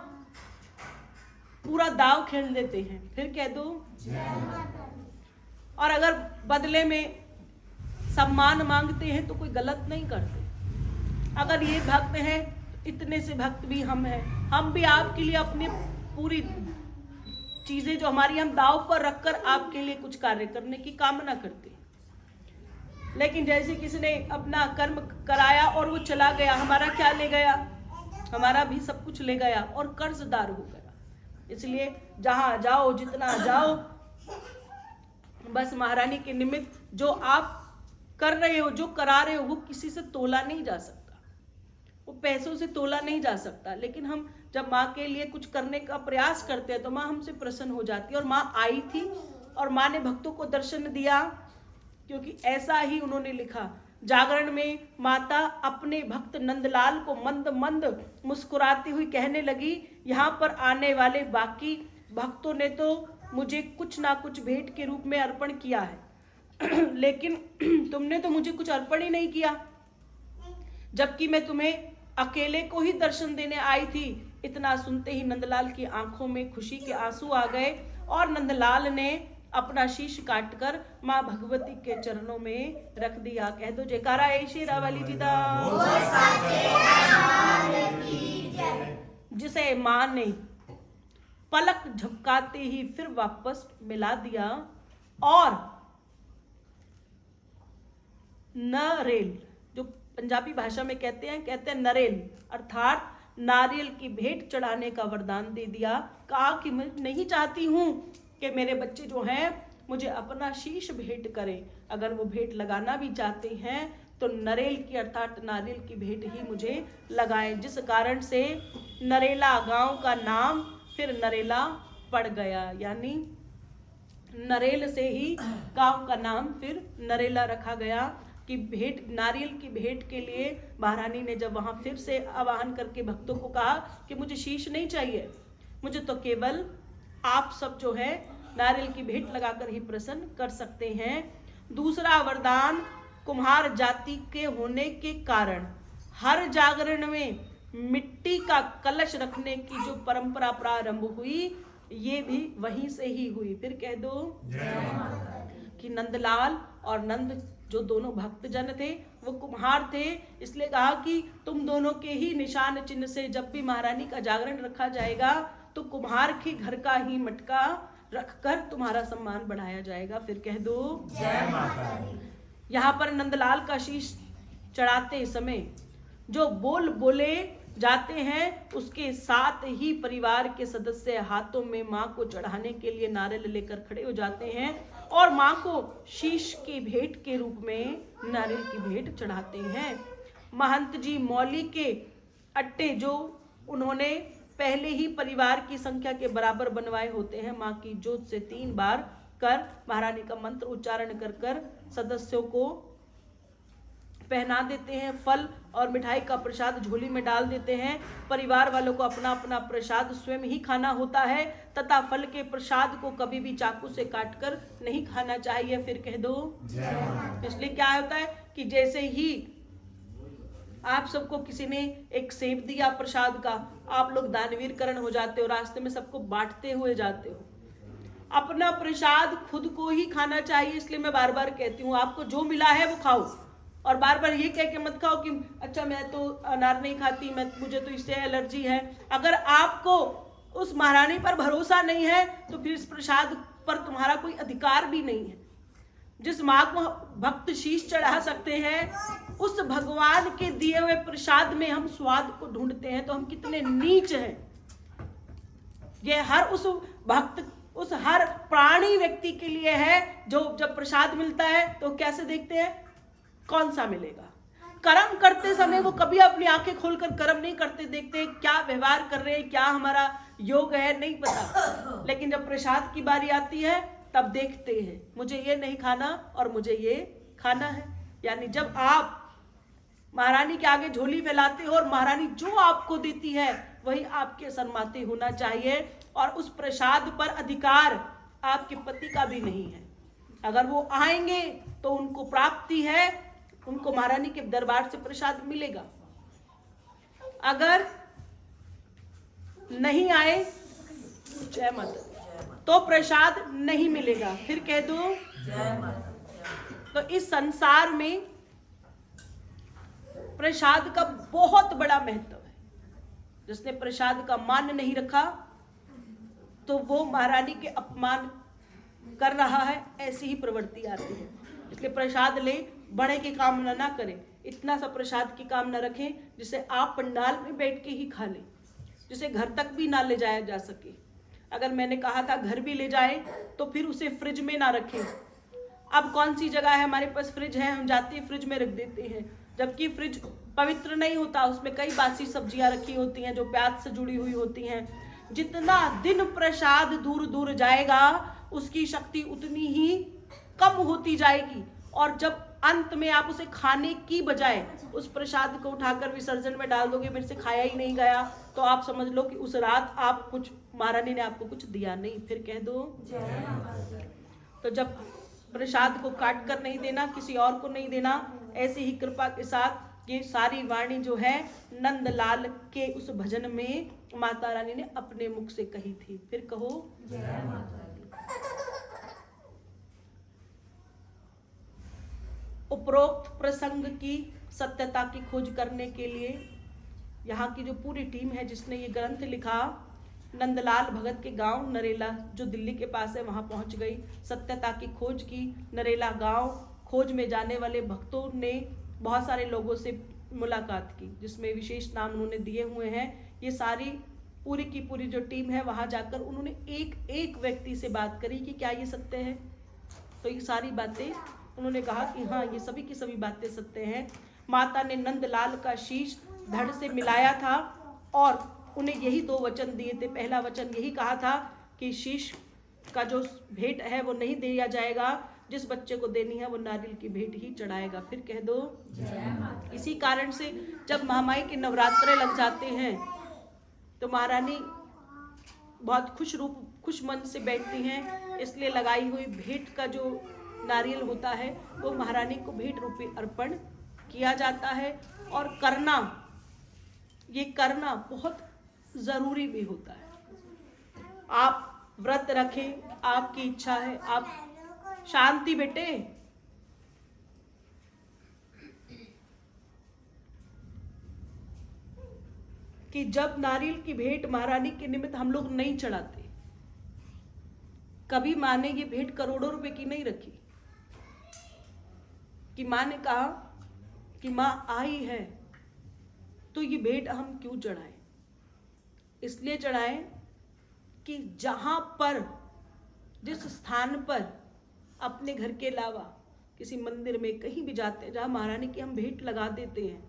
पूरा दाव खेल देते हैं। फिर कह दो। और अगर बदले में सम्मान मांगते हैं तो कोई गलत नहीं करते। अगर ये भक्त हैं, इतने से भक्त भी हम हैं, हम भी आपके लिए अपनी पूरी चीजें जो हमारी, हम दाव पर रखकर आपके लिए कुछ कार्य करने की कामना करते हैं। लेकिन जैसे किसी ने अपना कर्म कराया और वो चला गया, हमारा क्या ले गया? हमारा भी सब कुछ ले गया और कर्जदार हो गया। इसलिए जहां जाओ, जितना जाओ, बस महारानी के निमित्त जो आप कर रहे हो, जो करा रहे हो, वो किसी से तोला नहीं जा सकता, वो पैसों से तोला नहीं जा सकता। लेकिन हम जब माँ के लिए कुछ करने का प्रयास करते हैं तो माँ हमसे प्रसन्न हो जाती है। और माँ आई थी और माँ ने भक्तों को दर्शन दिया, क्योंकि ऐसा ही उन्होंने लिखा। जागरण में माता अपने भक्त नंदलाल को मंद मंद मुस्कुराती हुई कहने लगी, यहाँ पर आने वाले बाकी भक्तों ने तो मुझे कुछ ना कुछ भेंट के रूप में अर्पण किया है, लेकिन तुमने तो मुझे कुछ अर्पण ही नहीं किया, जबकि मैं तुम्हें अकेले को ही दर्शन देने आई थी। इतना सुनते ही नंदलाल की आंखों में खुशी के आंसू आ गए और नंदलाल ने अपना शीश काटकर माँ भगवती के चरणों में रख दिया। कह दो जयकारा ऐ शेरा वाली जी दा। जिसे माँ ने पलक झपकाते ही फिर वापस मिला दिया और नरेल, जो पंजाबी भाषा में कहते हैं नरेल, अर्थात नारियल की भेंट चढ़ाने का वरदान दे दिया। कहा कि मैं नहीं चाहती हूं कि मेरे बच्चे जो हैं मुझे अपना शीश भेंट करें। अगर वो भेंट लगाना भी चाहते हैं तो नरेल की अर्थात नारियल की भेंट ही मुझे लगाएं। जिस कारण से नरेला गांव का नाम फिर नरेला पड़ गया, यानी नरेल से ही गांव का नाम फिर नरेला रखा गया। कि भेंट, नारियल की भेंट के लिए महारानी ने जब वहां फिर से आवाहन करके भक्तों को कहा कि मुझे शीश नहीं चाहिए, मुझे तो केवल आप सब जो है नारियल की भेंट लगाकर ही प्रसन्न कर सकते हैं। दूसरा वरदान, कुम्हार जाति के होने के कारण हर जागरण में मिट्टी का कलश रखने की जो परंपरा प्रारंभ हुई, ये भी वहीं से ही हुई। फिर कह दो कि नंदलाल और नंद जो दोनों भक्त जन थे वो कुम्हार थे, इसलिए कहा कि तुम दोनों के ही निशान चिन्ह से जब भी महारानी का जागरण रखा जाएगा तो कुम्हार के घर का ही मटका रखकर तुम्हारा सम्मान बढ़ाया जाएगा। फिर कह दो जय माता। यहाँ पर नंदलाल का शीश चढ़ाते समय जो बोल बोले जाते हैं, उसके साथ ही परिवार के सदस्य हाथों में माँ को चढ़ाने के लिए नारियल लेकर खड़े हो जाते हैं और माँ को शीश की भेंट के रूप में नारियल की भेंट चढ़ाते हैं। महंत जी मौली के अट्टे जो उन्होंने पहले ही परिवार की संख्या के बराबर बनवाए होते हैं, माँ की जोत से 3 बार कर महारानी का मंत्र उच्चारण कर कर सदस्यों को पहना देते हैं। फल और मिठाई का प्रसाद झोली में डाल देते हैं। परिवार वालों को अपना अपना प्रसाद स्वयं ही खाना होता है तथा फल के प्रसाद को कभी भी चाकू से काटकर नहीं खाना चाहिए। फिर कह दो जय माता। इसलिए क्या होता है कि जैसे ही आप सबको किसी ने एक सेब दिया प्रसाद का, आप लोग दानवीर करण हो जाते हो, रास्ते में सबको बांटते हुए जाते हो। अपना प्रसाद खुद को ही खाना चाहिए। इसलिए मैं बार बार कहती हूँ आपको जो मिला है वो खाओ, और बार बार ये कह के मत खाओ कि अच्छा मैं तो अनार नहीं खाती, मुझे तो इससे एलर्जी है। अगर आपको उस महारानी पर भरोसा नहीं है तो फिर इस प्रसाद पर तुम्हारा कोई अधिकार भी नहीं है। जिस माँ को भक्त शीश चढ़ा सकते हैं उस भगवान के दिए हुए प्रसाद में हम स्वाद को ढूंढते हैं तो हम कितने नीच हैं। ये हर उस भक्त, उस हर प्राणी व्यक्ति के लिए है जो जब प्रसाद मिलता है तो कैसे देखते हैं कौन सा मिलेगा। कर्म करते समय वो कभी अपनी आंखें खोलकर कर्म नहीं करते, देखते क्या व्यवहार कर रहे हैं, क्या हमारा योग है, नहीं पता। लेकिन जब प्रसाद की बारी आती है तब देखते हैं मुझे ये नहीं खाना और मुझे ये खाना है। यानी जब आप महारानी के आगे झोली फैलाते हो और महारानी जो आपको देती है वही आपके शर्माते होना चाहिए, और उस प्रसाद पर अधिकार आपके पति का भी नहीं है। अगर वो आएंगे तो उनको प्राप्ति है, उनको महारानी के दरबार से प्रसाद मिलेगा। अगर नहीं आए जय माता तो प्रसाद नहीं मिलेगा। फिर कह दो जय माता। तो इस संसार में प्रसाद का बहुत बड़ा महत्व है। जिसने प्रसाद का मान नहीं रखा तो वो महारानी के अपमान कर रहा है, ऐसी ही प्रवृत्ति आती है। इसलिए प्रसाद ले बड़े की कामना ना करें, इतना सा प्रसाद की कामना रखें जिसे आप पंडाल में बैठ के ही खा लें, जिसे घर तक भी ना ले जाया जा सके। अगर मैंने कहा था घर भी ले जाए तो फिर उसे फ्रिज में ना रखें। अब कौन सी जगह है हमारे पास फ्रिज है, हम जाते हैं फ्रिज में रख देते हैं, जबकि फ्रिज पवित्र नहीं होता, उसमें कई बासी सब्जियां रखी होती हैं जो प्याज से जुड़ी हुई होती हैं। जितना दिन प्रसाद दूर दूर जाएगा उसकी शक्ति उतनी ही कम होती जाएगी, और जब अंत में आप उसे खाने की बजाय उस प्रसाद को उठाकर विसर्जन में डाल दोगे, मेरे से खाया ही नहीं गया, तो आप समझ लो कि उस रात आप कुछ, महारानी ने आपको कुछ दिया नहीं। फिर कह दो तो जब प्रसाद को काट कर नहीं देना, किसी और को नहीं देना, ऐसे ही कृपा के साथ ये सारी वाणी जो है नंदलाल के उस भजन में माता रानी ने अपने मुख से कही थी। फिर कहो जय माता दी। उपरोक्त प्रसंग की सत्यता की खोज करने के लिए यहाँ की जो पूरी टीम है जिसने ये ग्रंथ लिखा, नंदलाल भगत के गांव नरेला जो दिल्ली के पास है वहां पहुंच गई, सत्यता की खोज की। नरेला गांव खोज में जाने वाले भक्तों ने बहुत सारे लोगों से मुलाकात की, जिसमें विशेष नाम उन्होंने दिए हुए हैं। ये सारी पूरी की पूरी जो टीम है वहां जाकर उन्होंने एक एक व्यक्ति से बात करी कि क्या ये सत्य है। तो ये सारी बातें उन्होंने कहा कि हाँ ये सभी की सभी बातें सत्य हैं। माता ने नंदलाल का शीश धड़ से मिलाया था और उन्हें यही 2 वचन दिए थे। पहला वचन यही कहा था कि शीश का जो भेंट है वो नहीं दिया जाएगा, जिस बच्चे को देनी है वो नारियल की भेंट ही चढ़ाएगा। फिर कह दो इसी कारण से जब महामाई के नवरात्रे लग जाते हैं तो महारानी बहुत खुश मन से बैठती हैं, इसलिए लगाई हुई भेंट का जो नारियल होता है वो महारानी को भेंट रूपी अर्पण किया जाता है। और ये करना बहुत जरूरी भी होता है। आप व्रत रखें, आपकी इच्छा है, आप शांति बेटे, कि जब नारियल की भेंट महारानी के निमित्त हम लोग नहीं चढ़ाते, कभी माँ ने ये भेंट करोड़ों रुपए की नहीं रखी कि माँ ने कहा कि माँ आई है तो ये भेंट हम क्यों चढ़ाएं। इसलिए चढ़ाएं कि जहां पर, जिस स्थान पर अपने घर के अलावा किसी मंदिर में कहीं भी जाते हैं जहाँ महारानी की हम भेंट लगा देते हैं,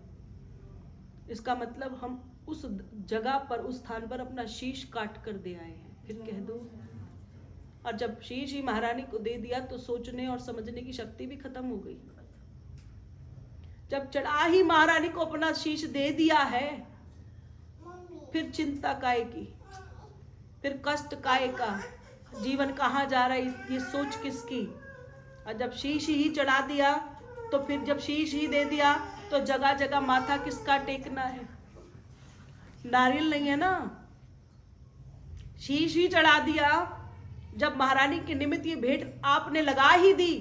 इसका मतलब हम उस जगह पर, उस स्थान पर अपना शीश काट कर दे आए हैं। फिर कह दो, और जब शीश ही महारानी को दे दिया तो सोचने और समझने की शक्ति भी खत्म हो गई। जब चढ़ा ही महारानी को अपना शीश दे दिया है, फिर चिंता काय की, फिर कष्ट काय का, जीवन कहाँ जा रहा है ये सोच किसकी। और जब शीश ही चढ़ा दिया तो फिर जब शीश ही दे दिया तो जगह जगह माथा किसका टेकना है? नारियल नहीं है ना। शीश ही चढ़ा दिया, जब महारानी के निमित्त ये भेंट आपने लगा ही दी,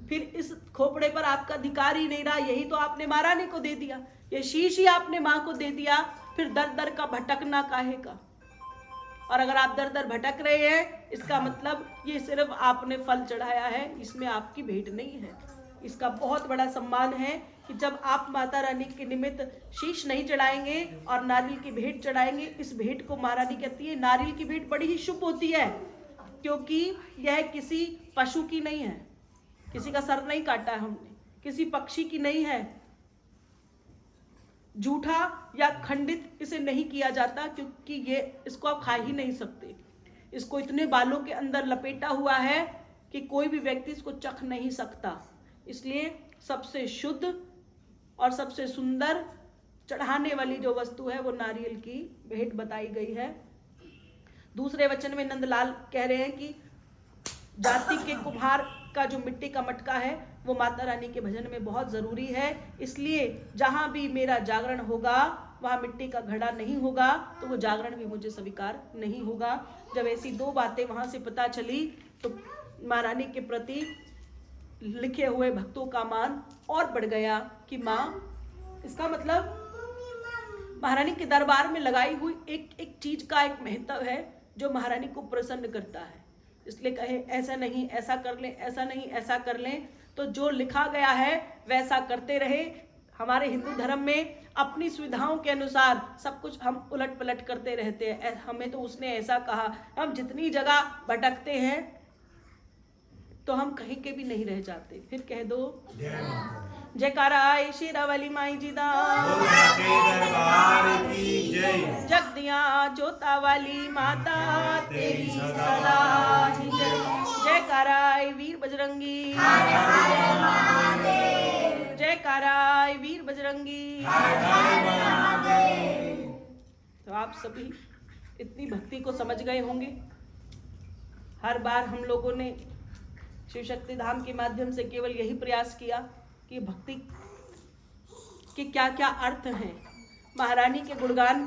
फिर इस खोपड़े पर आपका अधिकार ही नहीं रहा, यही तो आपने महारानी को दे दिया, ये शीश ही आपने माँ को दे दिया, फिर दर दर का भटकना काहे का। और अगर आप दर दर भटक रहे हैं, इसका मतलब ये सिर्फ आपने फल चढ़ाया है, इसमें आपकी भेंट नहीं है। इसका बहुत बड़ा सम्मान है कि जब आप माता रानी के निमित्त शीश नहीं चढ़ाएंगे और नारियल की भेंट चढ़ाएंगे। इस भेंट को महारानी कहती है, नारियल की भेंट बड़ी ही शुभ होती है, क्योंकि यह किसी पशु की नहीं है, किसी का सर नहीं काटा है हमने, किसी पक्षी की नहीं है, जूठा या खंडित इसे नहीं किया जाता, क्योंकि ये इसको आप खा ही नहीं सकते। इसको इतने बालों के अंदर लपेटा हुआ है कि कोई भी व्यक्ति इसको चख नहीं सकता। इसलिए सबसे शुद्ध और सबसे सुंदर चढ़ाने वाली जो वस्तु है वो नारियल की भेंट बताई गई है। दूसरे वचन में नंदलाल कह रहे हैं कि जाति के कुम्हार का जो मिट्टी का मटका है वो माता रानी के भजन में बहुत ज़रूरी है। इसलिए जहाँ भी मेरा जागरण होगा वहाँ मिट्टी का घड़ा नहीं होगा तो वो जागरण भी मुझे स्वीकार नहीं होगा। जब ऐसी दो बातें वहाँ से पता चली तो महारानी के प्रति लिखे हुए भक्तों का मान और बढ़ गया कि माँ, इसका मतलब महारानी के दरबार में लगाई हुई एक एक चीज का एक महत्व है जो महारानी को प्रसन्न करता है। इसलिए कहे ऐसा नहीं ऐसा कर लें, ऐसा नहीं ऐसा कर लें, तो जो लिखा गया है वैसा करते रहे। हमारे हिंदू धर्म में अपनी सुविधाओं के अनुसार सब कुछ हम उलट पलट करते रहते हैं। हमें तो उसने ऐसा कहा, हम जितनी जगह भटकते हैं तो हम कहीं के भी नहीं रह जाते। फिर कह दो जयकारा शेरावाली माई जी दा, जगदिया जोता वाली माता तेरी सदा ही जय। जयकारा वीर बजरंगी, जयकारा वीर बजरंगी। तो आप सभी इतनी भक्ति को समझ गए होंगे। हर बार हम लोगों ने शिव शक्ति धाम के माध्यम से केवल यही प्रयास किया कि भक्ति के क्या क्या अर्थ हैं। महारानी के गुणगान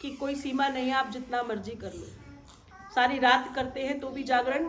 की कोई सीमा नहीं है, आप जितना मर्जी कर लो। सारी रात करते हैं तो भी जागरण